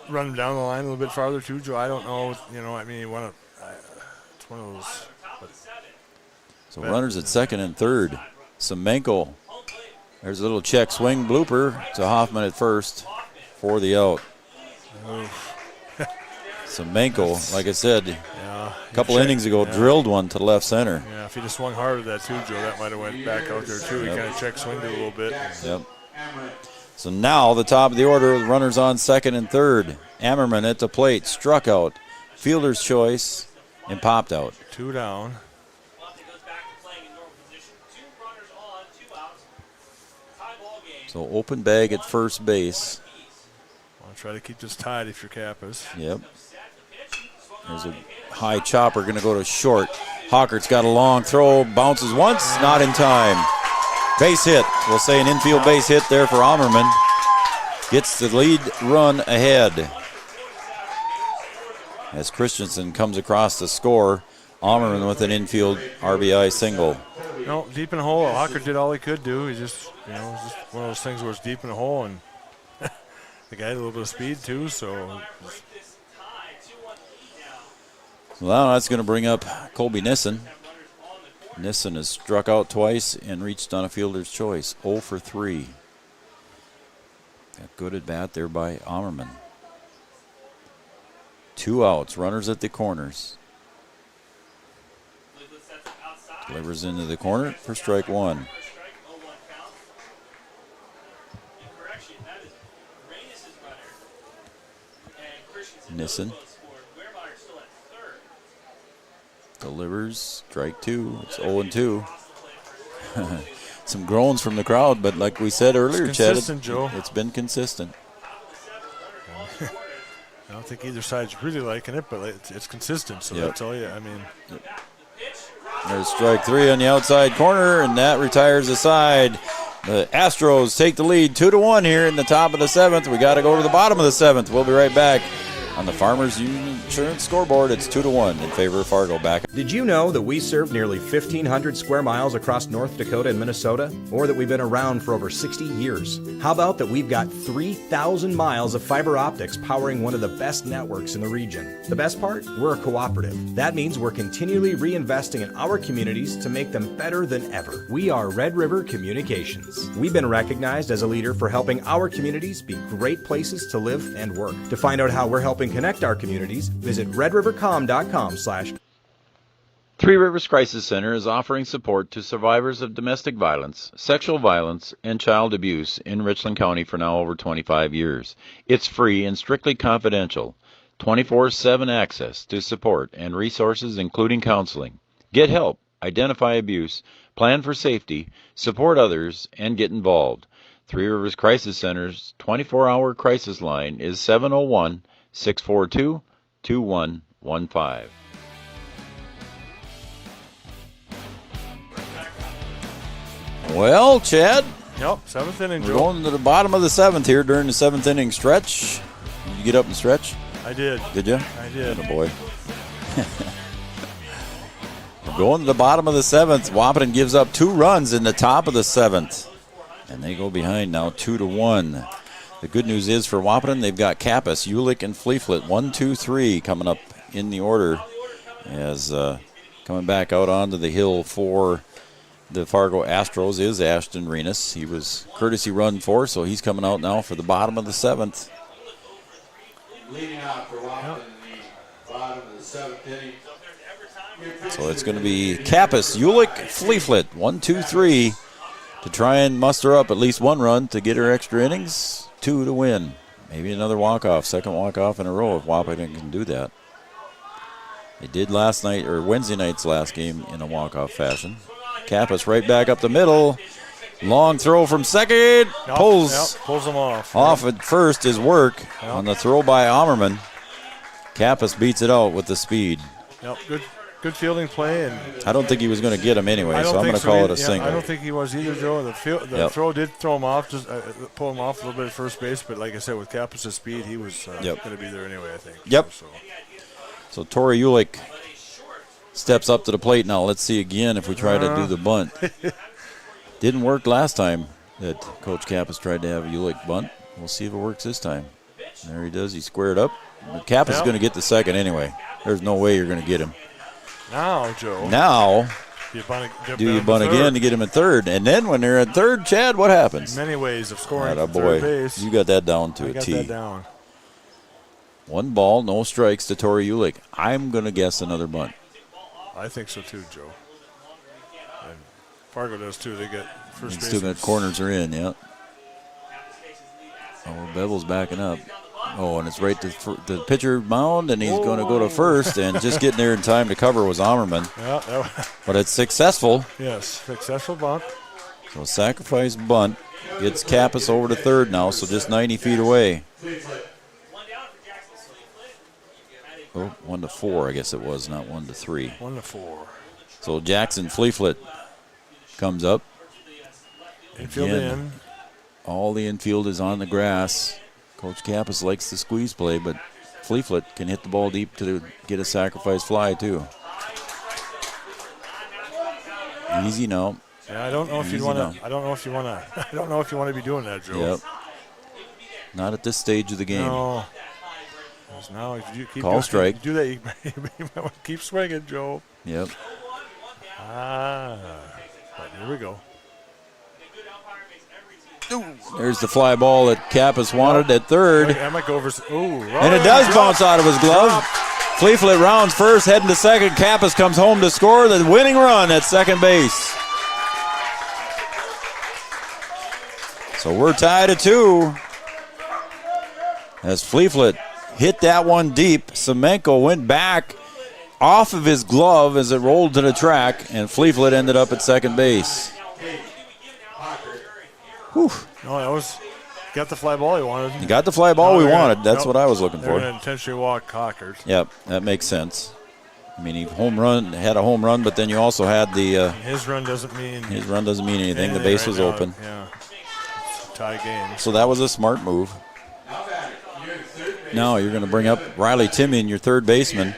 run him down the line a little bit farther too, Joe. I don't know. It's one of those. So runners at second and third. Semenko. There's a little check swing blooper to Hoffman at first for the out. Semenko, like I said, a couple innings ago, drilled one to left center. Yeah, if he just swung hard at that too, Joe, that might have went back out there too. He kind of check swinged it a little bit. Yep. So now the top of the order, runners on second and third. Ammerman at the plate, struck out. Fielder's choice, and popped out. 2 down. So open bag at first base. Want to try to keep this tied if you're Kappas. Yep. There's a high chopper going to go to short. Hockert's got a long throw, bounces once, not in time. Base hit. We'll say an infield base hit there for Ammerman. Gets the lead run ahead. As Christensen comes across the score, Ammerman with an infield RBI single. No, deep in the hole. Hocker did all he could do. He just, it was just one of those things where it's deep in the hole, and the guy had a little bit of speed too, so. Well, that's going to bring up Colby Nissin. Nissin has struck out twice and reached on a fielder's choice. 0 for 3. Got good at bat there by Ammerman. 2 outs, runners at the corners. Delivers into the corner for strike one. Nissin delivers, strike two. It's 0-2. Some groans from the crowd, but like we said earlier, Chad, it's been consistent. I don't think either side's really liking it, but it's consistent, so that's all I mean. There's strike three on the outside corner, and that retires the side. The Astros take the lead 2-1 here in the top of the seventh. We got to go to the bottom of the seventh. We'll be right back. On the Farmers Union Insurance scoreboard, it's 2-1 in favor of Fargo. Back. Did you know that we serve nearly 1,500 square miles across North Dakota and Minnesota? Or that we've been around for over 60 years? How about that we've got 3,000 miles of fiber optics powering one of the best networks in the region? The best part? We're a cooperative. That means we're continually reinvesting in our communities to make them better than ever. We are Red River Communications. We've been recognized as a leader for helping our communities be great places to live and work. To find out how we're helping connect our communities, visit redrivercom.com/. Three Rivers Crisis Center is offering support to survivors of domestic violence, sexual violence, and child abuse in Richland County for now over 25 years. It's free and strictly confidential. 24/7 access to support and resources including counseling. Get help, identify abuse, plan for safety, support others, and get involved. Three Rivers Crisis Center's 24-hour crisis line is 701-642-2115. Well, Chad. Yep, seventh inning, We're Joe. going to the bottom of the seventh here during the seventh inning stretch. Did you get up and stretch? I did. Did you? I did. Oh, boy. We're going to the bottom of the seventh. Wahpeton gives up 2 runs in the top of the seventh. And they go behind now 2-1. The good news is for Wahpeton, they've got Kappas, Ulick, and Fleeflet. 1, 2, 3 coming up in the order as coming back out onto the hill for the Fargo Astros is Ashton Renus. He was courtesy run for, so he's coming out now for the bottom of the seventh. Leading out for Wahpeton in the bottom of the seventh inning. So it's going to be Kappas, Ulick, Fleeflet, 1, 2, 3 to try and muster up at least 1 run to get her extra innings, 2 to win. Maybe another walk-off, second walk-off in a row if Wahpeton can do that. They did last night, or Wednesday night's last game in a walk-off fashion. Kappas right back up the middle. Long throw from second. Pulls them off. Off at first is work on the throw by Ammerman. Kappas beats it out with the speed. Yep, good fielding play. And I don't think he was going to get him anyway, so I'm going to call it a single. I don't think he was either, Joe. The throw did throw him off, just pull him off a little bit at first base, but like I said, with Kappas' speed, he was going to be there anyway, I think. Yep. So Tori Ulick steps up to the plate now. Let's see again if we try to do the bunt. Didn't work last time that Coach Kappas tried to have Ulick bunt. We'll see if it works this time. There he does. He squared up. But Kappas is going to get the second anyway. There's no way you're going to get him. Now, Joe. Now, do you bunt again to get him at third. And then when they're at third, Chad, what happens? Many ways of scoring at third base. You got that down to a T. That down. 1 ball, no strikes to Tori Ulick. I'm going to guess another bunt. I think so too, Joe. And Fargo does too. They get first base. 2 minute corners are in, yeah. Oh, Bevel's backing up. Oh, and it's right to the pitcher mound, and he's going to go to first, and just getting there in time to cover was Ammerman. Yeah. But it's successful. Yes, successful bunt. So sacrifice bunt gets Kappas over to third now, so just 90 feet away. Oh, 1-4, I guess it was, not 1-3. 1-4. So Jackson Fleeflet comes up. Infield in. All the infield is on the grass. Coach Kappas likes the squeeze play, but Fleeflet can hit the ball deep to get a sacrifice fly too. Easy now. Yeah, I don't know if you want to. I don't know if you want to. I don't know if you want to be doing that, Joe. Yep. Not at this stage of the game. No. Now, if you keep call strike. Do that. You might want to keep swinging, Joe. Yep. But here we go. There's the fly ball that Kappas wanted at third. I might go over. And it does bounce out of his glove. Fleeflet rounds first, heading to second. Kappas comes home to score the winning run at second base. So we're tied at 2. As Fleeflet hit that one deep, Semenko went back off of his glove as it rolled to the track, and Fleeflet ended up at second base. Whew. No, that was got the fly ball he wanted. He got the fly ball we wanted. That's what I was looking for. They're going to intentionally walk Cockers. Yep, that makes sense. I mean, he had a home run, but then you also had the. His run doesn't mean anything. The base was open. Yeah, it's a tie game. So that was a smart move. Now you're going to bring up Riley Timian, your third baseman,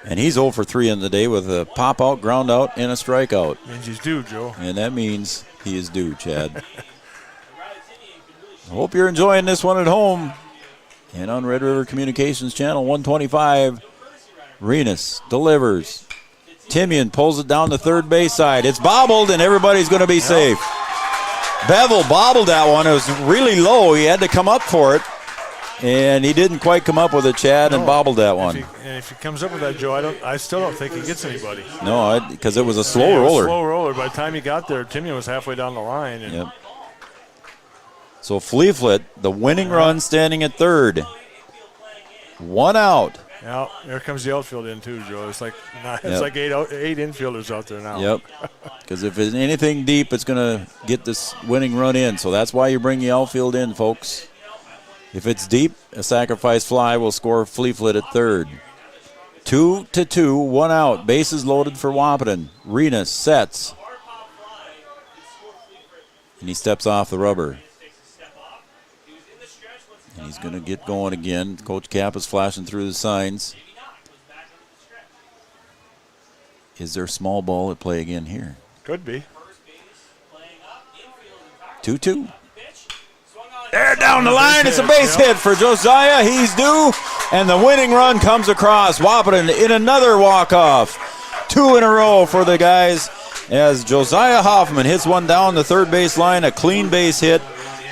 and he's 0 for 3 in the day with a pop out, ground out, and a strikeout. Means he's due, Joe. And that means he is due, Chad. I hope you're enjoying this one at home. And on Red River Communications Channel 125, Renus delivers. Timian pulls it down the third base side. It's bobbled, and everybody's going to be safe. Bevel bobbled that one. It was really low. He had to come up for it, and he didn't quite come up with it, Chad, and bobbled that one. If he comes up with that, Joe, I still don't think he gets anybody. No, because it was a slow roller. Slow roller. By the time he got there, Timian was halfway down the line. And yep. So Fleeflet, the winning run, standing at third. 1 out. Now, there comes the outfield in too, Joe. It's like like eight infielders out there now. Yep. Because if it's anything deep, it's going to get this winning run in. So that's why you bring the outfield in, folks. If it's deep, a sacrifice fly will score Fleeflet at third. 2-2, 1 out. Bases loaded for Wahpeton. Renus sets. And he steps off the rubber. And he's going to get going again. Coach Cap is flashing through the signs. Is there small ball at play again here? Could be. 2-2. There down the line. It's a base hit for Josiah. He's due. And the winning run comes across. Wahpeton in another walk-off. 2 in a row for the guys as Josiah Hoffman hits one down the third base line. A clean base hit.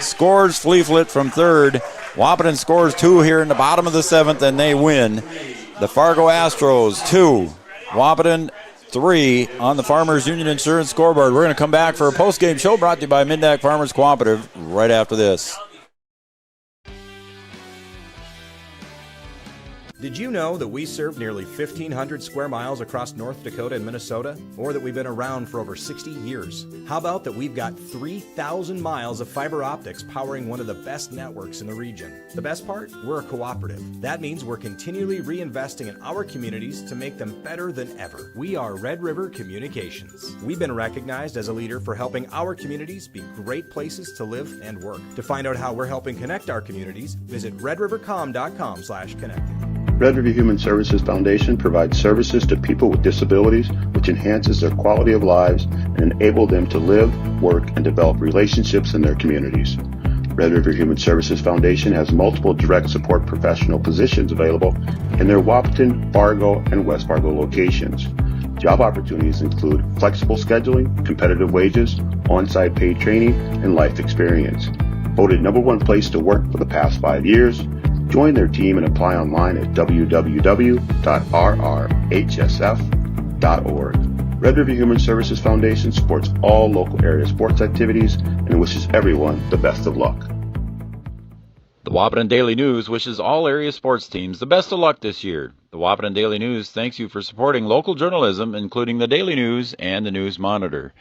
Scores Fleeflet from third. Wahpeton scores 2 here in the bottom of the 7th, and they win. The Fargo Astros 2, Wahpeton 3 on the Farmers Union Insurance scoreboard. We're going to come back for a post-game show brought to you by Mindak Farmers Cooperative right after this. Did you know that we serve nearly 1,500 square miles across North Dakota and Minnesota? Or that we've been around for over 60 years? How about that we've got 3,000 miles of fiber optics powering one of the best networks in the region? The best part? We're a cooperative. That means we're continually reinvesting in our communities to make them better than ever. We are Red River Communications. We've been recognized as a leader for helping our communities be great places to live and work. To find out how we're helping connect our communities, visit redrivercom.com/connect. Red River Human Services Foundation provides services to people with disabilities, which enhances their quality of lives and enable them to live, work, and develop relationships in their communities. Red River Human Services Foundation has multiple direct support professional positions available in their Wahpeton, Fargo, and West Fargo locations. Job opportunities include flexible scheduling, competitive wages, on-site paid training, and life experience. Voted #1 place to work for the past 5 years. Join their team and apply online at www.rrhsf.org. Red River Human Services Foundation supports all local area sports activities and wishes everyone the best of luck. The Wahpeton Daily News wishes all area sports teams the best of luck this year. The Wahpeton Daily News thanks you for supporting local journalism, including the Daily News and the News Monitor.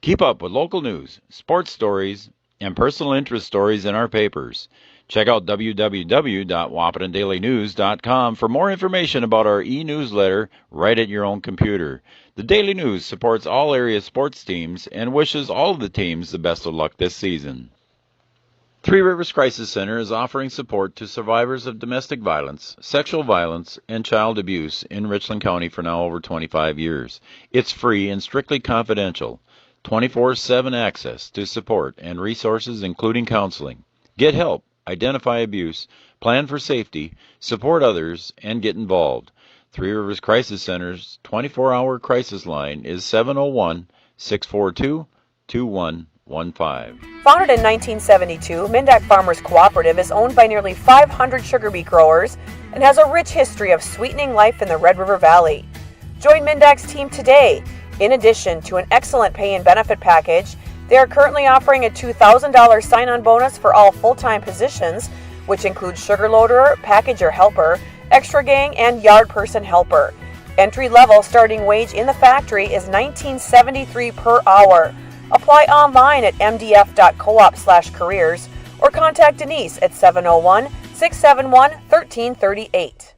Keep up with local news, sports stories, and personal interest stories in our papers. Check out www.wahpetondailynews.com for more information about our e-newsletter right at your own computer. The Daily News supports all area sports teams and wishes all of the teams the best of luck this season. Three Rivers Crisis Center is offering support to survivors of domestic violence, sexual violence, and child abuse in Richland County for now over 25 years. It's free and strictly confidential. 24/7 access to support and resources including counseling. Get help. Identify abuse, plan for safety, support others, and get involved. Three Rivers Crisis Center's 24-hour crisis line is 701-642-21 Founded in 1972, Mindak Farmers Cooperative is owned by nearly 500 sugar beet growers and has a rich history of sweetening life in the Red River Valley. Join Mindak's team today. In addition to an excellent pay and benefit package, they are currently offering a $2,000 sign-on bonus for all full-time positions, which includes sugar loader, packager helper, extra gang, and yard person helper. Entry-level starting wage in the factory is $19.73 per hour. Apply online at mdf.coop/careers or contact Denise at 701-671-1338.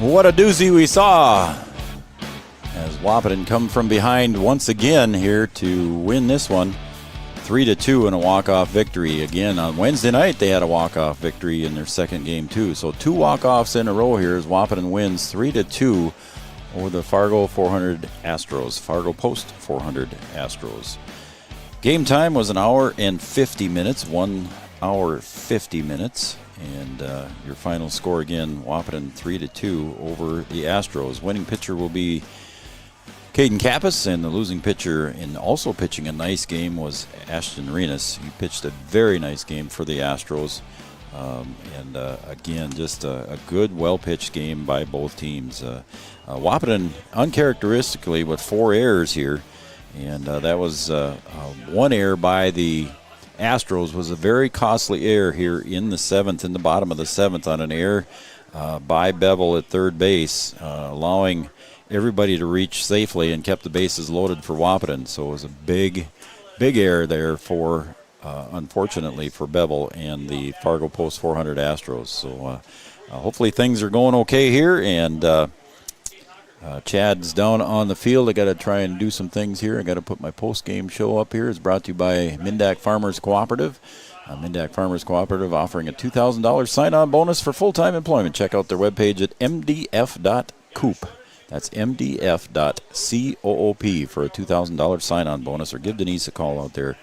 What a doozy we saw as Wahpeton come from behind once again here to win this one. 3-2 in a walk-off victory. Again, on Wednesday night, they had a walk-off victory in their second game, too. So 2 walk-offs in a row here as Wahpeton wins 3-2 over the Fargo 400 Astros. Fargo Post 400 Astros. Game time was 1 hour and 50 minutes. 1 hour 50 minutes. And your final score again, Wahpeton 3-2 over the Astros. Winning pitcher will be Caden Kappas, and the losing pitcher, and also pitching a nice game, was Ashton Renas. He pitched a very nice game for the Astros. Again, just a good, well-pitched game by both teams. Wahpeton, uncharacteristically, with 4 errors here. And that was 1 error by the Astros, was a very costly error here in the 7th, in the bottom of the 7th, on an error by Bevel at third base, allowing everybody to reach safely and kept the bases loaded for Wahpeton. So it was a big error there for, unfortunately, for Bevel and the Fargo Post 400 Astros. So hopefully things are going okay here, and Chad's down on the field. I got to try and do some things here. I got to put my post-game show up here. It's brought to you by Mindak Farmers Cooperative. Mindak Farmers Cooperative offering a $2,000 sign-on bonus for full-time employment. Check out their webpage at mdf.coop. That's mdf.coop for a $2,000 sign-on bonus, or give Denise a call out there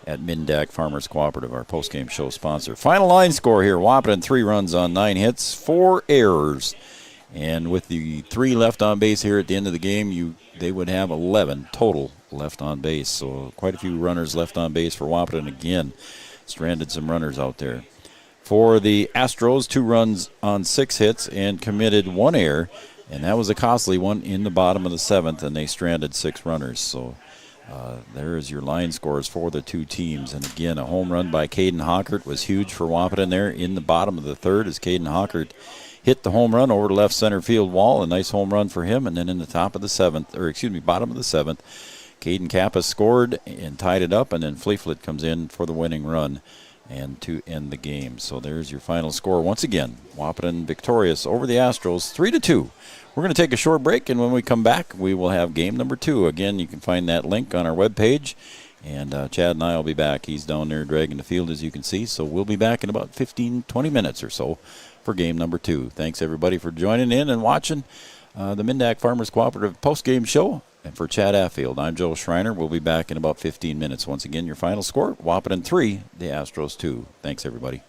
at Mindak Farmers Cooperative, our post-game show sponsor. Final line score here, Wahpeton 3 runs on 9 hits, 4 errors. And with the 3 left on base here at the end of the game, they would have 11 total left on base. So quite a few runners left on base for Wahpeton. Again, stranded some runners out there. For the Astros, 2 runs on 6 hits and committed 1 error. And that was a costly one in the bottom of the 7th, and they stranded 6 runners. So there is your line scores for the 2 teams. And again, a home run by Caden Hockert was huge for Wahpeton there in the bottom of the 3rd, as Caden Hockert hit the home run over the left center field wall. A nice home run for him. And then in the bottom of the 7th, Caden Kappa scored and tied it up, and then Fleeflet comes in for the winning run and to end the game. So there's your final score. Once again, Wahpeton victorious over the Astros 3-2. We're going to take a short break, and when we come back, we will have game number 2. Again, you can find that link on our webpage, and Chad and I will be back. He's down there dragging the field, as you can see, so we'll be back in about 15-20 minutes or so for game number 2. Thanks, everybody, for joining in and watching the Mindak Farmers Cooperative post-game show. And for Chad Affield, I'm Joe Schreiner. We'll be back in about 15 minutes. Once again, your final score, Wahpeton 3, the Astros 2. Thanks, everybody.